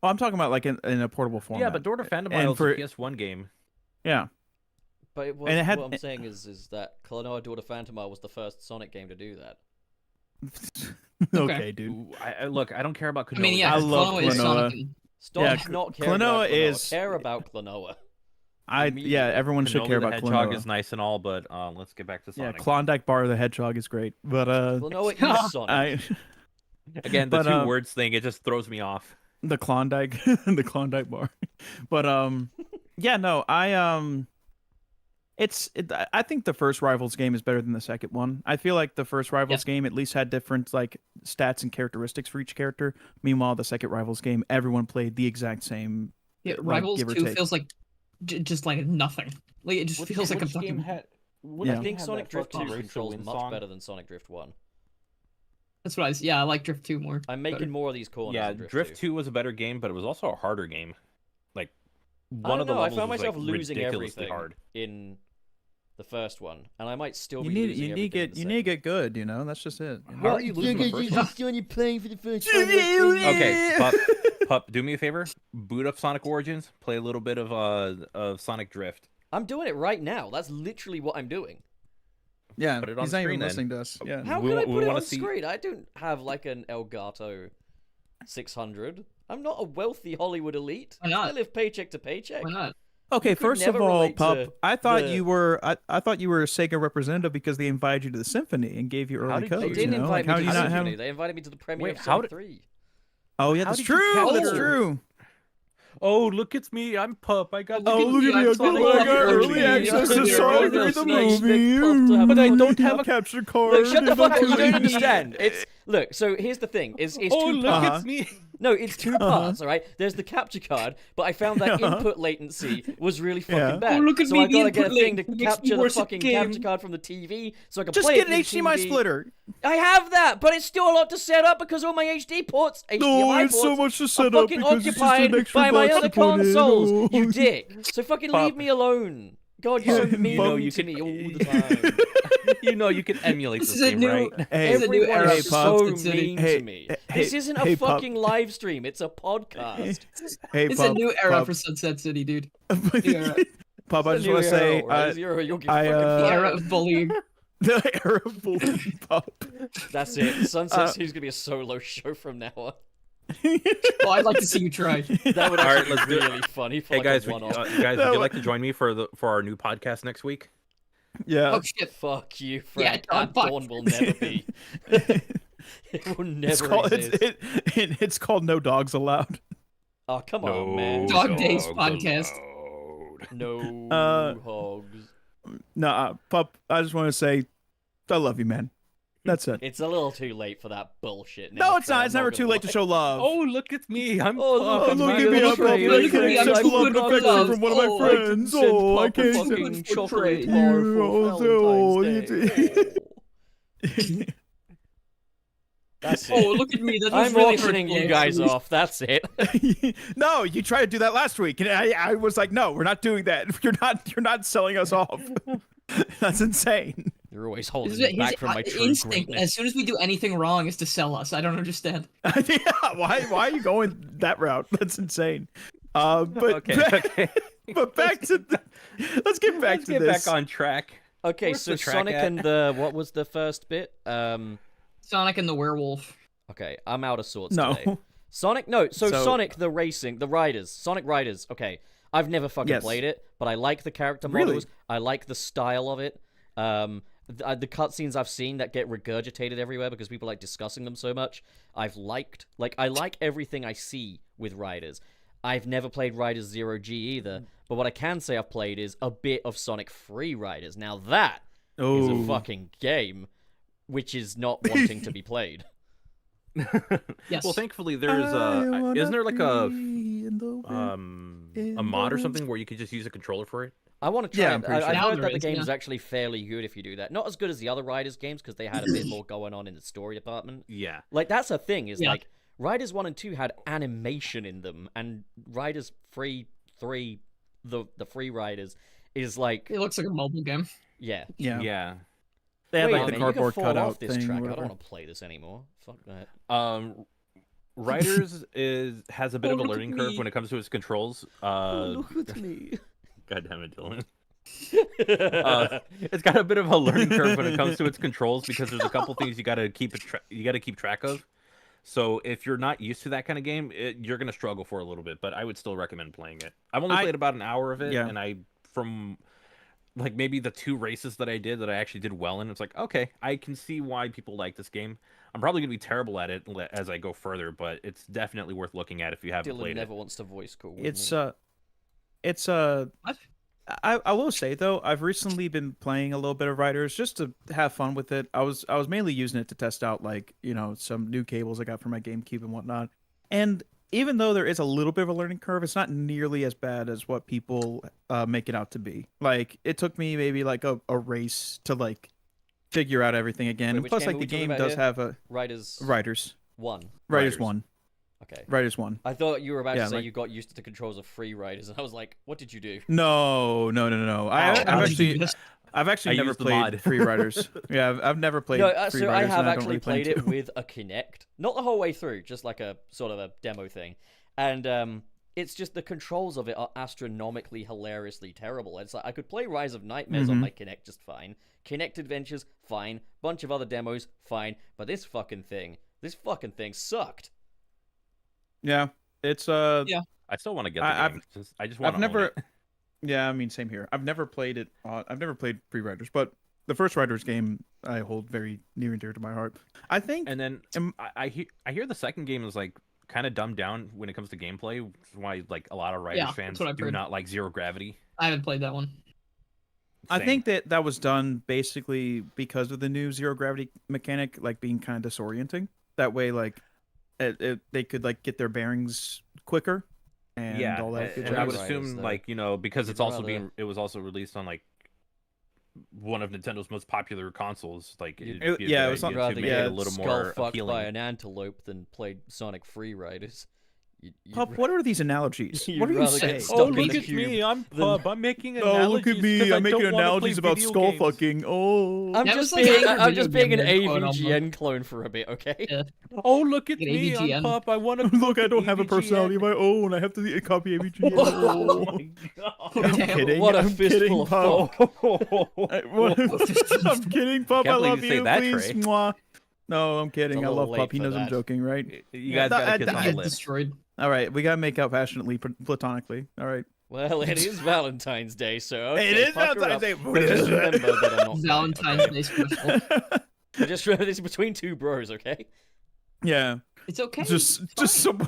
Oh, I'm talking about like in a portable format. Yeah, but Door to Phantom And is for- a PS1 game. yeah. But it was, And it had- what I'm saying is that Klonoa Daughter Phantomile was the first Sonic game to do that. Okay, dude. Ooh, look, I don't care about Klonoa. I mean, yeah, I 'cause love Klonoa is Klonoa. Sonic and Stop Yeah, not caring Klonoa about Klonoa. is- Care about Klonoa. Everyone should Canola care the about Hedgehog Klonoa. is nice and all, but let's get back to Yeah, Sonic. Klondike Bar the Hedgehog is great, but Klonoa eats Sonic. Again, the but, two words thing, it just throws me off. the Klondike, the Klondike Bar, but yeah, no, I think the first Rivals game is better than the second one. I feel like the first Rivals game at least had different like stats and characteristics for each character. Meanwhile, the second Rivals game, everyone played the exact same. Yeah, like, Rivals give or 2 take. feels like just like nothing. Like it just feels like a fucking. Yeah. I think Sonic Drift 2 controls much better than Sonic Drift 1. That's what I like Drift 2 more. I'm making better. more of these corners. Yeah, in Drift 2 was a better game, but it was also a harder game. Like one of the I levels found was myself like losing ridiculously everything hard. in the first one, and I might still You be need losing you everything need in get the you need to second. get good. You know, that's just it. How are you losing the first one? When you're playing for the first Okay, Pup, do me a favor. Boot up Sonic Origins. Play a little bit of Sonic Drift. I'm doing it right now. That's literally what I'm doing. Yeah, Put it on he's not even screen, then. listening to us. Yeah. How We can I wa- we put it wanna on see- screen? I don't have like an Elgato 600. I'm not a wealthy Hollywood elite. Why not? I live paycheck to paycheck. Why not? Okay, You could first of never all, relate Pup, to I thought the- you were I thought you were a Sega representative because they invited you to the symphony and gave you How early did you- codes. They didn't you know? invite Like, how me do to you the not have? symphony. They invited me to the premiere Wait, of how Sonic did- 3. Oh yeah, How that's did you true. catch That's it? true. Oh, look, it's me. I'm Pup. I got. Oh, look at me, I'm Sonic I got early early access to You're Sonic real the nice, movie. big puff to have But I fun. don't have a capture card. Look, shut the fuck up. You don't Eventually. understand. It's look. So here's the thing. It's Oh, two look, parts. it's me. No, it's two parts, all right? There's the capture card, but I found that input latency was really fucking Yeah. bad. Oh, look at so me, I gotta the get a input thing to latency makes me capture the worse at fucking game. capture card from the TV so I can Just play get it an through HDMI TV. splitter. I have that, but it's still a lot to set up because all my HD ports, HDMI No, it's ports, so much to are set up fucking because it's just an occupied extra by my box other to put in. consoles. Oh. You dick. So fucking Pop. leave me alone. God, you're so Pop. mean You know you to can- me all the time. You know you can emulate This this is a game, new. right? Hey, This is a new Everyone era is of so Sunset City. mean Hey, to me. hey, This isn't a hey, Pop. fucking live stream. It's a podcast. Hey, It's Pop, a new era Pop. for Sunset City, dude. Pop, I It's just a want new to say, era, alright? You'll get I, fucking The Uh, era of bullying. the era of bullying, Pop. That's it. Sunset City's gonna be a solo show from now on. Well, I'd like to see you try. That would All right, actually let's be do it. really funny for Hey like guys, a one-off. would you like to join me for our new podcast next week? Yeah. Oh shit. Fuck you, Yeah, Frank. Dawn, that fuck. dawn will never be. It will never It's called exist. it's called No Dogs Allowed. Oh, come on, man. Dog Days podcast. No hogs. Nah, Pup, I just want to say, I love you, man. That's it. It's a little too late for that bullshit now. No, it's Trey, not. I'm It's never too gonna late to lie. show love. Oh, look, it's me. I'm Oh, Pup. look, I'm look not at me, gonna I'm betray Pup. you. Look at me, I'm Accept so love and good on affection love. from one of my Oh, friends. Send Oh, I Pop a can't fucking stand chocolate you. bar for Oh, Valentine's Day. That's it. Oh, look at me. That was I'm really auctioning hurtful, you guys actually. off. That's it. No, you tried to do that last week, and I was like, no, we're not doing that. You're not selling us off. That's insane. You're always holding His, me back from my true instinct, greatness. as soon as we do anything wrong, is to sell us. I don't understand. Yeah, why are you going that route? That's insane. But Okay. but back to let's get back Let's to get this. back on track. Okay, Where's so the track Sonic at? and the what was the first bit? Sonic and the werewolf. Okay, I'm out of sorts No. today. Sonic, no. So So- Sonic the racing, the riders, Sonic Riders. Okay, I've never fucking Yes. played it, but I like the character Really? models. I like the style of it. The cutscenes I've seen that get regurgitated everywhere because people like discussing them so much. I've liked. Like, I like everything I see with Riders. I've never played Riders Zero G either, but what I can say I've played is a bit of Sonic Free Riders. Now that is a Oh. fucking game which is not wanting to be played. Yes. Well, thankfully there's isn't there like a mod or something where you could just use a controller for it? I want to try Yeah, it. I'm pretty I've sure. heard that the There is, game is yeah. actually fairly good if you do that. Not as good as the other Riders games because they had a bit more going on in the story department. Yeah. Like, that's a thing, is Yeah. like, Riders 1 and 2 had animation in them, and Riders 3, the Free Riders, is like, It looks like a mobile game. yeah. Yeah. Yeah. They had Wait like a the minute, you cardboard can fall cutout off this thing. track. or I don't whatever. want to play this anymore. Fuck that. Riders has a bit Oh, of a look at learning curve me. when it comes to its controls. at me. God damn it, Dylan. It's got a bit of a learning curve when it comes to its controls because there's a couple things you gotta keep track of. So if you're not used to that kind of game, you're gonna struggle for a little bit. But I would still recommend playing it. I've only played about an hour of it, Yeah. and from like maybe the 2 races that I did that I actually did well in, it's like, okay, I can see why people like this game. I'm probably gonna be terrible at it as I go further, but it's definitely worth looking at if you haven't Dylan played never it. wants to voice call. It's me. What? I will say though, I've recently been playing a little bit of Riders just to have fun with it. I was mainly using it to test out like, some new cables I got for my GameCube and whatnot. And even though there is a little bit of a learning curve, it's not nearly as bad as what people make it out to be. Like it took me maybe like a race to like figure out everything again. Wait, And which plus game like are the we talking game about does here? have a Riders Riders. 1. Riders Riders. 1. Okay. Riders 1. I thought you were about Yeah, to say like- you got used to the controls of Free Riders, and I was like, what did you do? No. I've actually I never used the played mod. Free Riders. Yeah, I've never played No, Free so I Riders. have and I don't actually really plan played it to. with a Kinect. Not the whole way through, just like a sort of a demo thing. And it's just the controls of it are astronomically, hilariously terrible. It's like I could play Rise of Nightmares on my Kinect just fine. Kinect Adventures, fine. Bunch of other demos, fine. But this fucking thing sucked. Yeah, it's Yeah. I still want to get the I've- game. I just want I've to never. Own it. Yeah, I mean, same here. I've never played it. I've never played Free Riders, but the first Riders game I hold very near and dear to my heart. I think. And then Am- I hear the second game is like kind of dumbed down when it comes to gameplay, which is why like a lot of Riders Yeah, fans that's what I've do heard. not like Zero Gravity. I haven't played that one. I Same. think that was done basically because of the new zero gravity mechanic, like being kind of disorienting. That way, like, they could like get their bearings quicker, and yeah, all that. and good I would jazz. Riders, assume though. like because it's You'd also rather- it was also released on like one of Nintendo's most popular consoles. Like You'd- it'd be a yeah, good it was idea I'd to rather make yeah, it get a little skull more fucked by appealing. an antelope than play Sonic Free Riders. You'd Pup, what are these analogies? You'd what are you rather get saying? stuck in the cube I'm than- I'm making Oh, look at me! I'm making analogies about skull fucking. Oh, I'm That just was like being, Angry I'm just Video being an Game Nerd quote AVGN clone for a bit, okay? Yeah. Oh, look at Get me! AVGN. I'm Pup. I want to look! I don't have a personality of my own. I have to copy AVG. Oh Oh. my god! I'm Damn, kidding. what a I'm fistful kidding, of Pup. I'm kidding, Pup. Can't I believe love you say you. that, Please, Trey. mwah. No, I'm kidding. It's a I little love late Pup. He for knows I'm that. joking, right? You guys No, gotta kiss I- on I the get lips. destroyed. All right, we gotta make out passionately, platonically. All right. Well, it is Valentine's Day, so okay, It is pucker Valentine's up. Day. But just remember that I'm not gay, Valentine's okay? Day special. Just remember this is between two bros, okay? Yeah. It's okay. Just someone.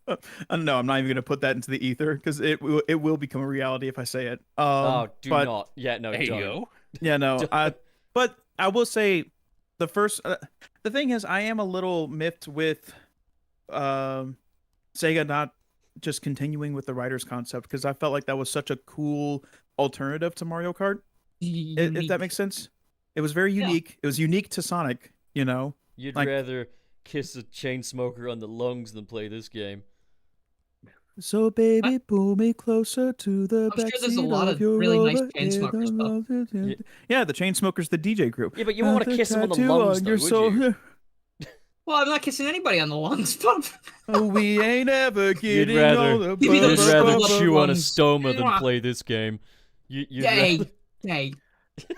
I don't know. I'm not even gonna put that into the ether because it will become a reality if I say it. Oh, do but- not. Yeah, no, Hey don't. yo! Yeah, no. But I will say, the first. The thing is, I am a little miffed with, Sega not just continuing with the writers concept because I felt like that was such a cool alternative to Mario Kart. If that makes sense. It was very Yeah. unique. It was unique to Sonic. You know. You'd Like- rather kiss a chain smoker on the lungs than play this game. So baby, pull me closer to the I'm sure there's a backseat lot of your really nice Rover, Chainsmokers stuff. and yeah, the Chainsmokers, the DJ group. Yeah, but you won't want to The kiss him on the tattoo lungs, though, your would soul. you? Well, I'm not kissing anybody on the lungs, Pup. Oh, we ain't ever getting rather- older. Give me You'd those rather skull chew on a lungs. stoma than Mwah. play this game. You'd Yay. rather- Hey.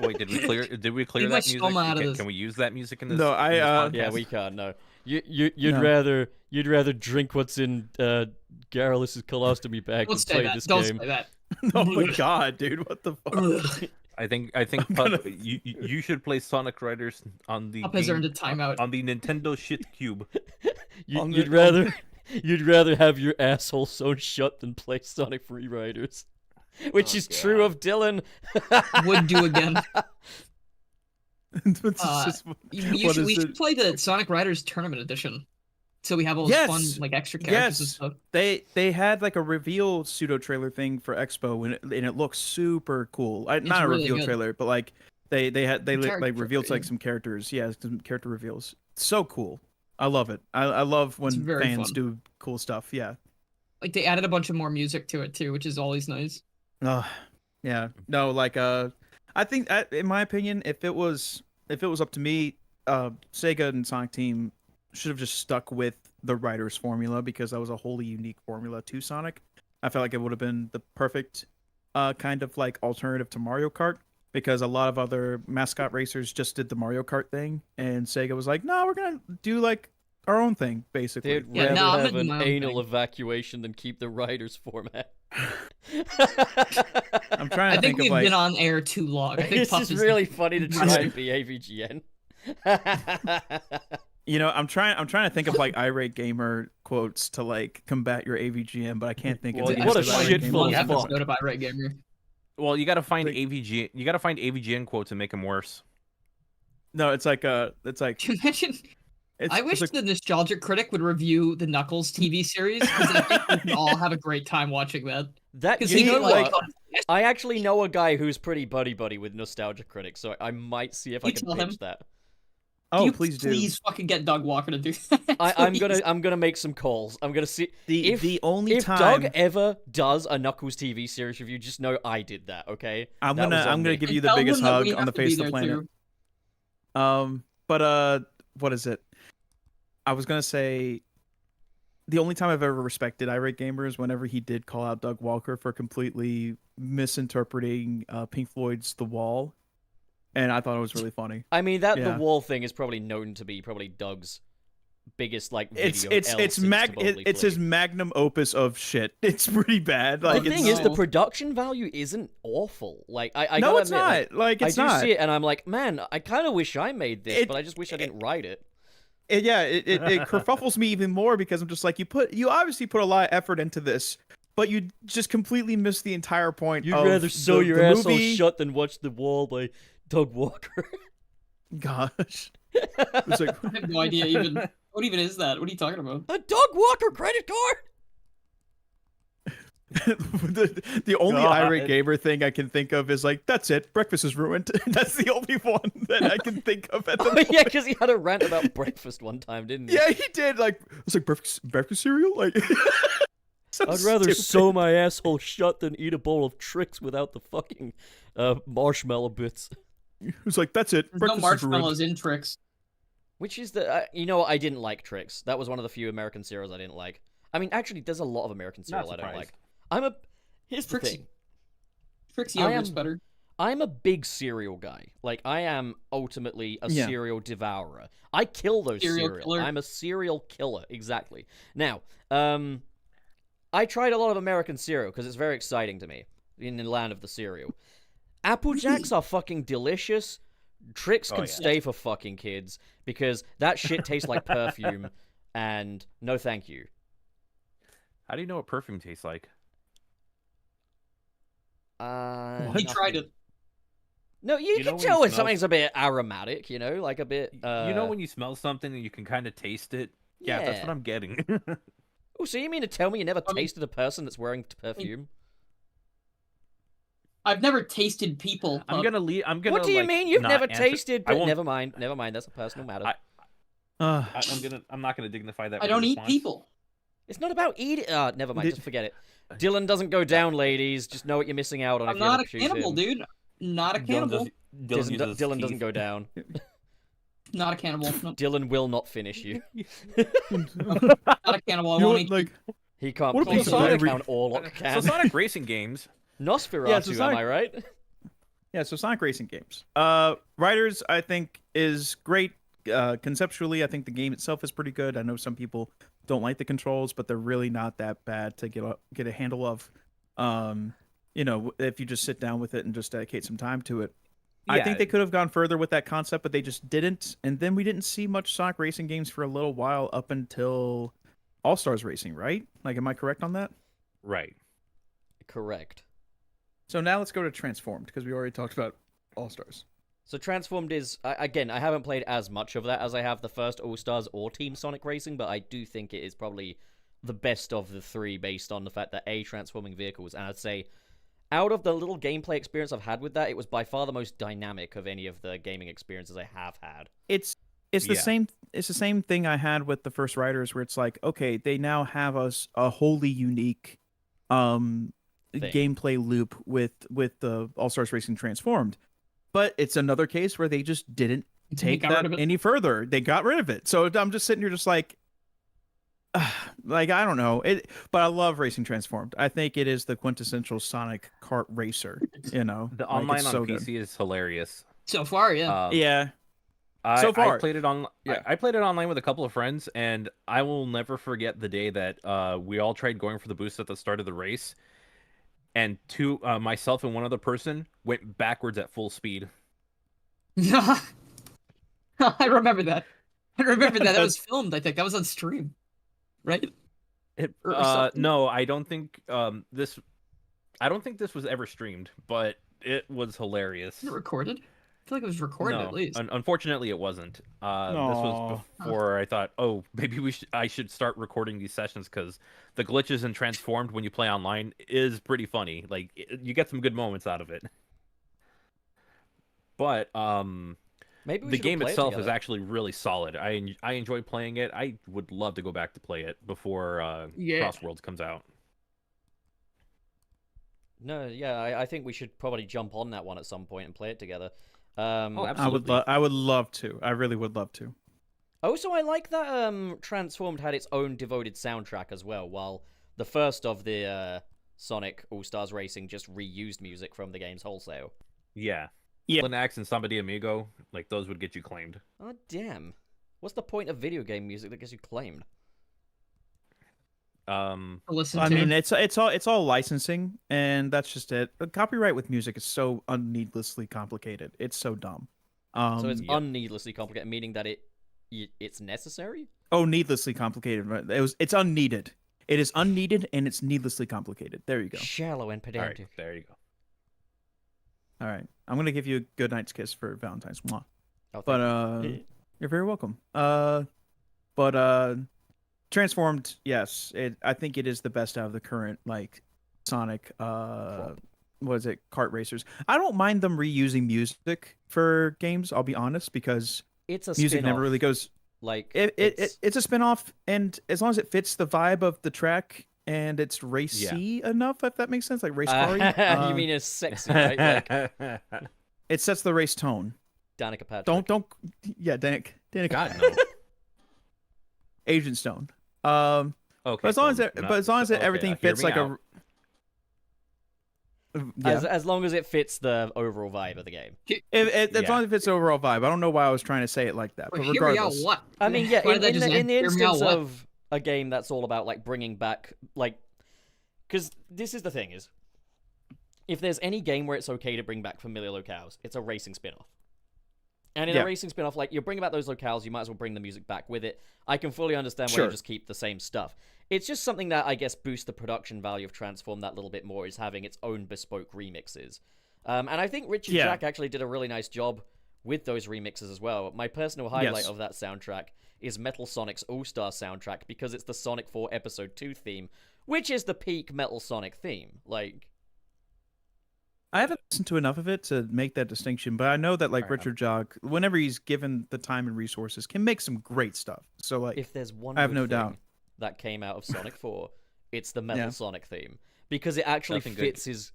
Wait, did we clear Leave my that music? stoma out of this. Can we use that music in this? No, in this podcast? Yeah, we can't. No, you'd No. rather drink what's in Garrulous's colostomy bag Don't than say play that. this Don't game. say that. Oh my god, dude, what the fuck? Ugh. I think gonna- Pup, you should play Sonic Riders on the Pup has game- earned a timeout. on the Nintendo shit cube. On You'd the- rather you'd rather have your asshole sewn shut than play Sonic Free Riders, which Oh, is true of Dylan. Would do again. It's Uh, just- We what should, is we it? should play the Sonic Riders Tournament Edition. So we have all those Yes. fun, like, extra characters and Yes. stuff. They had like a reveal pseudo trailer thing for Expo and it looks super cool. Not a really reveal good. trailer, but like they Character like revealed like trailer. some characters. Yeah, some character reveals. So cool. I love it. I love when It's very fans fun. do cool stuff. Yeah. Like, they added a bunch of more music to it, too, which is always nice. Yeah. No, like I think in my opinion, if it was up to me, Sega and Sonic Team should have just stuck with the writer's formula because that was a wholly unique formula to Sonic. I felt like it would have been the perfect kind of like alternative to Mario Kart because a lot of other mascot racers just did the Mario Kart thing and Sega was like, "No, we're going to do like our own thing, basically. They'd Yeah, rather no, I'm have gonna do an my own anal thing. evacuation than keep the writers format. I'm trying I to think think we've of like been on air too long. I think This Puff is really funny to try and be AVGN. I'm trying to think of like irate gamer quotes to like combat your AVGN, but I can't think Well, of what a anything irate shit gamer. full long of fuck. episode of Irate Gamer. Well, you got to find Like- AVG. You got to find AVGN quotes and make them worse. No, it's like Can you imagine? it's, I it's wish like, the Nostalgic Critic would review the Knuckles TV series because I think we can all have a great time watching that. That Because you he know can, like, what? I actually know a guy who's pretty buddy with Nostalgia Critic, so I might see if I You can tell him. pitch that. oh, you please do. please fucking get Doug Walker to do that. I'm please? gonna make some calls. I'm gonna see The only if time Doug ever does a Knuckles TV series review, just know I did that. Okay? I'm That was on gonna me. give And you the tell biggest him that hug we on have the to be face of the there, planet. too. But what is it? I was gonna say the only time I've ever respected irate gamer is whenever he did call out Doug Walker for completely misinterpreting Pink Floyd's The Wall, and I thought it was really funny. I mean that Yeah. the wall thing is probably known to be probably Doug's biggest like video. It's his magnum opus of shit. It's pretty bad. Like The thing it's is, the No. production value isn't awful. Like I no, gotta it's admit, like, not. Like it's I do not. see it, and I'm like, man, I kind of wish I made this, It- but I just wish I didn't write it. It kerfuffles me even more because I'm just like you obviously put a lot of effort into this, but you just completely missed the entire point. You'd of rather sew the, your the asshole movie. shut than watch The Wall by Doug Walker. Gosh, it's like I have no idea even. What even is that? What are you talking about? A Doug Walker credit card. the only God. irate gamer thing I can think of is like that's it. Breakfast is ruined. That's the only one that I can think of at the Oh moment. yeah, because he had a rant about breakfast one time, didn't he? Yeah, he did. Like it's like breakfast cereal. Like so I'd rather stupid. sew my asshole shut than eat a bowl of tricks without the fucking marshmallow bits. It's like that's it. There's no Breakfast is ruined. marshmallows in Tricks. Which is the you know what, I didn't like Tricks. That was one of the few American cereals I didn't like. I mean, actually, there's a lot of American cereal I don't surprised. like. Here's the Tricks- thing. Tricks I yogurt's am- better. I'm a big cereal guy. Like, I am ultimately a Yeah. cereal devourer. I kill those Cereal cereal. killer. I'm a cereal killer, exactly. Now, I tried a lot of American cereal because it's very exciting to me in the land of the cereal. Apple Jacks are fucking delicious. Tricks Oh, can yeah. stay for fucking kids because that shit tastes like perfume, and no thank you. How do you know what perfume tastes like? He tried it. No, you You know can when tell you when smell- something's a bit aromatic, you know, like a bit. You know when you smell something and you can kind of taste it? Yeah, that's Yeah. what I'm getting. Oh, so you mean to tell me you never I mean- tasted a person that's wearing perfume? I've never tasted people. I'm gonna leave. I'm gonna. What do you like, mean you've not never answer- tasted? I But won't. never mind. Never mind. That's a personal matter. I'm not gonna dignify that. I with a don't eat response. people. It's not about eating. Never mind. Did- Just forget it. Dylan doesn't go down, ladies. Just know what you're missing out on. I'm if you not ever a choose cannibal, him. dude. Not a cannibal. Dylan doesn't go down. Not a cannibal. No, Dylan will not finish you. not a cannibal. I You know won't what, eat. like He can't What a piece of possibly every- count Orlok So can. Sonic Racing games. Nosferatu, Yeah, so Sonic- am I right? yeah, so Sonic Racing games. Riders, I think, is great. Conceptually, I think the game itself is pretty good. I know some people don't like the controls, but they're really not that bad to get a handle of. If you just sit down with it and just dedicate some time to it. I Yeah. think they could have gone further with that concept, but they just didn't. And then we didn't see much Sonic Racing games for a little while up until All Stars Racing, right? Like, am I correct on that? Right. Correct. So now let's go to Transformed because we already talked about All Stars. So Transformed is again. I haven't played as much of that as I have the first All Stars or Team Sonic Racing, but I do think it is probably the best of the three based on the fact that transforming vehicles, and I'd say out of the little gameplay experience I've had with that, it was by far the most dynamic of any of the gaming experiences I have had. It's the Yeah. same thing I had with the first Riders, where it's like, okay, they now have us a wholly unique gameplay loop with the All Stars Racing Transformed, but it's another case where they just didn't take got rid that of it. any further. They got rid of it. So I'm just sitting here just like I don't know it, but I love Racing Transformed. I think it is the quintessential Sonic kart racer. The online it's on so PC good. is hilarious. So far, yeah. Yeah. So far. I played it on. Yeah. I played it online with a couple of friends, and I will never forget the day that we all tried going for the boost at the start of the race, and myself and one other person went backwards at full speed. I remember that. That was filmed. I think that was on stream, right? No, I don't think this. I don't think this was ever streamed, but it was hilarious. Was it recorded? I feel like it was recorded No, at least. unfortunately, it wasn't. This was before I thought, oh, maybe I should start recording these sessions because the glitches in Transformed when you play online is pretty funny. Like you get some good moments out of it. But Maybe the game itself is actually really solid. I enjoy playing it. I would love to go back to play it before Crossworlds comes out. No, yeah, I think we should probably jump on that one at some point and play it together. Absolutely. I would love to. I really would love to. Also, I like that Transformed had its own devoted soundtrack as well, while the first of the Sonic All-Stars Racing just reused music from the game's wholesale. Yeah. Yeah. Linux and Samba de Amigo, like those would get you claimed. Oh, damn. What's the point of video game music that gets you claimed? Listen I to. mean, it's all licensing, and that's just it. Copyright with music is so needlessly complicated. It's so dumb. So it's unneedlessly complicated, meaning that it's necessary? Oh, needlessly complicated. Right? It's unneeded. It is unneeded, and it's needlessly complicated. There you go. Shallow and All right, pedantic. there you go. All right, I'm gonna give you a good night's kiss for Valentine's. Mwah. Oh, But you're very welcome. But Transformed, yes, I think it is the best out of the current like Sonic. What is it? Kart racers. I don't mind them reusing music for games. I'll be honest, because it's a music spin-off. never really goes. Like It's a spin-off, and as long as it fits the vibe of the track and it's racy enough, if that makes sense, like race car. You mean it's sexy, right? Like it sets the race tone. Danica Patrick. Don't. Yeah, Danica. God no. Agent Stone. Okay. But as long as everything fits like a. Yeah. As long as it fits the overall vibe of the game. As long as it fits the overall vibe. I don't know why I was trying to say it like that, but regardless. What? I mean, yeah, Why in did that just the end? Hear me out, instance what? of a game that's all about like bringing back like, because this is the thing is, if there's any game where it's okay to bring back familiar locales, it's a racing spin-off. And in a racing spin-off, like, you're bringing back those locales, you might as well bring the music back with it. I can fully understand why you just keep the same stuff. It's just something that, I guess, boosts the production value of Transform that little bit more, is having its own bespoke remixes. And I think Richard Jack actually did a really nice job with those remixes as well. My personal highlight of that soundtrack is Metal Sonic's All-Star soundtrack, because it's the Sonic 4 Episode 2 theme, which is the peak Metal Sonic theme. Like, I haven't listened to enough of it to make that distinction, but I know that like Richard Jog, whenever he's given the time and resources, can make some great stuff. So like, if there's one I have good no thing doubt that came out of Sonic 4, it's the Metal Sonic theme, because it actually fits his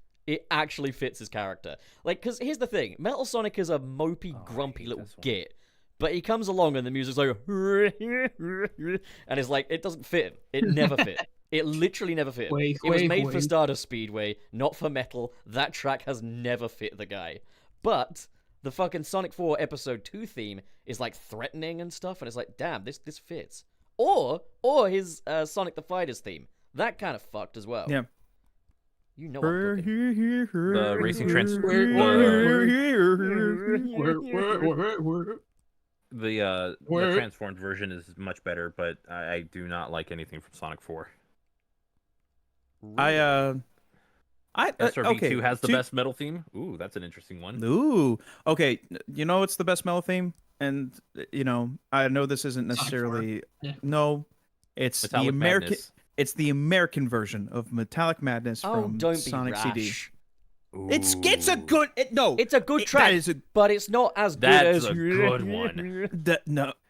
character. Like, because here's the thing, Metal Sonic is a mopey, grumpy little git, but he comes along and the music's like, and it's like, it doesn't fit him. It never fit. It literally never fit. It was made for Stardust Speedway, not for Metal. That track has never fit the guy. But the fucking Sonic 4 Episode 2 theme is like threatening and stuff, and it's like, damn, this fits. Or his Sonic the Fighters theme. That kind of fucked as well. Yeah. You know I'm cooking. The racing the transformed version is much better, but I do not like anything from Sonic 4. SRV2 has the best metal theme. Ooh, that's an interesting one. Ooh, okay. You know it's the best metal theme, and you know I know this isn't necessarily no. It's Metallic the American. Madness. It's the American version of Metallic Madness from don't be Sonic rash. CD. Ooh. It's a good It's a good track, but it's not as good as a good one.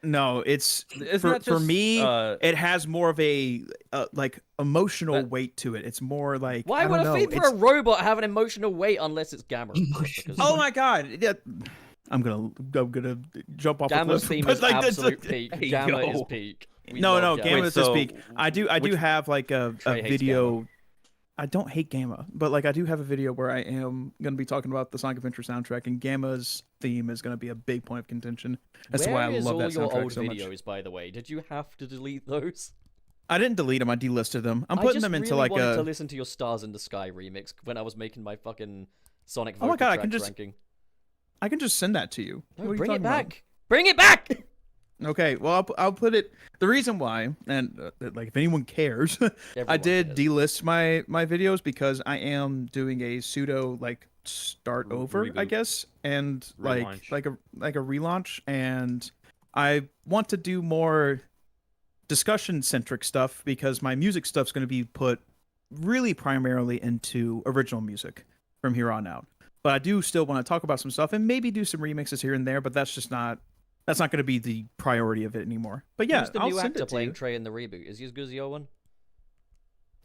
No, it's for me. It has more of a like emotional weight to it. It's more like why would a theme for a robot have an emotional weight unless it's Gamma? Oh my god! Yeah, I'm gonna jump off. Gamma's a cliff, theme is like, absolute peak. Gamma is peak. No, Gamma is peak. I do have like a video. I don't hate Gamma, but like I do have a video where I am going to be talking about the Sonic Adventure soundtrack, and Gamma's theme is going to be a big point of contention. That's why I love that soundtrack so much. Where is all your old videos, by the way? Did you have to delete those? I didn't delete them. I delisted them. I'm putting them into like I wanted to listen to your Stars in the Sky remix when I was making my fucking Sonic vocal God, track ranking. I can just send that to you. No, bring it back. Bring it back. Okay, well, I'll put it. The reason why, and like if anyone cares, I did delist my videos because I am doing a pseudo like start over, reboot, I guess, and relaunch. like a relaunch, and I want to do more discussion centric stuff because my music stuff's going to be put really primarily into original music from here on out. But I do still want to talk about some stuff and maybe do some remixes here and there, but that's not going to be the priority of it anymore. But yeah, who's the new actor playing Trey in the reboot? Is he as good as the old one?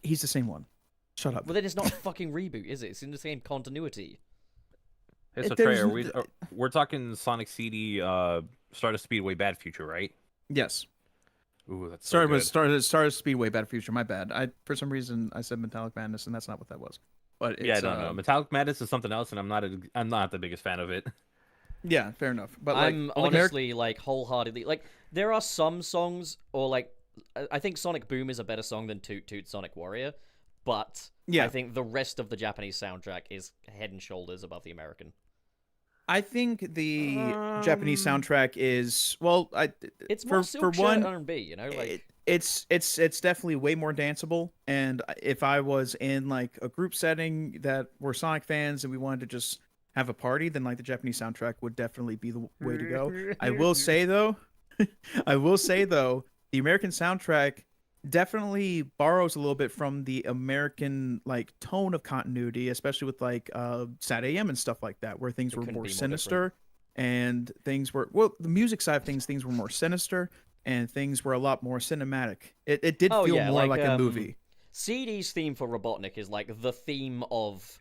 He's the same one. Shut up. Well, then it's not a fucking reboot, is it? It's in the same continuity. Hey, so Trey, we're talking Sonic CD, Stardust Speedway, Bad Future, right? Yes. Ooh, that's so good. Stardust Speedway, Bad Future. My bad. For some reason I said Metallic Madness, and that's not what that was. But it's, yeah, I don't know. Metallic Madness is something else, and I'm not the biggest fan of it. Yeah, fair enough. But I'm honestly like wholeheartedly like there are some songs or like I think Sonic Boom is a better song than Toot Toot Sonic Warrior, but I think the rest of the Japanese soundtrack is head and shoulders above the American. I think the Japanese soundtrack is it's more for one R&B, you know, like it's definitely way more danceable. And if I was in like a group setting that were Sonic fans and we wanted to just have a party, then like the Japanese soundtrack would definitely be the way to go. I will say though, the American soundtrack definitely borrows a little bit from the American like tone of continuity, especially with like Sad AM and stuff like that, where things were more sinister and things were the music side of things were more sinister and things were a lot more cinematic. It did feel more like a movie. CD's theme for Robotnik is like the theme of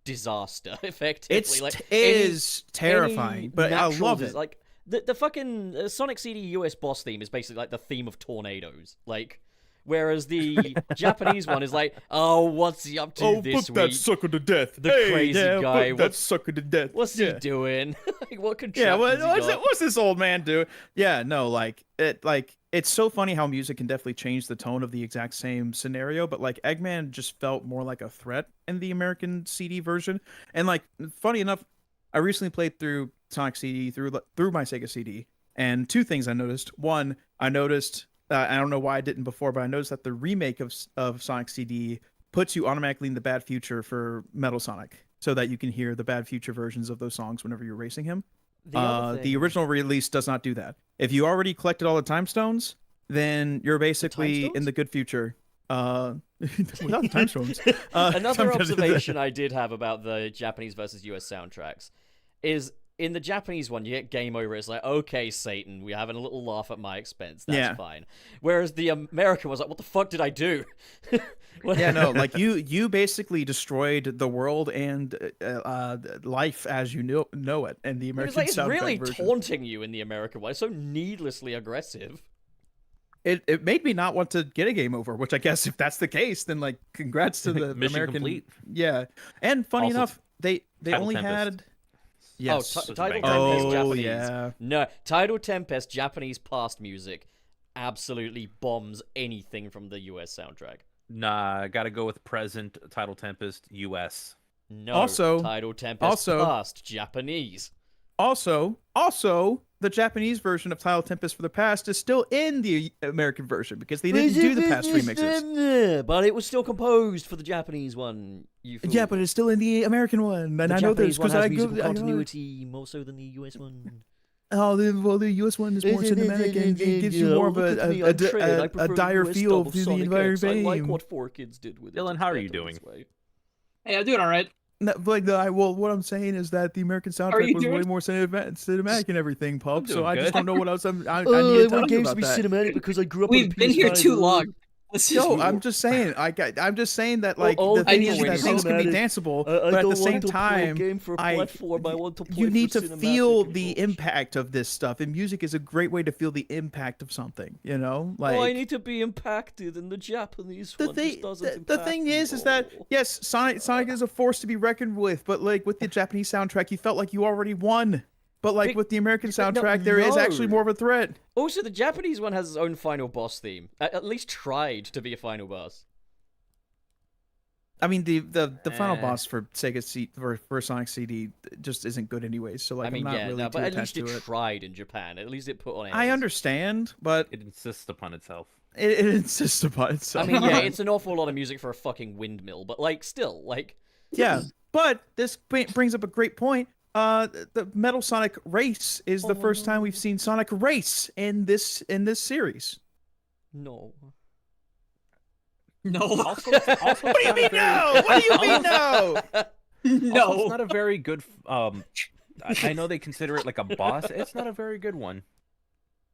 disaster, effectively. It is terrifying, but I love it. Like the fucking Sonic CD US boss theme is basically like the theme of tornadoes. Like, whereas the Japanese one is like, oh, what's he up to this week? Put that sucker to death. The crazy guy. Put that sucker to death. What's he doing? Like, what what's this old man doing? Yeah, no, it's so funny how music can definitely change the tone of the exact same scenario, but like Eggman just felt more like a threat in the American CD version. And like, funny enough, I recently played through Sonic CD through my Sega CD, and two things I noticed. One, I noticed, I don't know why I didn't before, but I noticed that the remake of Sonic CD puts you automatically in the Bad Future for Metal Sonic, so that you can hear the Bad Future versions of those songs whenever you're racing him. The original release does not do that. If you already collected all the time stones, then you're basically in the good future. Without the time stones. Another observation I did have about the Japanese versus US soundtracks is in the Japanese one, you get game over. It's like, okay, Satan, we're having a little laugh at my expense. That's fine. Whereas the American was like, what the fuck did I do? Yeah, no, like you basically destroyed the world and life as you know it. And the American it's really version. Taunting you in the American one. It's so needlessly aggressive. It made me not want to get a game over, which I guess if that's the case, then like congrats to the American. Complete. Yeah, and funny enough, they only had. Yes. Tidal Tempest Japanese. Yeah. No, Tidal Tempest Japanese past music absolutely bombs anything from the US soundtrack. Nah, gotta go with present Tidal Tempest US. No, Tidal Tempest past Japanese. Also, the Japanese version of Tidal Tempest for the past is still in the American version because they didn't do the past remixes. But it was still composed for the Japanese one. Yeah, but it's still in the American one, and I know this because I musical continuity more so than the US one. Oh, the US one is more cinematic and it gives you more of a dire feel through the entire game. I like what 4Kids did with it. Dylan, how are you doing? Hey, I'm doing all right. What I'm saying is that the American soundtrack was way more cinematic and everything, Pub. So I just don't know what else I need to tell you about games to be cinematic because I grew up. We've been here too long. No, I'm just saying. I'm just saying that like the thing is that things can be danceable, but at the same time, you need to feel the impact of this stuff, and music is a great way to feel the impact of something. You know, like I need to be impacted, and the Japanese one just doesn't. The thing is that yes, Sonic is a force to be reckoned with, but like with the Japanese soundtrack, you felt like you already won. But like with the American soundtrack, there is actually more of a threat. Also, the Japanese one has its own final boss theme. At least tried to be a final boss. I mean, the final boss for for Sonic CD just isn't good anyways. So like, I'm not really but at least to it tried in Japan. At least it put on. I understand, but it insists upon itself. It insists upon itself. I mean, yeah, it's an awful lot of music for a fucking windmill, but like, still, like. Yeah, but this brings up a great point. The Metal Sonic Race is the first time we've seen Sonic race in this series. No. Also, what do you mean no? What do you mean no? No. Also, it's not a very good. I know they consider it like a boss. It's not a very good one.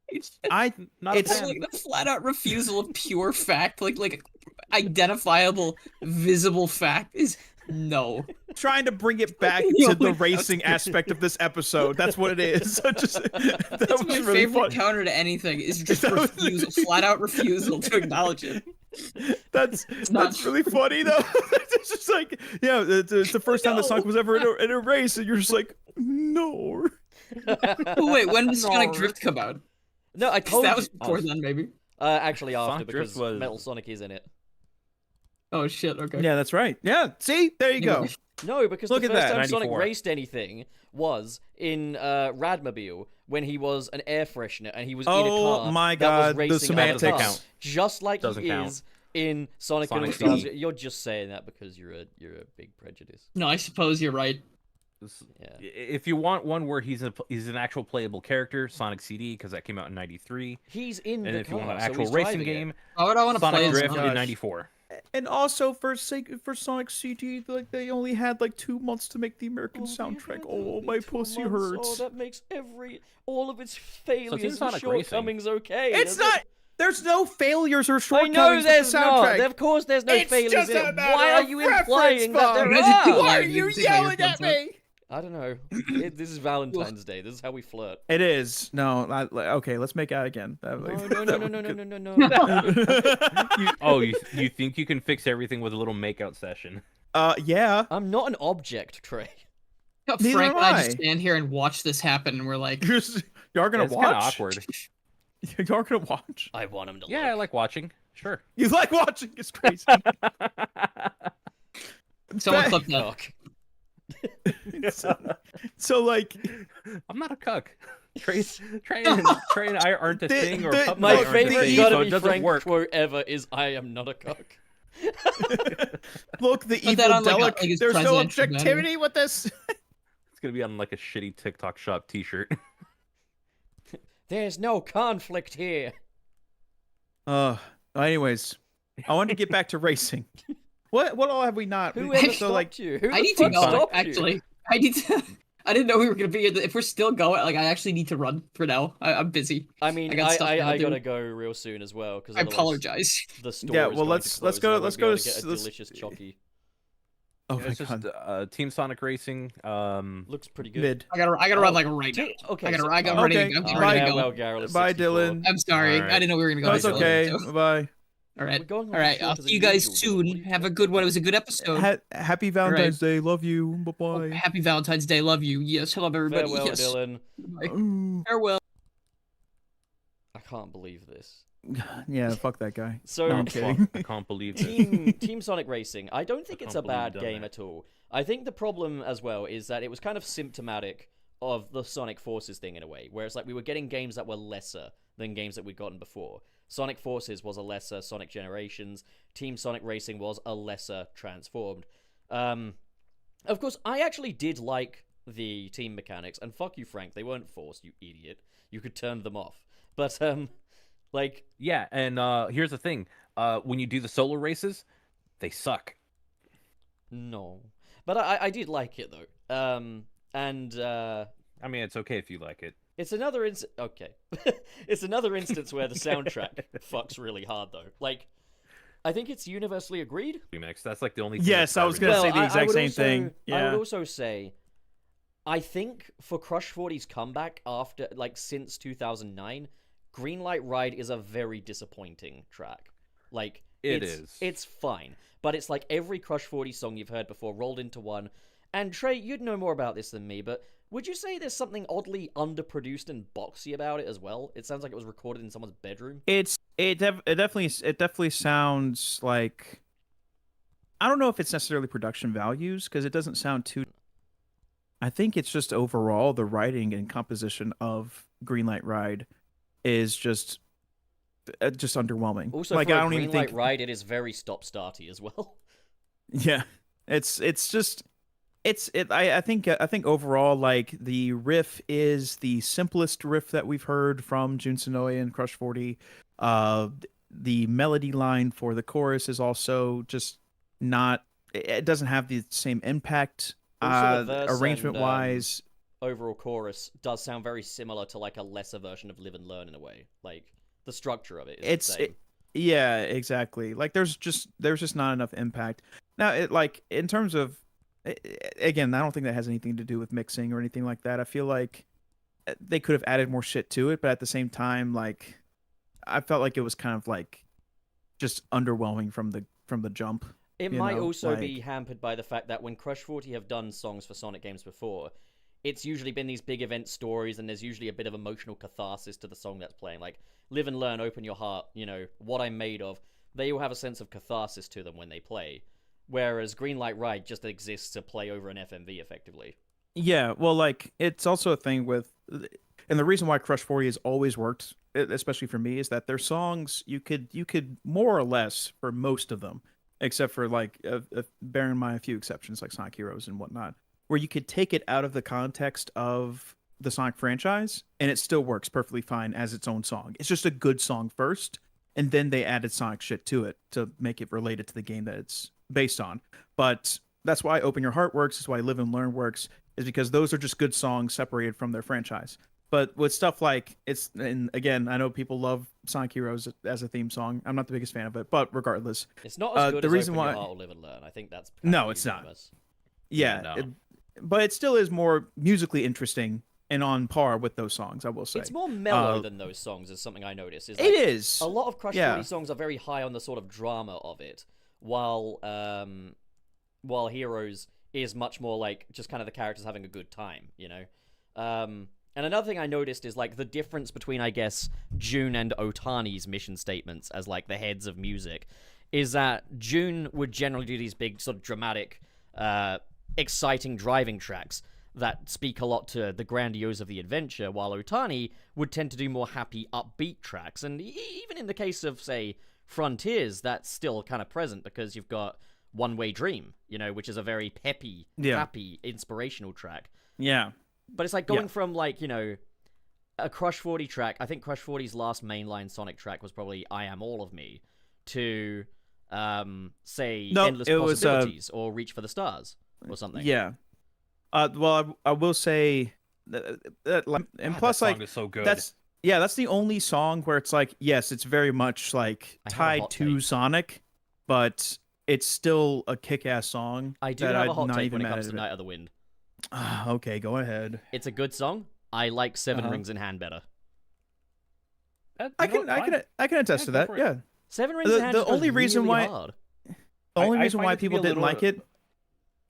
It's not a fan. like the flat out refusal of pure fact, like identifiable, visible fact is no. Trying to bring it back to the racing aspect of this episode. That's what it is. That was my really favorite funny. counter to anything is just flat out refusal to acknowledge it. That's really funny though. It's just like, yeah, it's the first time that Sonic was ever in a race, and you're just like, no. Oh, wait, when did Sonic Drift come out? No, I told that you. was before then, maybe. Actually, after Sonic because Drift was... Metal Sonic is in it. Oh shit! Okay. Yeah, that's right. Yeah, see, there you go. No, because Look the at first that. time Sonic 94. raced anything was in Radmobile when he was an air freshener and he was in a car. Oh my that God, was the racing other semantics. cars, just like Doesn't he count. is in Sonic and Sonic All-Stars. CD. You're just saying that because you're a big prejudice. No, I suppose you're right. Yeah. If you want one where he's an actual playable character, Sonic CD, because that came out in '93. He's in And the if car, you want an so actual he's racing driving it. game, Why would I want to play Sonic as Drift Sonic? in '94. And also for Sonic CD, like they only had like 2 months to make the American soundtrack. Oh, my pussy hurts. Oh, that makes all of its failures and Sonic shortcomings okay. It's doesn't not. it? There's no failures or I shortcomings know with there's the soundtrack. not. Of course, there's no It's failures just in a it. matter Why are of you reference, implying that there Bob. You guys are are? Why are Yeah, you you can take my yelling at earphones out. me? I don't know. This is Valentine's Day. This is how we flirt. It is. No, okay, let's make out again. No. You think you can fix everything with a little makeout session? Yeah. I'm not an object, Trey. Neither Frank am and I I. just stand here and watch this happen, and we're like, You're gonna It's kind of watch. awkward. You're gonna watch. I want him to Yeah, I look. like watching. Sure. You like watching? It's crazy. someone clip that. Fuck. So like, I'm not a cuck. Trey and I aren't a thing, or Pup and My I aren't a favorite thing, gotta so it be doesn't Frank work. quote ever is "I am not a cock." look, the Put evil that on, like, delic. his There's no presidential banner. objectivity with this. It's gonna be on like a shitty TikTok shop T-shirt. There's no conflict here. Anyways, I wanted to get back to racing. What all have we not? Who we- ever so stopped like, you? Who I the need to fuck go. stopped you? Actually, I need to. I didn't know we were gonna be here. If we're still going, like I actually need to run for now. I'm busy. I mean, I got stuff to I do. gotta go real soon as well because I apologize. The store Yeah, is well, going let's to close go- and I let's won't be go able to get a let's- delicious chocky. oh my It's just god, Team Sonic Racing. Looks pretty good. mid. I gotta run like right now. Okay, I gotta. so- I got ready. Okay, I'm bye. ready to Yeah, go. well, Garrel is Bye, 64. Dylan. I'm sorry. Alright. I didn't know we were gonna go. That's this long, okay. so- Bye. All right. We're going All on right. shorter I'll than see you guys usual, what do you soon. think? Have a good one. It was a good episode. Happy Valentine's Day. Love you. Bye bye. Happy Valentine's Day. Love you. Yes. Love everybody. Farewell, yes. Dylan. Bye. Farewell. I can't believe this. Yeah, fuck that guy. So, No, I'm kidding. I can't believe this. Team Sonic Racing. I don't think it's a can't believe bad you've done game that. at all. I think the problem as well is that it was kind of symptomatic of the Sonic Forces thing in a way, where it's like we were getting games that were lesser than games that we'd gotten before. Sonic Forces was a lesser Sonic Generations. Team Sonic Racing was a lesser Transformed. Of course, I actually did like the team mechanics, and fuck you, Frank, they weren't forced, you idiot. You could turn them off. But, like... Yeah, and here's the thing. When you do the solo races, they suck. No. But I did like it, though. I mean, it's okay if you like it. It's another okay. It's another instance where the soundtrack fucks really hard though. Like I think it's universally agreed. Remix. That's like the only thing Yes, I was gonna Well, say the I exact would same also- thing. I would Yeah. also say, I think for Crush 40's comeback after, like, since 2009, Greenlight Ride is a very disappointing track. Like, it's fine, but it's like every Crush 40 song you've heard before rolled into one. And Trey, you'd know more about this than me, but would you say there's something oddly underproduced and boxy about it as well? It sounds like it was recorded in someone's bedroom. It definitely sounds like, I don't know if it's necessarily production values, because it doesn't sound too. I think it's just overall the writing and composition of Greenlight Ride is just underwhelming. Also, like for I a don't even think. Greenlight Ride, it is very stop-starty as well. Yeah, it's just I think overall, like, the riff is the simplest riff that we've heard from Jun Sonoe and Crush 40. The melody line for the chorus is also just not. It doesn't have the same impact. Also, the verse Arrangement and, wise, overall chorus does sound very similar to like a lesser version of Live and Learn in a way. Like the structure of it is the same. Yeah, exactly. Like there's just not enough impact. Now, like in terms of, again, I don't think that has anything to do with mixing or anything like that. I feel like they could have added more shit to it, but at the same time, like, I felt like it was kind of like just underwhelming from the jump. It might also be hampered by the fact that when Crush 40 have done songs for Sonic games before, it's usually been these big event stories, and there's usually a bit of emotional catharsis to the song that's playing. Like, Live and Learn, Open Your Heart, What I'm Made Of, they all have a sense of catharsis to them when they play. Whereas Greenlight Ride just exists to play over an FMV, effectively. Yeah, well, like, it's also a thing with... And the reason why Crush 40 has always worked, especially for me, is that their songs, you could more or less, for most of them, except for, like, bear in mind a few exceptions, like Sonic Heroes and whatnot, where you could take it out of the context of the Sonic franchise, and it still works perfectly fine as its own song. It's just a good song first, and then they added Sonic shit to it to make it related to the game that it's based on. But that's why Open Your Heart works, is why Live and Learn works, is because those are just good songs separated from their franchise. But with stuff like, and again, I know people love Sonic Heroes as a theme song. I'm not the biggest fan of it, but regardless, it's not as good the as reason Open why... Your Heart or Live and Learn. I think that's no, it's unanimous. Not. Yeah, no. But it still is more musically interesting and on par with those songs, I will say. It's more mellow than those songs, is something I noticed. Is, like, it is. A lot of Crush 40 songs are very high on the sort of drama of it, while Heroes is much more like just kind of the characters having a good time, And another thing I noticed is, like, the difference between, I guess, Jun and Otani's mission statements as, like, the heads of music is that Jun would generally do these big sort of dramatic, exciting driving tracks that speak a lot to the grandiose of the adventure, while Otani would tend to do more happy, upbeat tracks. And even in the case of, say, Frontiers, that's still kind of present because you've got One Way Dream, which is a very peppy, happy, inspirational track. Yeah. But it's like going from, like, a Crush 40 track, I think Crush 40's last mainline Sonic track was probably I Am All of Me, to, say, Endless Possibilities or Reach for the Stars or something. Yeah. Well, I will say, and plus, that like, song is so good. that's the only song where it's like, yes, it's very much like tied to Sonic, but it's still a kick-ass song. I do have a hot take when it comes to Night of the Wind. Okay, go ahead. It's a good song. I like Seven Rings in Hand better. I can attest to that. Yeah. Seven Rings in Hand. The only reason why hard. the only reason why it to be people a didn't little- like it.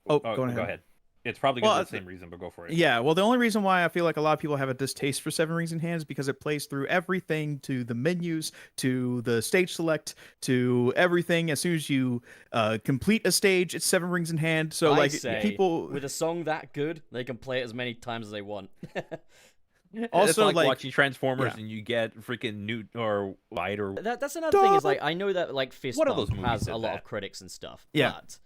Oh, go ahead. Go ahead. It's probably the same reason, but go for it. Yeah, well, the only reason why I feel like a lot of people have a distaste for Seven Rings in Hand is because it plays through everything, to the menus, to the stage select, to everything. As soon as you complete a stage, it's Seven Rings in Hand. So, like, people with a song that good, they can play it as many times as they want. Also, it's like like, watching Transformers and you get freaking Newt or Light or that's another thing, is, like, I know that, like, Fist One of Bump those movies has did a lot that. of critics and stuff. Yeah. But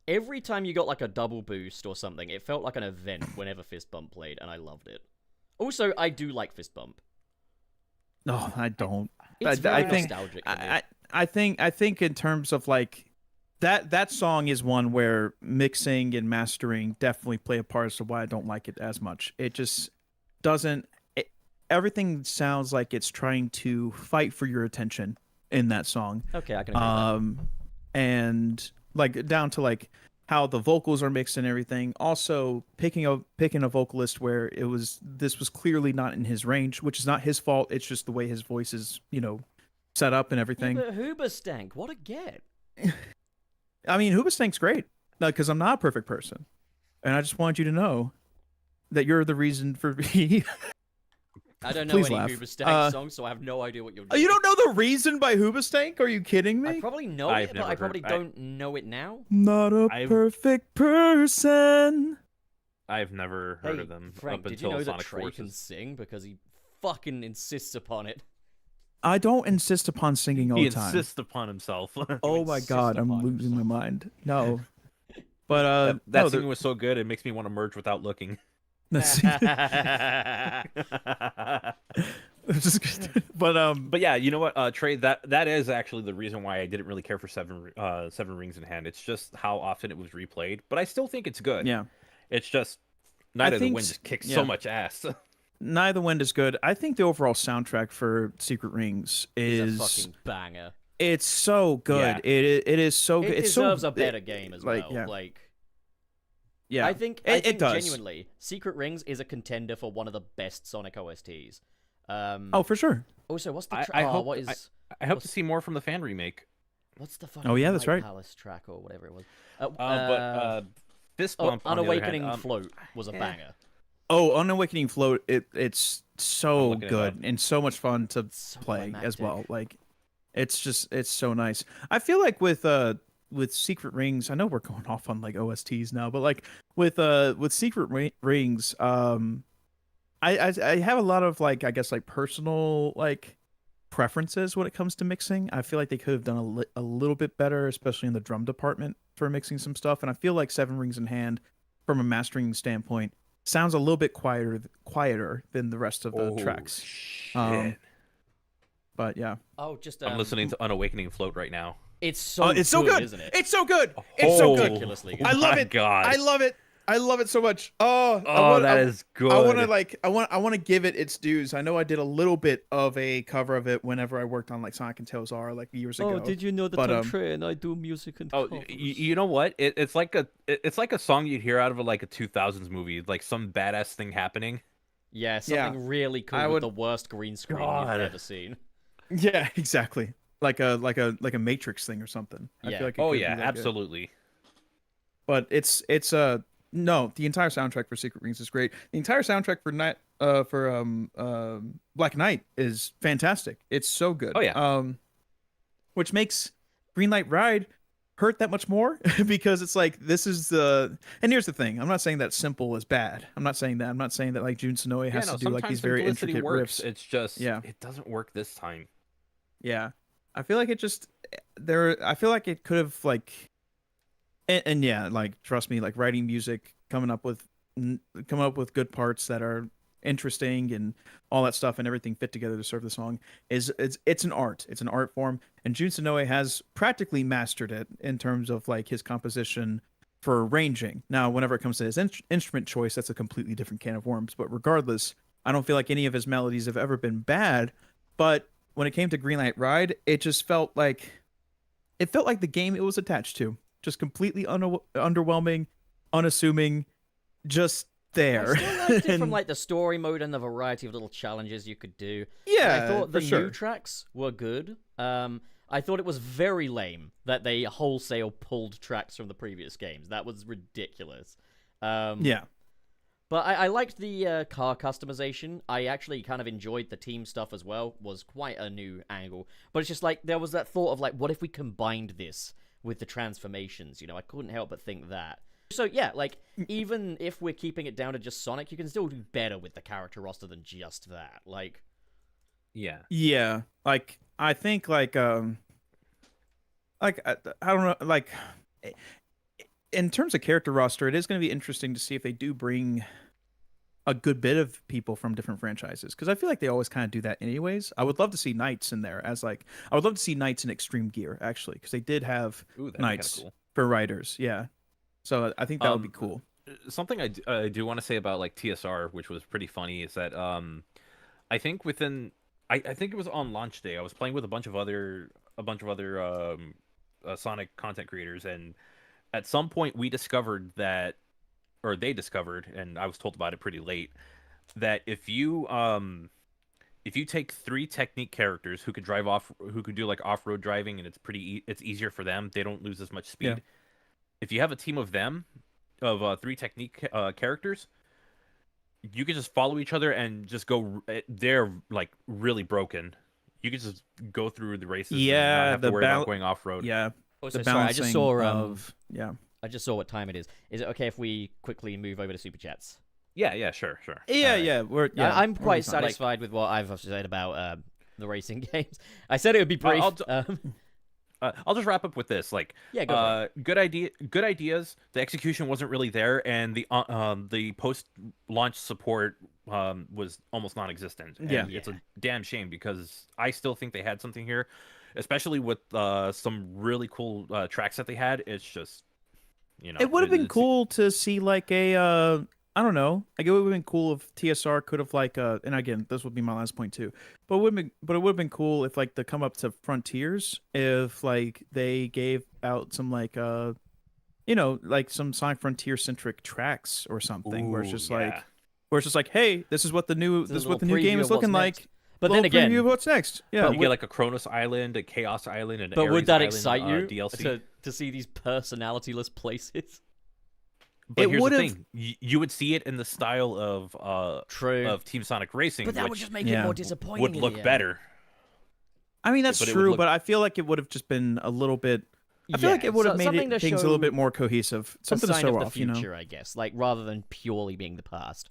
every time you got, like, a double boost or something, it felt like an event whenever Fist Bump played, and I loved it. Also, I do like Fist Bump. No, I don't. It's very nostalgic. I think in terms of, like, that song is one where mixing and mastering definitely play a part as to why I don't like it as much. It just doesn't. Everything sounds like it's trying to fight for your attention, in that song. Okay, I can agree with that. And like down to like how the vocals are mixed and everything. Also picking a vocalist where this was clearly not in his range, which is not his fault. It's just the way his voice is, set up and everything. Yeah, but Hoobastank, what a get. I mean, Hoobastank's great because I'm not a perfect person, and I just want you to know that you're the reason for me. I don't know Please any laugh. Hoobastank songs, so I have no idea what you're doing. You don't know the reason by Hoobastank? Are you kidding me? I probably know it, but I probably don't know it now. Not a perfect person. I've never heard of them Frank, up did you until know Sonic that Trey Forces. can sing because he fucking insists upon it? I don't insist upon singing all He the time. insists upon himself. Oh my god, I'm losing my mind. No. But that singing was so good, it makes me want to merge without looking. But yeah, you know what, Trey, that is actually the reason why I didn't really care for Seven Rings in Hand. It's just how often it was replayed, but I still think it's good. Yeah, it's just Night of the Wind just kicks so much ass. Night of the Wind is good. I think the overall soundtrack for Secret Rings is a fucking banger. It's so good. Yeah. It is so good. It deserves a better game as well. Yeah. I think genuinely, Secret Rings is a contender for one of the best Sonic OSTs. Oh, for sure. Also, what's the I hope to see more from the fan remake. What's the fucking that's right. Palace track or whatever it was? But Fist Bump on Unawakening Float was a banger. Oh, Unawakening Float, it's so good and so much fun to play as well. Like, it's so nice. I feel like with Secret Rings, I know we're going off on like OSTs now, but like with Secret Rings, I have a lot of like, I guess, like personal like preferences when it comes to mixing. I feel like they could have done a little bit better, especially in the drum department for mixing some stuff. And I feel like Seven Rings in Hand, from a mastering standpoint, sounds a little bit quieter than the rest of the tracks. Shit. But yeah. Oh, just I'm listening to Unawakening Float right now. It's so good, isn't it? It's so good. It's so good. Ridiculously good. I love it. God. I love it. I love it so much. That is good. I want to give it its dues. I know I did a little bit of a cover of it whenever I worked on like Sonic and Tails R like years ago. Oh, did you know that I'm Trey and I do music and covers? You know what? It's like a song you'd hear out of like a 2000s movie, like some badass thing happening. Yeah, something really cool with the worst green screen you've ever seen. Yeah, exactly. Like a Matrix thing or something. Yeah. I feel like absolutely. But it's no, the entire soundtrack for Secret Rings is great. The entire soundtrack for Black Knight is fantastic. It's so good. Oh yeah. Which makes Greenlight Ride hurt that much more because it's like this is the. And here's the thing: I'm not saying that Simple is bad. I'm not saying that. I'm not saying that like Jun Sonoe has to do like these very intricate riffs. It's just it doesn't work this time. Yeah, I feel like it just I feel like it could have like. And yeah, like trust me, like writing music, coming up with good parts that are interesting and all that stuff and everything fit together to serve the song it's an art. It's an art form, and Jun Sonoe has practically mastered it in terms of like his composition for arranging. Now, whenever it comes to his instrument choice, that's a completely different can of worms. But regardless, I don't feel like any of his melodies have ever been bad. But when it came to Greenlight Ride, it just felt like the game it was attached to. Just completely underwhelming, unassuming, just there. I still liked it from like the story mode and the variety of little challenges you could do. Yeah, and I thought the new tracks were good. I thought it was very lame that they wholesale pulled tracks from the previous games. That was ridiculous. Yeah. But I liked the car customization. I actually kind of enjoyed the team stuff as well. Was quite a new angle. But it's just like, there was that thought of like, what if we combined this with the transformations? I couldn't help but think that. So yeah, like, even if we're keeping it down to just Sonic, you can still do better with the character roster than just that. Like, yeah, like I think like I don't know, like in terms of character roster, it is going to be interesting to see if they do bring a good bit of people from different franchises, because I feel like they always kind of do that anyways. I would love to see Knights in there I would love to see Knights in Extreme Gear, actually, because they did have Knights for riders. Yeah, so I think that would be cool. Something I do want to say about like TSR, which was pretty funny, is that I think I think it was on launch day, I was playing with a bunch of other a bunch of other Sonic content creators, and at some point we discovered that, or they discovered, and I was told about it pretty late, that if you take 3 technique characters who could who could do like off-road driving, and it's easier for them, they don't lose as much speed. Yeah. If you have a team of them, of 3 technique characters, you can just follow each other and just go. They're like really broken. You can just go through the races. And not have to worry about going off-road. Yeah. Also, The sorry, I just saw of yeah. I just saw what time it is. Is it okay if we quickly move over to super chats? Yeah, sure. Yeah, Alright. yeah. I'm we're quite fine. satisfied with what I've said about the racing games. I said it would be brief. I'll just wrap up with this. Like, Yeah, go for good ideas. The execution wasn't really there, and the post-launch support was almost non-existent. And Yeah. it's a damn shame because I still think they had something here, especially with some really cool tracks that they had. It's just, It would have been cool to see like a I don't know. Like it would have been cool if TSR could have like and again, this would be my last point too. But it would have been cool if like the come up to Frontiers, if like they gave out some like like some Sonic Frontier centric tracks or something where it's just like hey, this is what the new game is looking like. But then again, preview of what's next. Yeah. you get like a Kronos Island, a Chaos Island, and but would that Island, excite you DLC? to see these personalityless places? But here's the would've- thing: you would see it in the style True. of Team Sonic Racing, But that would which just make it more disappointing. would in look the end. better. I mean that's But it would true, look- but I feel like it would have just been a little bit. I feel like it would have made something to things a show little bit more cohesive. a Something to sign show of off, the future, I guess, like rather than purely being the past.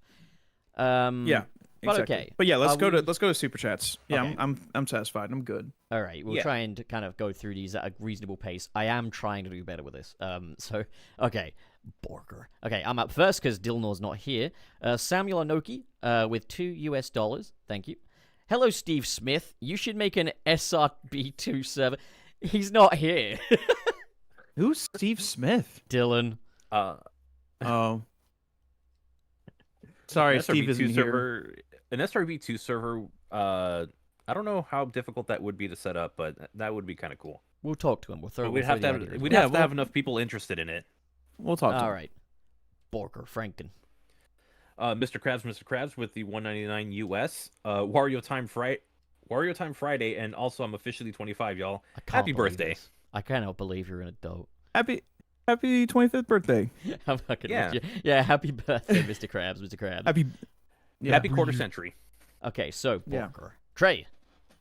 Yeah. But Exactly. okay. But yeah, let's Are go we- to super chats. Yeah, Okay. I'm satisfied. I'm good. All right, we'll Yeah. try and kind of go through these at a reasonable pace. I am trying to do better with this. So okay, Borger. Okay, I'm up first because Dilnor's not here. Samuel Anoki, with $2. Thank you. Hello, Steve Smith. You should make an SRB2 server. He's not here. Who's Steve Smith? Dylan. Oh. Sorry, Steve isn't here. server, an SRB2 server. I don't know how difficult that would be to set up, but that would be kind of cool. We'll talk to him. We'll throw. But we'll we'd have throw to the have idea we'd his way. have to have enough people interested in it. We'll talk to All him. right. Borger Franken. Mr. Krabs with the $1.99 US. Wario Time Friday, and also I'm officially 25, y'all. I can't Happy believe birthday. this. I cannot believe you're an adult. Happy 25th birthday. I'm fucking Yeah. with you. Yeah, happy birthday, Mr. Krabs. Mr. Krabs. Happy quarter century. Okay, so Yeah. Borger. Trey.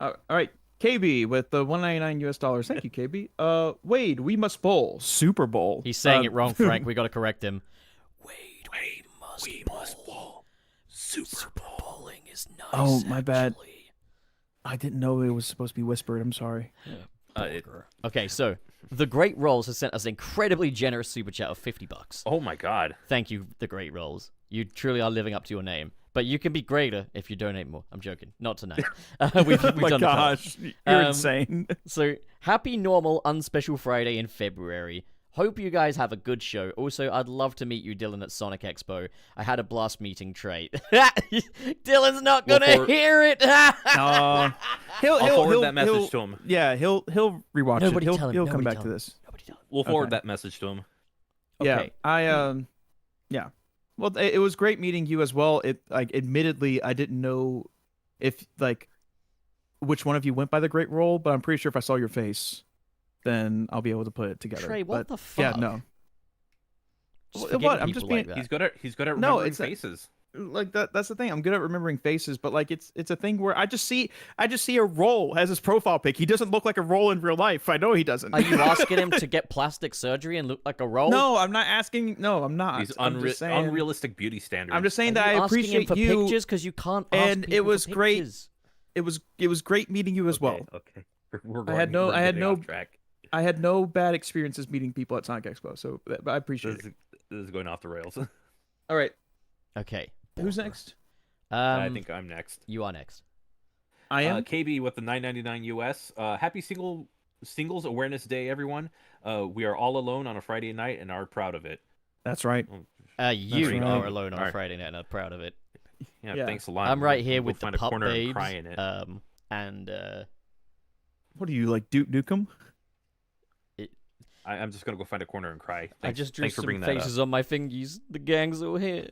All right. KB with the $1.99 US. Thank you, KB. Wade, we must bowl. Super Bowl. He's saying it wrong, Frank. We got to correct him. Wade, we must bowl. Super bowling is nice. Oh, my bad. actually. I didn't know it was supposed to be whispered. I'm sorry. Okay, so the Great Rolls has sent us an incredibly generous super chat of $50. Oh my god. Thank you, the Great Rolls. You truly are living up to your name. But you can be greater if you donate more. I'm joking. Not tonight. We've Oh my done gosh, the you're Um, insane. So, happy normal unspecial Friday in February. Hope you guys have a good show. Also, I'd love to meet you, Dylan, at Sonic Expo. I had a blast meeting Trey. Dylan's not Well, gonna for- hear it. I'll I'll forward that message to him. Yeah, he'll rewatch Nobody it. tell him, He'll come nobody back tell to him. this. Nobody tell him. We'll forward Okay. that message to him. Okay. Yeah, yeah. Well, it was great meeting you as well. It admittedly, I didn't know if which one of you went by the great role, but I'm pretty sure if I saw your face, then I'll be able to put it together. Trey, what But, the fuck? Yeah, no. Just What? forgetting I'm just people like being- that. He's good at No, remembering it's that- faces. Like that's the thing. I'm good at remembering faces, but like it's a thing where I just see a role as his profile pic. He doesn't look like a role in real life. I know he doesn't. Are you asking him to get plastic surgery and look like a role? No, I'm not asking. No, I'm not. These I'm just saying, unrealistic beauty standards. I'm just saying that Are I you asking him appreciate for you. pictures because you can't ask and it people was for great. pictures. It was great meeting you as well. Okay. We're I had no- we're I had getting no- off track. I had no bad experiences meeting people at Sonic Expo, so I appreciate This it. is going off the rails. All right, Okay. who's Borger. next? I think I'm next. You are next. I am. KB with the $9.99 US. Happy Singles Awareness Day, everyone. We are all alone on a Friday night and are proud of it. That's right. You right. are alone on a Alright. Friday night, and I'm proud of it. Yeah, Yeah. thanks a lot. I'm right here We'll with the find a pup corner and babes, cry in it. and What are you like, Duke Nukem? I'm just gonna go find a corner and cry. I just drew thanks for some bringing that up. faces on my fingies. The gang's all here.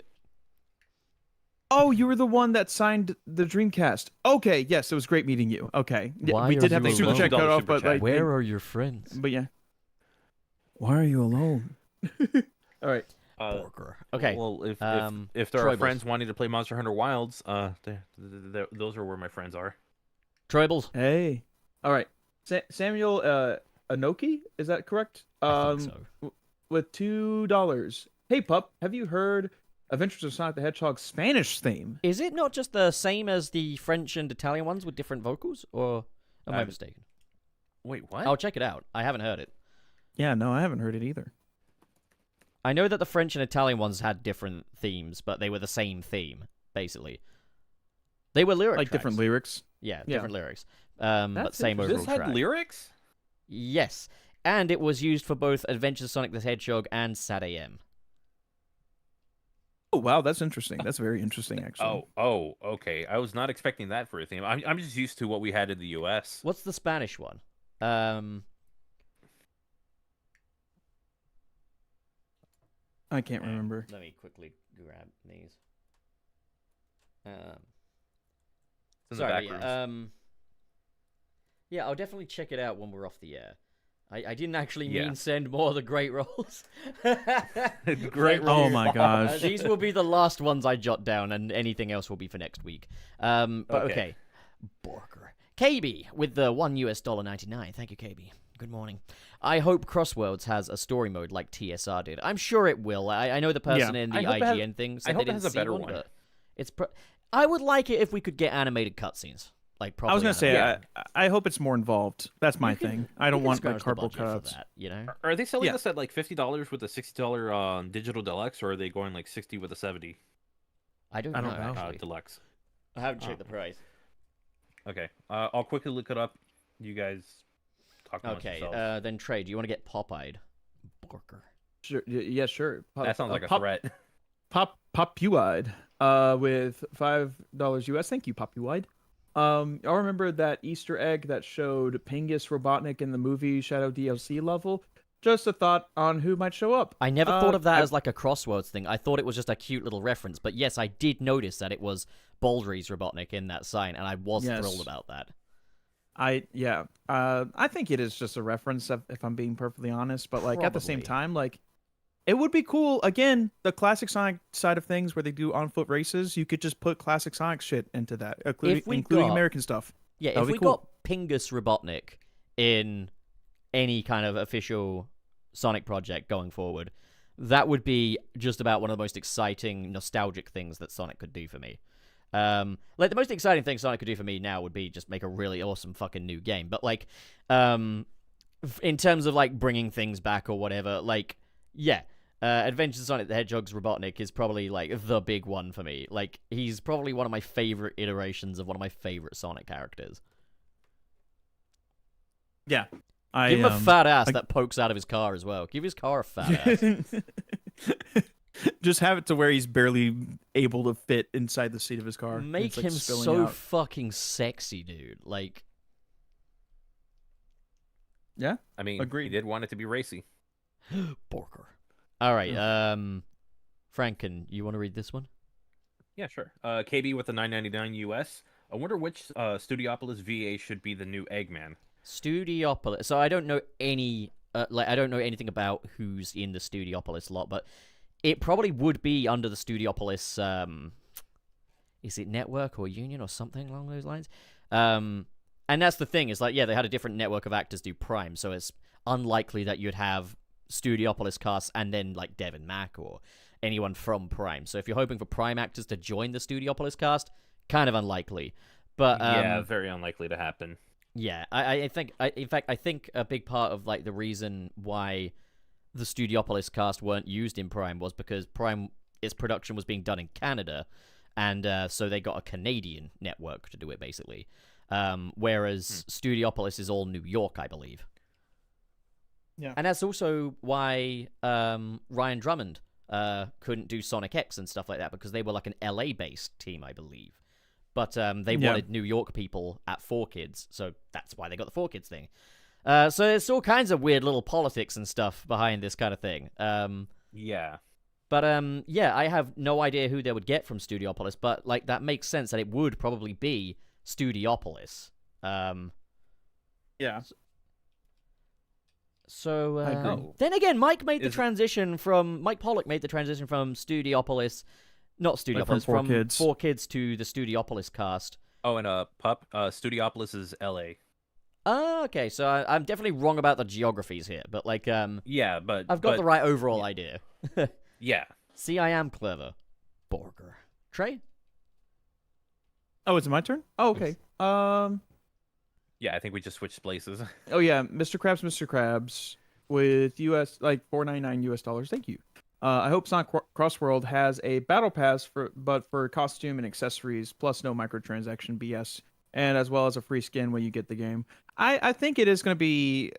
Oh, you were the one that signed the Dreamcast. Okay, yes, it was great meeting you. Okay, Why we are did have you the super alone? chat cut off, but like, Where are your friends? But yeah. Why are you alone? All right. Okay. Well, if there are Troibles. friends wanting to play Monster Hunter Wilds, those are where my friends are. Troibles. Hey. All right. Samuel Anoki, is that correct? I think so. With $2. Hey, pup, have you heard Adventures of Sonic the Hedgehog's Spanish theme? Is it not just the same as the French and Italian ones with different vocals, or am I mistaken? Wait, what? I'll check it out. I haven't heard it. Yeah, no, I haven't heard it either. I know that the French and Italian ones had different themes, but they were the same theme, basically. They were lyric Like tracks. different lyrics. Yeah, Yeah. different lyrics. But same overall This had track. lyrics? Yes, and it was used for both Adventures of Sonic the Hedgehog and Sad AM. Oh, wow, that's interesting. That's very interesting, actually. Oh, okay. I was not expecting that for a theme. I'm just used to what we had in the U.S. What's the Spanish one? I can't remember. Let me quickly grab these. It's in the Sorry, back rooms. yeah, I'll definitely check it out when we're off the air. I didn't actually Yeah. mean send more of the great rolls. Great Oh rolls. my gosh. These will be the last ones I jot down, and anything else will be for next week. But okay. Borker. KB with the $1.99. Thank you, KB. Good morning. I hope Crossworlds has a story mode like TSR did. I'm sure it will. I know the person in the I hope it has- IGN thing said I they hope it didn't has a see better one, one. but it's. I would like it if we could get animated cutscenes. Like properly I was going to say, animated. I hope it's more involved. That's my thing. I don't You can want like scratch the cardboard budget for cutouts. that, you know? Are they selling Yeah. this at like $50 with a $60 digital deluxe, or are they going like 60 with a 70 I don't I know, don't know. actually. deluxe? I haven't checked the price. Okay, I'll quickly look it up. You guys talk amongst Okay, yourselves. then Trey, do you want to get Popeyed? Borker. Sure. Yeah, sure. That sounds like a pop, threat. Popuide, with $5 US. Thank you, Popuide. I remember that Easter egg that showed Pingus Robotnik in the movie Shadow DLC level. Just a thought on who might show up. I never thought of that as like a Crossworlds thing. I thought it was just a cute little reference. But yes, I did notice that it was Baldry's Robotnik in that sign, and I was thrilled about that. I think it is just a reference, if I'm being perfectly honest. But like at the same Probably. time, like it would be cool. Again, the classic Sonic side of things, where they do on foot races, you could just put classic Sonic shit into that, including American stuff. Yeah, That if would we be cool. got Pingus Robotnik in any kind of official Sonic project going forward, that would be just about one of the most exciting, nostalgic things that Sonic could do for me. Like the most exciting thing Sonic could do for me now would be just make a really awesome fucking new game. But like, in terms of like bringing things back or whatever, like, yeah. Adventures of Sonic the Hedgehog's Robotnik is probably like the big one for me. Like, he's probably one of my favorite iterations of one of my favorite Sonic characters. Yeah. Give him a fat ass that pokes out of his car as well. Give his car a fat ass. Just have it to where he's barely able to fit inside the seat of his car. Make It's, like, him spilling so out. fucking sexy, dude. Like, Yeah. I mean, Agreed. he did want it to be racy. Borker. All right, Franken, you want to read this one? Yeah, sure. KB with the $9.99 US. I wonder which Studiopolis VA should be the new Eggman. Studiopolis. So I don't know any, I don't know anything about who's in the Studiopolis lot, but it probably would be under the Studiopolis. Is it network or union or something along those lines? And that's the thing. Is like, yeah, they had a different network of actors do Prime, so it's unlikely that you'd have Studiopolis cast and then like Devin Mack or anyone from Prime. So if you're hoping for Prime actors to join the Studiopolis cast, kind of unlikely. But yeah, very unlikely to happen. Yeah, I think, in fact, I think a big part of like the reason why the Studiopolis cast weren't used in Prime was because Prime, its production was being done in Canada, and so they got a Canadian network to do it basically. Whereas Studiopolis is all New York, I believe. Yeah. And that's also why Ryan Drummond couldn't do Sonic X and stuff like that, because they were like an LA-based team, I believe. but they Yeah. wanted New York people at 4Kids, so that's why they got the 4Kids thing. So there's all kinds of weird little politics and stuff behind this kind of thing. Yeah. But yeah, I have no idea who they would get from Studiopolis, but like that makes sense that it would probably be Studiopolis. Yeah. So I agree. then again, Mike Pollock made the Is- transition from Studiopolis, not Studiopolis, from 4Kids. 4Kids to the Studiopolis cast. Oh, and Pup, Studiopolis is L.A. Oh, okay, so I'm definitely wrong about the geographies here, but like Yeah, but I've got the right overall idea. Yeah. See, I am clever. Borger. Trey? Oh, it's my turn. Oh, okay. Yeah, I think we just switched places. Oh yeah, Mr. Krabs with US like $4.99 US. Thank you. I hope Sonic Crossworld has a battle pass but for costume and accessories plus no microtransaction BS, and as well as a free skin when you get the game. I think it is going to be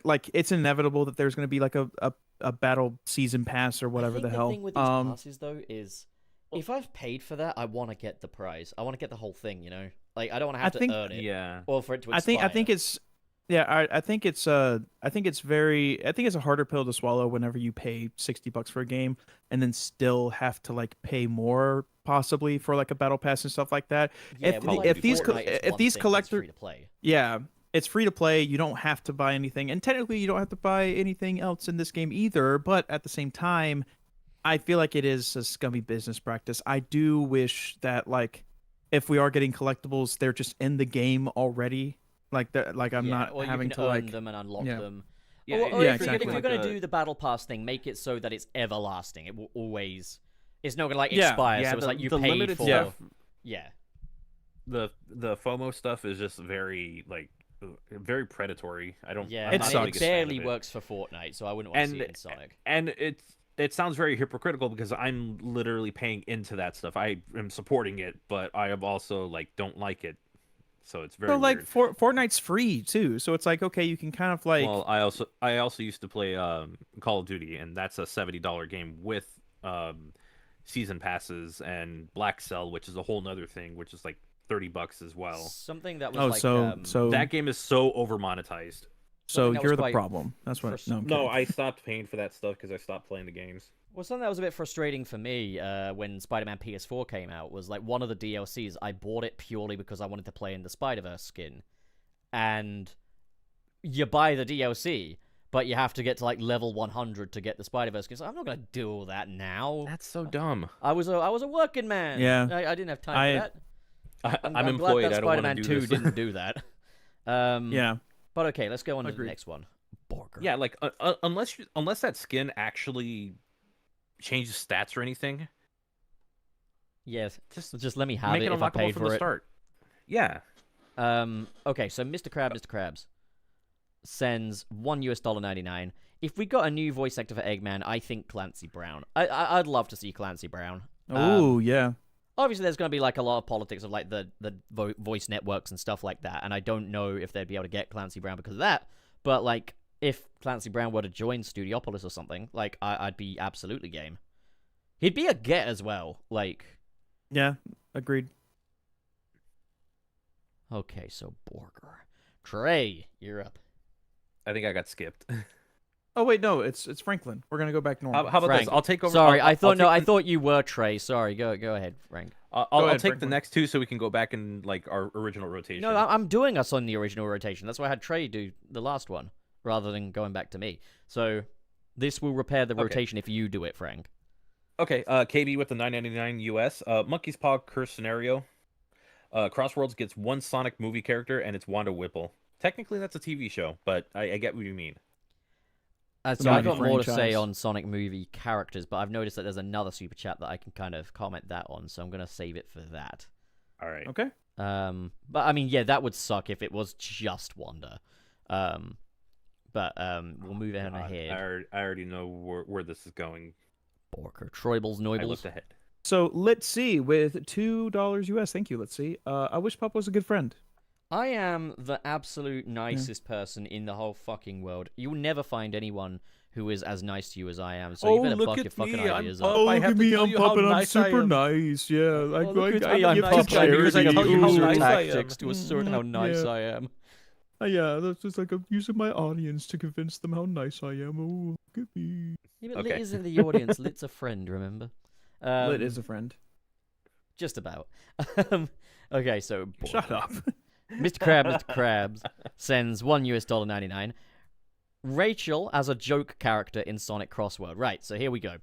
like it's inevitable that there's going to be like a battle season pass or whatever I think the hell. thing with these passes though is if I've paid for that, I want to get the prize. I want to get the whole thing, you know? Like I don't want to have to earn it. Yeah. Or for it to expire. I think it's I think it's a harder pill to swallow whenever you pay $60 for a game and then still have to like pay more possibly for like a battle pass and stuff like that. Yeah, well, like if these Fortnite is one thing that's collector free to play. yeah, it's free to play. You don't have to buy anything, and technically you don't have to buy anything else in this game either. But at the same time, I feel like it is a scummy business practice. I do wish that like if we are getting collectibles, they're just in the game already. Like that, like I'm not or having you to can like earn them and unlock yeah. them. Yeah, Or yeah, if exactly. you're going to do the battle pass thing, make it so that it's everlasting. It will always. It's not going to like Yeah. expire. Yeah, so it's like you the paid limited for. stuff, Yeah. the FOMO stuff is just very like very predatory. I don't. Yeah, I'm It not and the sucks. it biggest fan barely of it. works for Fortnite, so I wouldn't want to see it in Sonic. And it sounds very hypocritical because I'm literally paying into that stuff. I am supporting it, but I am also like don't like it. So it's very so like weird. Fortnite's free too, so it's like okay, you can kind of like Well, I also used to play Call of Duty, and that's a $70 game with season passes and Black Cell, which is a whole nother thing, which is like $30 as well. Something that was oh like. so That game is so over monetized. so something that you're was the quite problem. That's what. No, I'm No, kidding. I stopped paying for that stuff because I stopped playing the games. Well, something that was a bit frustrating for me when Spider-Man PS4 came out was like one of the DLCs. I bought it purely because I wanted to play in the Spider-Verse skin, and you buy the DLC, but you have to get to like level 100 to get the Spider-Verse skin. So I'm not gonna do all that now. That's so dumb. I was a working man. Yeah. I didn't have time for that. I'm glad employed. that I don't want to Spider-Man do 2 this. didn't do that. Yeah. But okay, let's go on to the Agreed. next one. Borger. Yeah, like unless that skin actually changes stats or anything, Yes. just Just let me have make it it if I unlockable paid from for the it. start. Yeah. Okay, so Mr. Krabs sends $1.99. If we got a new voice actor for Eggman, I think Clancy Brown. I'd love to see Clancy Brown. Oh yeah. Obviously, there's going to be like a lot of politics of like the voice networks and stuff like that, and I don't know if they'd be able to get Clancy Brown because of that. But like, if Clancy Brown were to join Studiopolis or something, like I'd be absolutely game. He'd be a get as well. Like, Yeah. Agreed. okay, so Borger, Trey, you're up. I think I got skipped. Oh wait, no, it's Franklin. We're gonna go back normal. How about Frank. this? I'll take over. Sorry, I thought I'll take thought you were Trey. Sorry, go ahead, Frank. I'll ahead, take the Frank. next two so we can go back in like our original rotation. No, I'm doing us on the original rotation. That's why I had Trey do the last one rather than going back to me. So this will repair the rotation if you do it, Frank. Okay, KB with the $9.99 US. Monkey's Paw Curse Scenario. Crossworlds gets one Sonic movie character, and it's Wanda Whipple. Technically, that's a TV show, but I get what you mean. So I've movie got more to say franchise. on Sonic movie characters, but I've noticed that there's another super chat that I can kind of comment that on, so I'm gonna save it for that. All right. Okay. But I mean, yeah, that would suck if it was just Wanda. But we'll move on ahead. I already know where this is going. Borker, Troibles, I Noibles. looked ahead. So let's see with $2 US. Thank you. Let's see. I wish Pop was a good friend. I am the absolute nicest person in the whole fucking world. You'll never find anyone who is as nice to you as I am. So you better look buck at your fucking me, I'm ideas Pup. up. Oh, I look have at to me, tell I'm you how Pup, and I'm nice I super am. nice. Yeah, Look at I me, I'm give Pup. to I use charity. user nice I am. tactics to assert how nice yeah. I am. Yeah, that's just like I'm using my audience to convince them how nice I am. Oh, look at me. Yeah, but Okay. Lit isn't the audience. Lit's a friend, remember? Lit is a friend. Just about. Okay, so Shut up. Mr. Krabs sends $1.99. Rachel as a joke character in Sonic Crossworld. Right, so here we go.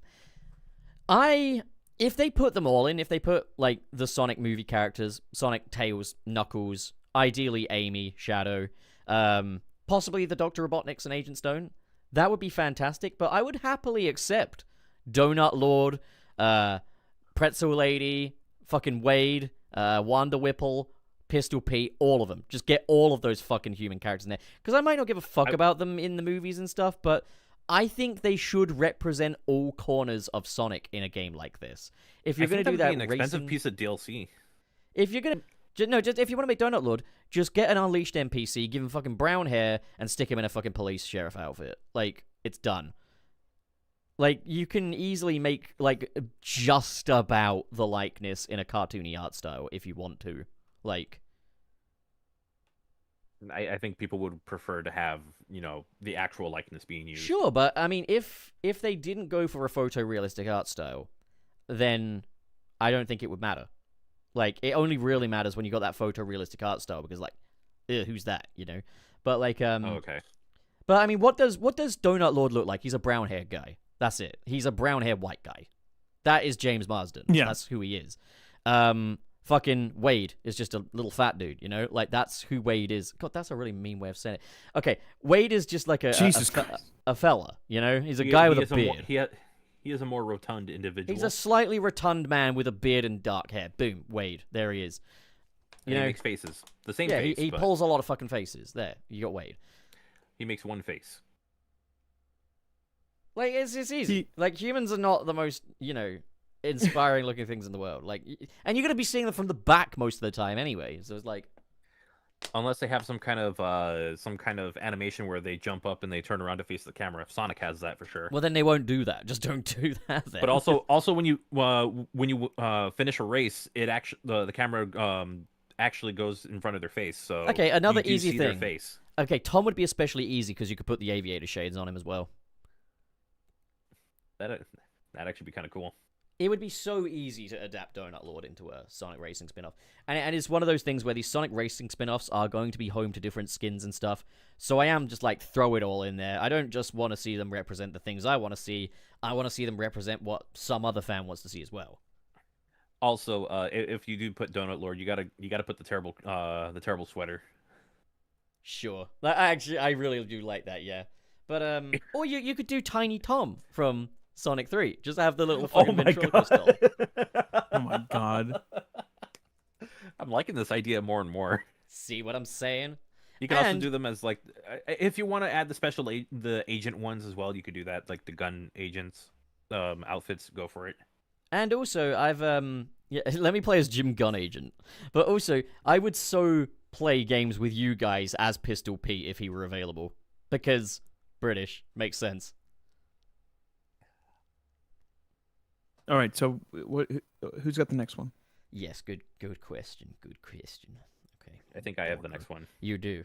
If they put them all in, if they put, like, the Sonic movie characters, Sonic, Tails, Knuckles, ideally Amy, Shadow, possibly the Dr. Robotniks and Agent Stone, that would be fantastic, but I would happily accept Donut Lord, Pretzel Lady, fucking Wade, Wanda Whipple, Pistol Pete, all of them. Just get all of those fucking human characters in there. Because I might not give a fuck about them in the movies and stuff, but I think they should represent all corners of Sonic in a game like this. If you're going to do that, an expensive piece of DLC. If you're going to, no, just if you want to make Donut Lord, just get an Unleashed NPC, give him fucking brown hair, and stick him in a fucking police sheriff outfit. Like, it's done. Like, you can easily make, like, just about the likeness in a cartoony art style if you want to. Like, I think people would prefer to have, the actual likeness being used. sure, but, I mean, if they didn't go for a photorealistic art style, then I don't think it would matter. Like, it only really matters when you got that photorealistic art style, because, like, who's that, But, like, okay. But, I mean, what does Donut Lord look like? He's a brown-haired guy. That's it. He's a brown-haired white guy. That is James Marsden. Yeah. That's who he is. Fucking Wade is just a little fat dude, Like, that's who Wade is. God, that's a really mean way of saying it. Okay, Wade is just like a fella, He's a guy with a beard. He is a more rotund individual. He's a slightly rotund man with a beard and dark hair. Boom, Wade. There he is. He makes faces. The same face. Yeah, he pulls a lot of fucking faces. There, you got Wade. He makes one face. Like, it's easy. Like, humans are not the most, inspiring looking things in the world. Like, and you're going to be seeing them from the back most of the time anyway. So it's like, unless they have some kind of animation where they jump up and they turn around to face the camera. If Sonic has that, for sure. Well, then they won't do that. Just don't do that then. But also when you finish a race, it actually the camera actually goes in front of their face. So okay, another you do easy see thing. Their face. Okay, Tom would be especially easy because you could put the aviator shades on him as well. That'd actually be kind of cool. It would be so easy to adapt Donut Lord into a Sonic Racing spin-off. And it's one of those things where these Sonic Racing spin-offs are going to be home to different skins and stuff. So I am just like, throw it all in there. I don't just want to see them represent the things I want to see. I want to see them represent what some other fan wants to see as well. Also, if you do put Donut Lord, you gotta put the terrible sweater. Sure. I really do like that, yeah. But or you could do Tiny Tom from Sonic 3. Just have the little fucking ventriloquist doll. Oh my god. I'm liking this idea more and more. See what I'm saying? You can also do them as, like, if you want to add the agent ones as well, you could do that, like the gun agents outfits. Go for it. And also, I've let me play as Jim Gun Agent. But also, I would so play games with you guys as Pistol Pete if he were available, because British makes sense. All right, so who's got the next one? Yes, good question. Good question. Okay. I think I have the next one. You do.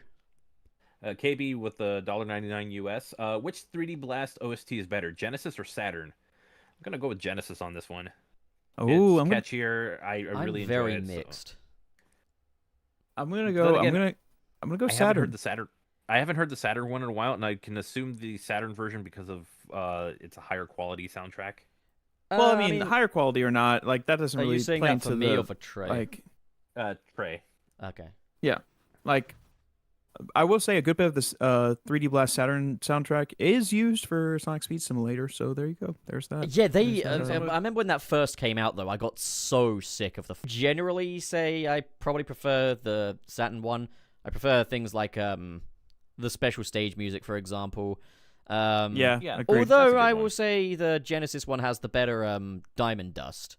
KB with the $1.99 US. Which 3D Blast OST is better, Genesis or Saturn? I'm gonna go with Genesis on this one. Oh, it's catchier. I really enjoy it. I'm very mixed. So. I'm gonna go. I'm gonna go Saturn. I haven't heard the Saturn one in a while, and I can assume the Saturn version because of it's a higher quality soundtrack. Well, I mean, higher quality or not, like that doesn't really play into for me or for Trey? Like, Trey. Okay. Yeah, like I will say a good bit of this 3D Blast Saturn soundtrack is used for Sonic Speed Simulator, so there you go. There's that. Yeah, I remember when that first came out, though, I got so sick of the... Generally say I probably prefer the Saturn one. I prefer things like the special stage music, for example. Yeah. Agreed. Although I will say the Genesis one has the better Diamond Dust.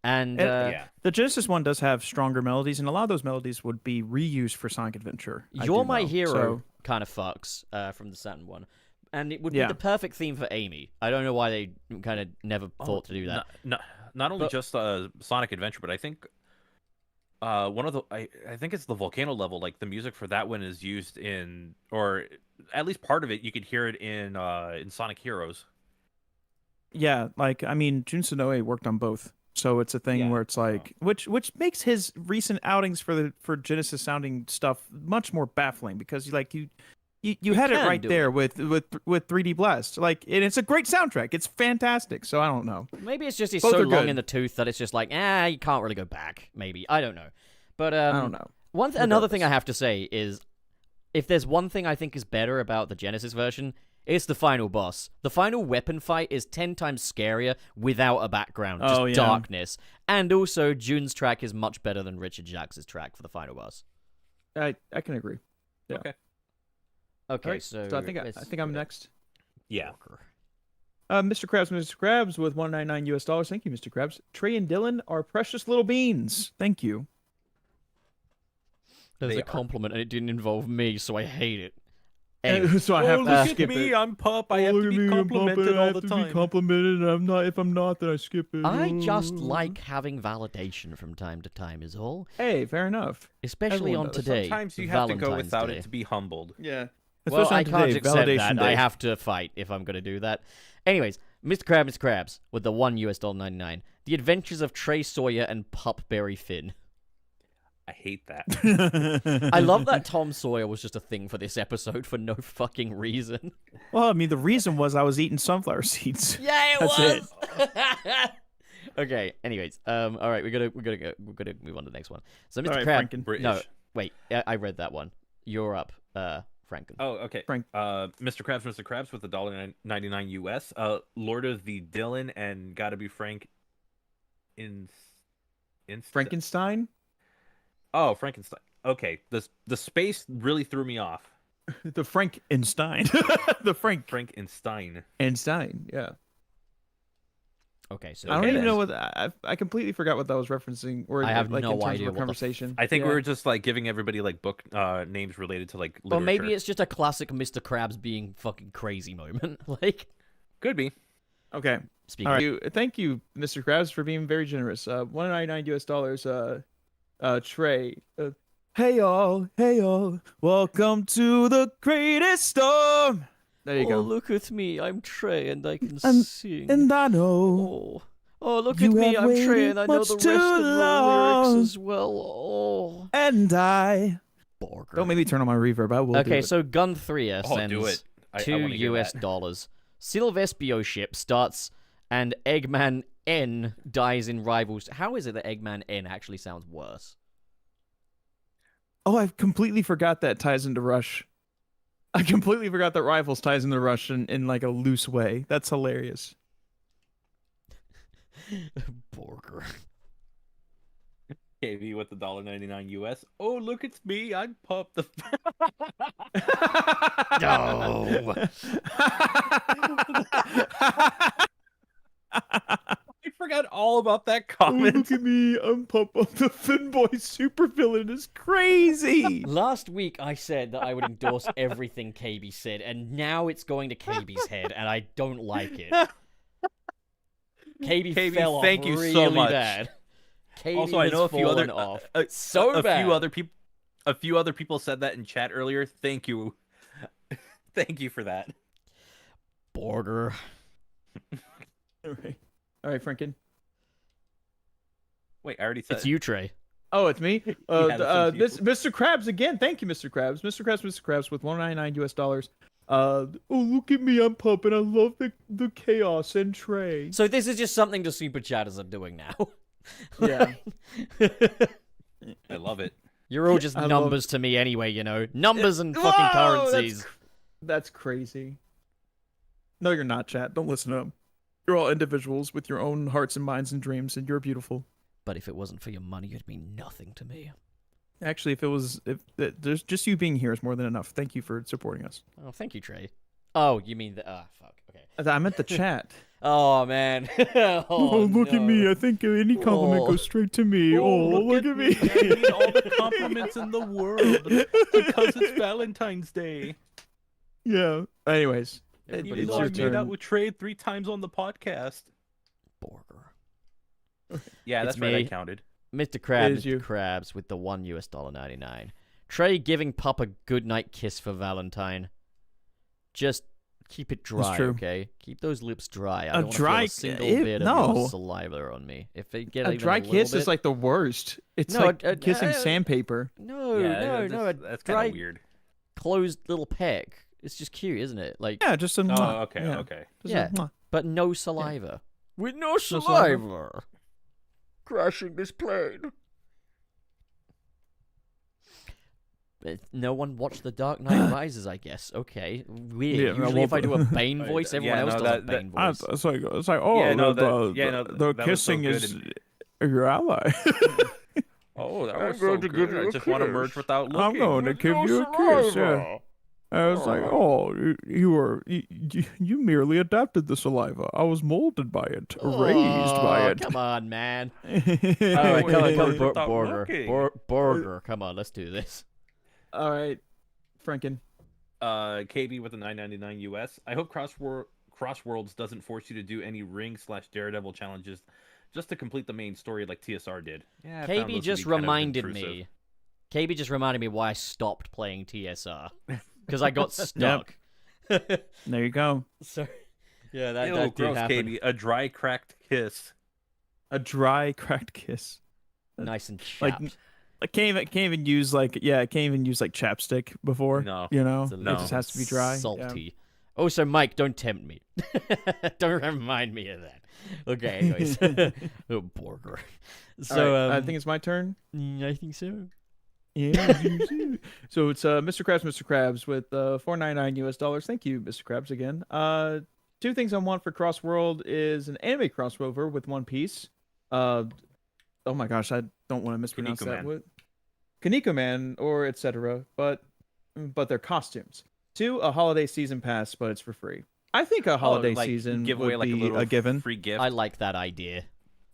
And the Genesis one does have stronger melodies, and a lot of those melodies would be reused for Sonic Adventure. You're My Hero kind of fucks from the Saturn one. And it would be the perfect theme for Amy. I don't know why they kind of never thought to do that. Not only just Sonic Adventure, but I think one of the I think it's the volcano level. Like the music for that one is used in, or at least part of it, you could hear it in Sonic Heroes. Yeah, like I mean, Jun Sonoe worked on both, so it's a thing where it's like, which makes his recent outings for Genesis sounding stuff much more baffling because you had it right there with 3D Blast, like, and it's a great soundtrack. It's fantastic. So I don't know. Maybe it's just he's Both so are long good. in the tooth that it's just like, you can't really go back. Maybe I don't know, but I don't know. Another thing I have to say is, if there's one thing I think is better about the Genesis version, it's the final boss. The final weapon fight is 10 times scarier without a background, just darkness. And also, Jun's track is much better than Richard Jacques' track for the final boss. I can agree. Yeah. Okay, right, so I think I'm next. Yeah. Mr. Krabs with $199. Thank you, Mr. Krabs. Trey and Dylan are precious little beans. Thank you. There's a compliment, and it didn't involve me, so I hate it. Anyway, so I have to skip me, it. I'm Pup. I have to be complimented all the time. I have to be complimented. If I'm not, then I skip it. I just like having validation from time to time, is all. Hey, fair enough. Especially Everyone on does. today. Sometimes you have to go Valentine's without Day. it to be humbled. Yeah. Well, I can't today, accept validation that. day. I have to fight if I'm going to do that. Anyways, Mr. Krabs with the $1.99. The Adventures of Trey Sawyer and Pupberry Finn. I hate that. I love that Tom Sawyer was just a thing for this episode for no fucking reason. Well, I mean, the reason was I was eating sunflower seeds. Yeah, That's it. Okay. Anyways, all right, we're gonna move on to the next one. So, Mr. All right, Crab. Franken. British. No, wait, I read that one. You're up, Franken. Oh, okay. Frank. Mr. Krabs with the $1.99 US. Lord of the Dylan and Gotta Be Frank. Frankenstein? Oh, Frankenstein. Okay, the space really threw me off. The Frankenstein. The Frankenstein. Einstein, yeah. Okay, so I don't even know what I completely forgot what that was referencing. Or I have like, no in terms idea of a what the conversation. I think we were just like giving everybody like book names related to like literature. Or maybe it's just a classic Mr. Krabs being fucking crazy moment. Like, could be. Okay. Speaking All right. Thank you, Mr. Krabs, for being very generous. $1.99 US. Trey. Hey y'all, welcome to the greatest storm. There you go. look at me, I'm Trey, and I can And- sing. And I know look you at me, have I'm Trey, waited and I know much the rest too of the long. lyrics as well. and I Borger. don't make me turn on my reverb. I will. Okay, do it. so Gun3 Oh, do sends it. I $2 wanna hear US that. dollars. Silvespio ship starts, and Eggman N dies in rivals. How is it that Eggman N actually sounds worse? Oh, I completely forgot that ties into Rush. I completely forgot that Rivals ties into Rush in like a loose way. That's hilarious. Borger. KB with the $1.99 US. Oh, look, it's me. I'm Pup. The No. I forgot all about that Oh, comment. look at me. I'm Pup. The Finboy supervillain is crazy. Last week I said that I would endorse everything KB said, and now it's going to KB's head, and I don't like it. KB fell off thank you really so much. bad. KB Also, I has know a few other fallen off. so bad. a few other people said that in chat earlier. Thank you. Thank you for that. Borger. All right, Franken. Wait, I already said It's you, Trey. Oh, it's me. this Mr. Krabs again. Thank you, Mr. Krabs. Mr. Krabs with $1.99 US. Oh, look at me. I'm Pup, and I love the chaos and Trey. So this is just something the super chatters are doing now. Yeah. I love it. You're all just I numbers to me anyway, you know. Numbers and fucking Whoa, currencies. That's crazy. No, you're not, chat. Don't listen to them. You're all individuals with your own hearts and minds and dreams, and you're beautiful. But if it wasn't for your money, it'd mean nothing to me. Actually, there's just you being here is more than enough. Thank you for supporting us. Oh, thank you, Trey. Oh, you mean the... fuck. Okay. I meant the chat. Oh, man. Look at me. I think any compliment Oh. goes straight to me. Look at me. I need all the compliments in the world because it's Valentine's Day. Yeah. Anyways, Everybody Even though I loves made out turn. with Trey 3 times on the podcast. Borger. Yeah, It's that's right. I me. counted. Mr. Crab, It is you. Mr. Krabs with the $1.99. Trey giving Pup a goodnight kiss for Valentine. Just keep it dry, true. okay? Keep those lips dry. I A don't want to dry- feel a single ew, bit of no. your saliva on me. If they get A even dry little kiss bit, is like the worst. It's No, like a- kissing sandpaper. no, Yeah, no, a that's dry, kind of weird. closed little peck. It's just cute, isn't it? Like, Yeah, just a Oh, mwah. okay, Yeah, okay. just a Yeah. mwah. but no saliva. With no saliva. saliva. Crashing this plane. No one watched The Dark Knight Rises, I guess. Okay, weird. Yeah, Usually, well, if I do a Bane voice, everyone yeah, else no, does a that- Bane Ah, voice. it's like oh Yeah, no, the that was so kissing good is your ally. Oh, that I'm was going so to give good. you I a just want to kiss. merge without looking. I'm going to give you a kiss. Yeah. I was like, oh, you merely adapted the saliva. I was molded by it, raised by Oh, it. come on, man. All right, wait, come on, wait, without Borger. looking. Borger, come on, let's do this. All right, Franken. KB with the $9.99 US. I hope Crossworlds doesn't force you to do any ring/Daredevil challenges just to complete the main story like TSR did. Yeah, I found those KB to just be kind of reminded intrusive. me. KB just reminded me why I stopped playing TSR because I got stuck. There you go. So, yeah, that Ew, did gross, happen. KB. A dry, cracked kiss. A dry, cracked kiss. Nice and Like, chapped. I can't even use like chapstick before. No. You know, It's a it little just has to be dry. salty. Oh, so Mike, don't tempt me. Don't remind me of that. Okay, anyways. Oh, Borger. So, All right, I think it's my turn. I think so. Yeah. So it's Mr. Krabs with $4.99 US. Thank you, Mr. Krabs, again. Two things I want for Crossworld is an anime crossover with One Piece. Oh my gosh, I don't want to mispronounce Kaneko that. Man. What? Kaneko Man or etc. But they're costumes. Two, a holiday season pass, but it's for free. I think a holiday like, season give would away like be a little given. free gift. I like that idea.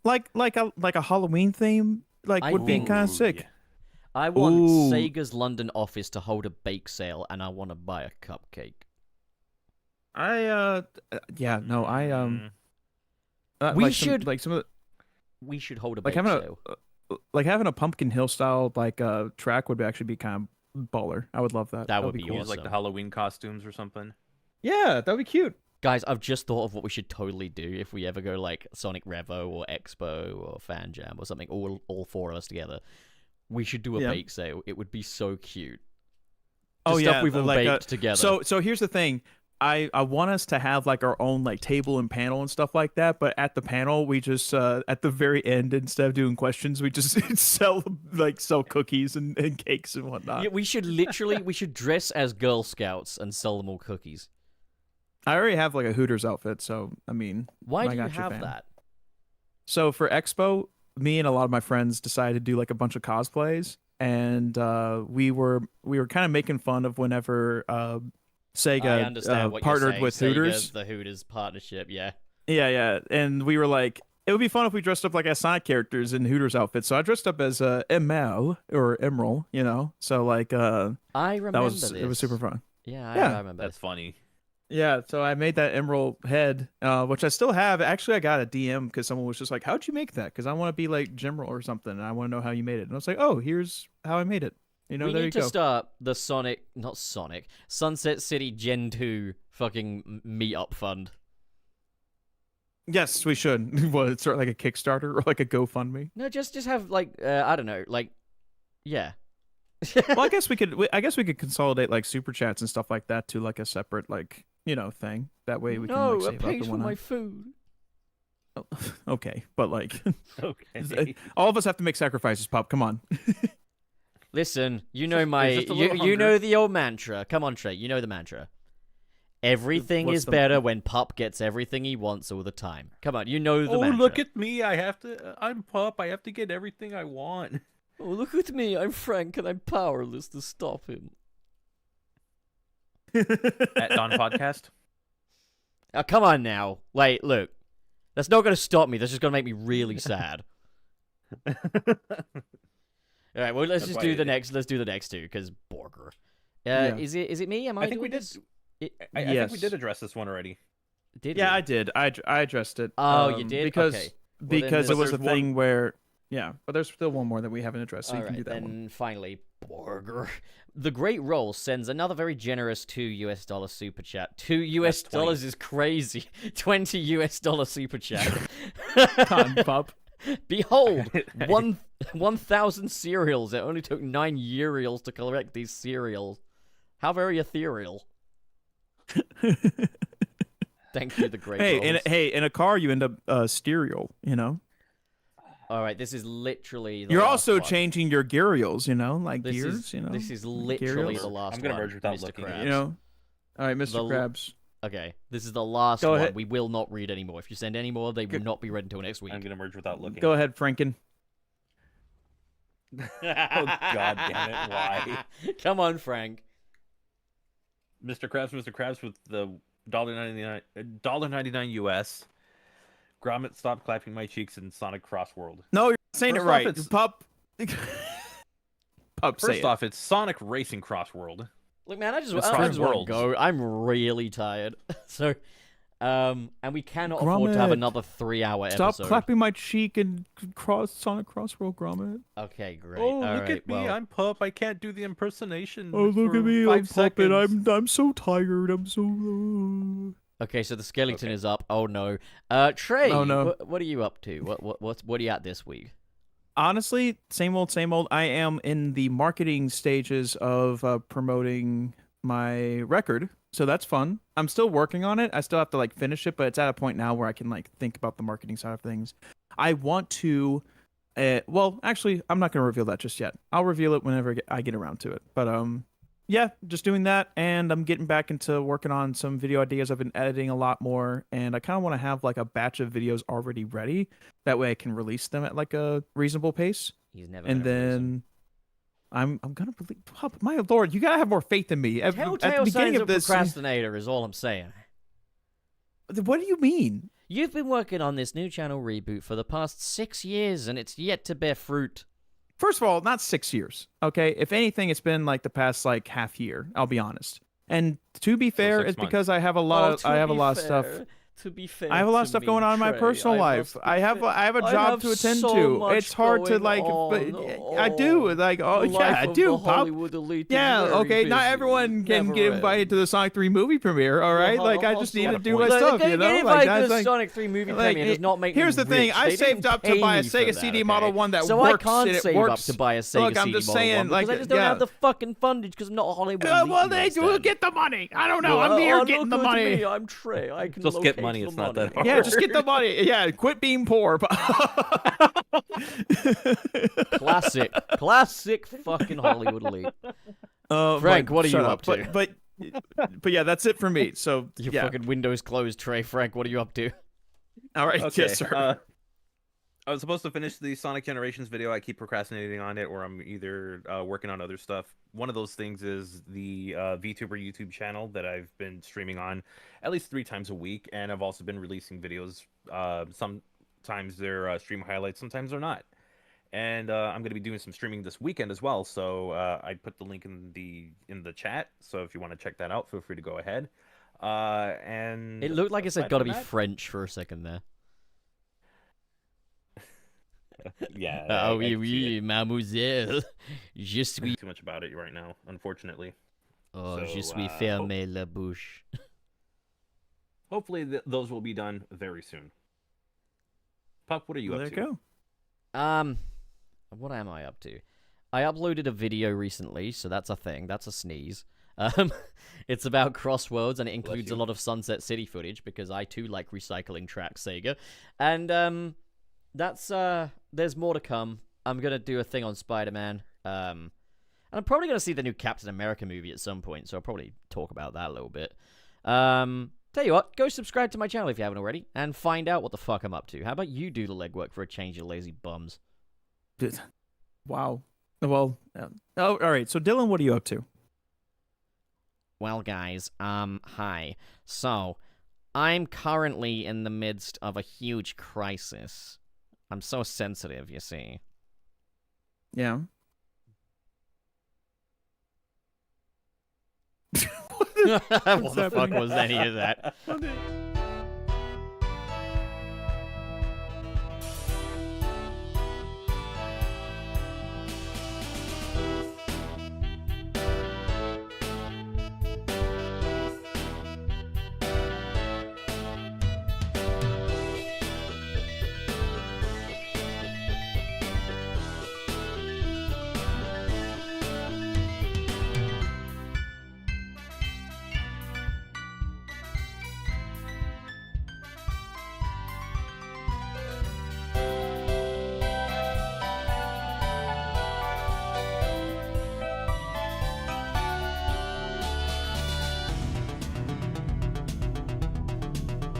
Like a Halloween theme, I would be think- kind of Ooh, sick. yeah. I want Ooh. Sega's London office to hold a bake sale, and I want to buy a cupcake. Yeah, no, Mm. We like should- some of We should hold a Like bake having a- sale. like having a Pumpkin Hill style track would actually be kind of baller. I would love that. That That'd would be cool. Use like the awesome. Halloween costumes or something. Yeah, that'd be cute. Guys, I've just thought of what we should totally do if we ever go like Sonic Revo or Expo or Fan Jam or something, all four of us together. We should do a Yeah. bake sale. It would be so cute. Oh, Just yeah, stuff we've all like, baked together. So here's the thing. I want us to have like our own like table and panel and stuff like that, but at the panel we just at the very end, instead of doing questions, we just sell cookies and cakes and whatnot. Yeah, we should dress as Girl Scouts and sell them all cookies. I already have like a Hooters outfit, so I mean, Why I do you got you, have fam. that? So for Expo, me and a lot of my friends decided to do like a bunch of cosplays, and we were kind of making fun of whenever I Sega understand what partnered you're with saying. Hooters. Sega, the Hooters partnership, yeah. Yeah, and we were like, it would be fun if we dressed up like as Sonic characters in Hooters outfits. So I dressed up as ML or Emerald, you know. So like I remember that was this. it was super fun. Yeah, Yeah. I remember. That's funny. Yeah, so I made that Emerald head, which I still have. Actually, I got a DM because someone was just like, "How'd you make that?" Because I want to be like Jimral or something, and I want to know how you made it. And I was like, "Oh, here's how I made it." You know, We there need you to go. start the Sunset City Gen 2 fucking meetup fund. Yes, we should. What, start like a Kickstarter or like a GoFundMe? No, just have like I don't know, like yeah. Well, I guess we could consolidate like super chats and stuff like that to like a separate thing. That way we can no, like, it save up pays and for whatnot. my food. Okay, but like Okay. all of us have to make sacrifices. Pop, come on. Listen, you know just a little you know hunger. the old mantra. Come on, Trey, you know the mantra. Everything What's is the- better when Pup gets everything he wants all the time. Come on, you know the Oh, mantra. look at me! I'm Pup. I have to get everything I want. Oh, look at me. I'm Frank and I'm powerless to stop him. At Don Podcast. Oh, come on now. Wait, look. That's not going to stop me. That's just going to make me really sad. All right, well, let's That's just why do the next. Let's do the next two because Borger. Yeah. Is it me? Am I, I think doing we did. this? I think we did address this one already. Did Yeah, we? I did. I addressed it. Oh, you did? Because Okay. Well, because then it was a there's thing one- where but there's still one more that we haven't addressed, so you All can right, do that then one. finally, Borger. The Great Roll sends another very generous $2 super chat. $2 is crazy. $20 super chat. Con pup. Behold, 1,000 cereals. It only took 9 Uriels to collect these cereals. How very ethereal. Thank you, the Great Rolls. In a car you end up stereo, you know. All right, this is literally the You're last also one. changing your gears, you know, like This gears, is, you know. This is literally Gears. the last I'm gonna one, merge without Mr. looking, Krabs. You know. All right, Mr. The- Krabs. Okay, this is the last Go one. ahead. We will not read anymore. If you send any more, they will not be read until next week. I'm gonna merge without looking. Go ahead, Franken. Oh god damn it! Why? Come on, Frank. Mr. Krabs with the $1.99 US. Gromit, stop clapping my cheeks in Sonic Crossworld. No, you're saying First it right. off, it's- Pup. Pup, say First it. off, it's Sonic Racing Crossworld. Look, man, I just It's want to Crossworlds. go. I'm really tired. So, and we cannot afford to have Gromit, another 3-hour Stop episode. clapping my cheek and Sonic Crossworld, Gromit. Okay, great. Oh, All look right, at me! well, I'm Pup. I can't do the impersonation. Oh, look for at me, 5 I'm puppet. seconds. I'm so tired. I'm so. okay. So the skeleton Okay. is up. Oh no. Trey. Oh, no. What are you up to? What are you at this week? Honestly, same old, same old. I am in the marketing stages of promoting my record, so that's fun. I'm still working on it. I still have to like finish it, but it's at a point now where I can like think about the marketing side of things. I want to. Well, actually, I'm not going to reveal that just yet. I'll reveal it whenever I get around to it. But yeah, just doing that, and I'm getting back into working on some video ideas. I've been editing a lot more, and I kind of want to have like a batch of videos already ready. That way, I can release them at like a reasonable pace. He's never. And gonna release them. then I'm gonna believe. Oh, my lord, you gotta have more faith in me. At the Telltale beginning signs of of this, procrastinator is all I'm saying. what do you mean? You've been working on this new channel reboot for the past 6 years, and it's yet to bear fruit. First of all, not 6 years. Okay, if anything, it's been like the past like half year. I'll be honest. And to be fair, 6 it's months. because I have a lot. I have a lot of stuff. To be fair, I have a lot of stuff going on in my personal life. I have a job to attend to. It's hard to like. I do like. Oh yeah, I do. Pop. Yeah. Okay. Not everyone can get invited to the Sonic 3 movie premiere. All right. Like I just need to do my stuff. You know. Like that's like. Sonic 3 movie Like, premiere does not make here's me the thing. rich. I They saved didn't up to pay buy a me for Sega that, CD okay? model one that so works. I can't and it save works. up to buy a Sega Look, I'm CD just model saying, one like, because I just don't yeah. have the fucking fundage because I'm not Hollywood. Well, elite they news will then. get the money. I don't know. I'm here getting the look at money. me, I'm Trey. I can Just get locate money, the it's not money. that hard. Yeah, just get the money. Yeah, quit being poor. Classic fucking Hollywood elite. Frank, what are you shut up to? But yeah, that's it for me. So Your yeah. fucking window's closed, Trey. Frank, what are you up to? All right. Okay, Yes, sir. I was supposed to finish the Sonic Generations video. I keep procrastinating on it, or I'm either working on other stuff. One of those things is the VTuber YouTube channel that I've been streaming on at least 3 times a week, and I've also been releasing videos. Sometimes they're stream highlights, sometimes they're not. And I'm going to be doing some streaming this weekend as well. So I put the link in the chat. So if you want to check that out, feel free to go ahead. And It looked like it said aside gotta from be that- French for a second there. Yeah. Oh, I oui, can see oui, it. mademoiselle. Je suis. Too much about it right now, unfortunately. Oh, je So, suis fermé la bouche. Hopefully those will be done very soon. Pup, what are you There up you to? go. What am I up to? I uploaded a video recently, so that's a thing. That's a sneeze. It's about Crossworlds, and it includes a you. lot of Sunset City footage because I too like recycling tracks, Sega. And that's there's more to come. I'm gonna do a thing on Spider-Man. And I'm probably gonna see the new Captain America movie at some point, so I'll probably talk about that a little bit. Tell you what, go subscribe to my channel if you haven't already, and find out what the fuck I'm up to. How about you do the legwork for a change, you lazy bums? Wow. Well, oh, all right. So Dylan, what are you up to? Well, guys, hi. So, I'm currently in the midst of a huge crisis. I'm so sensitive, you see. Yeah. What the fuck happening? was any of that?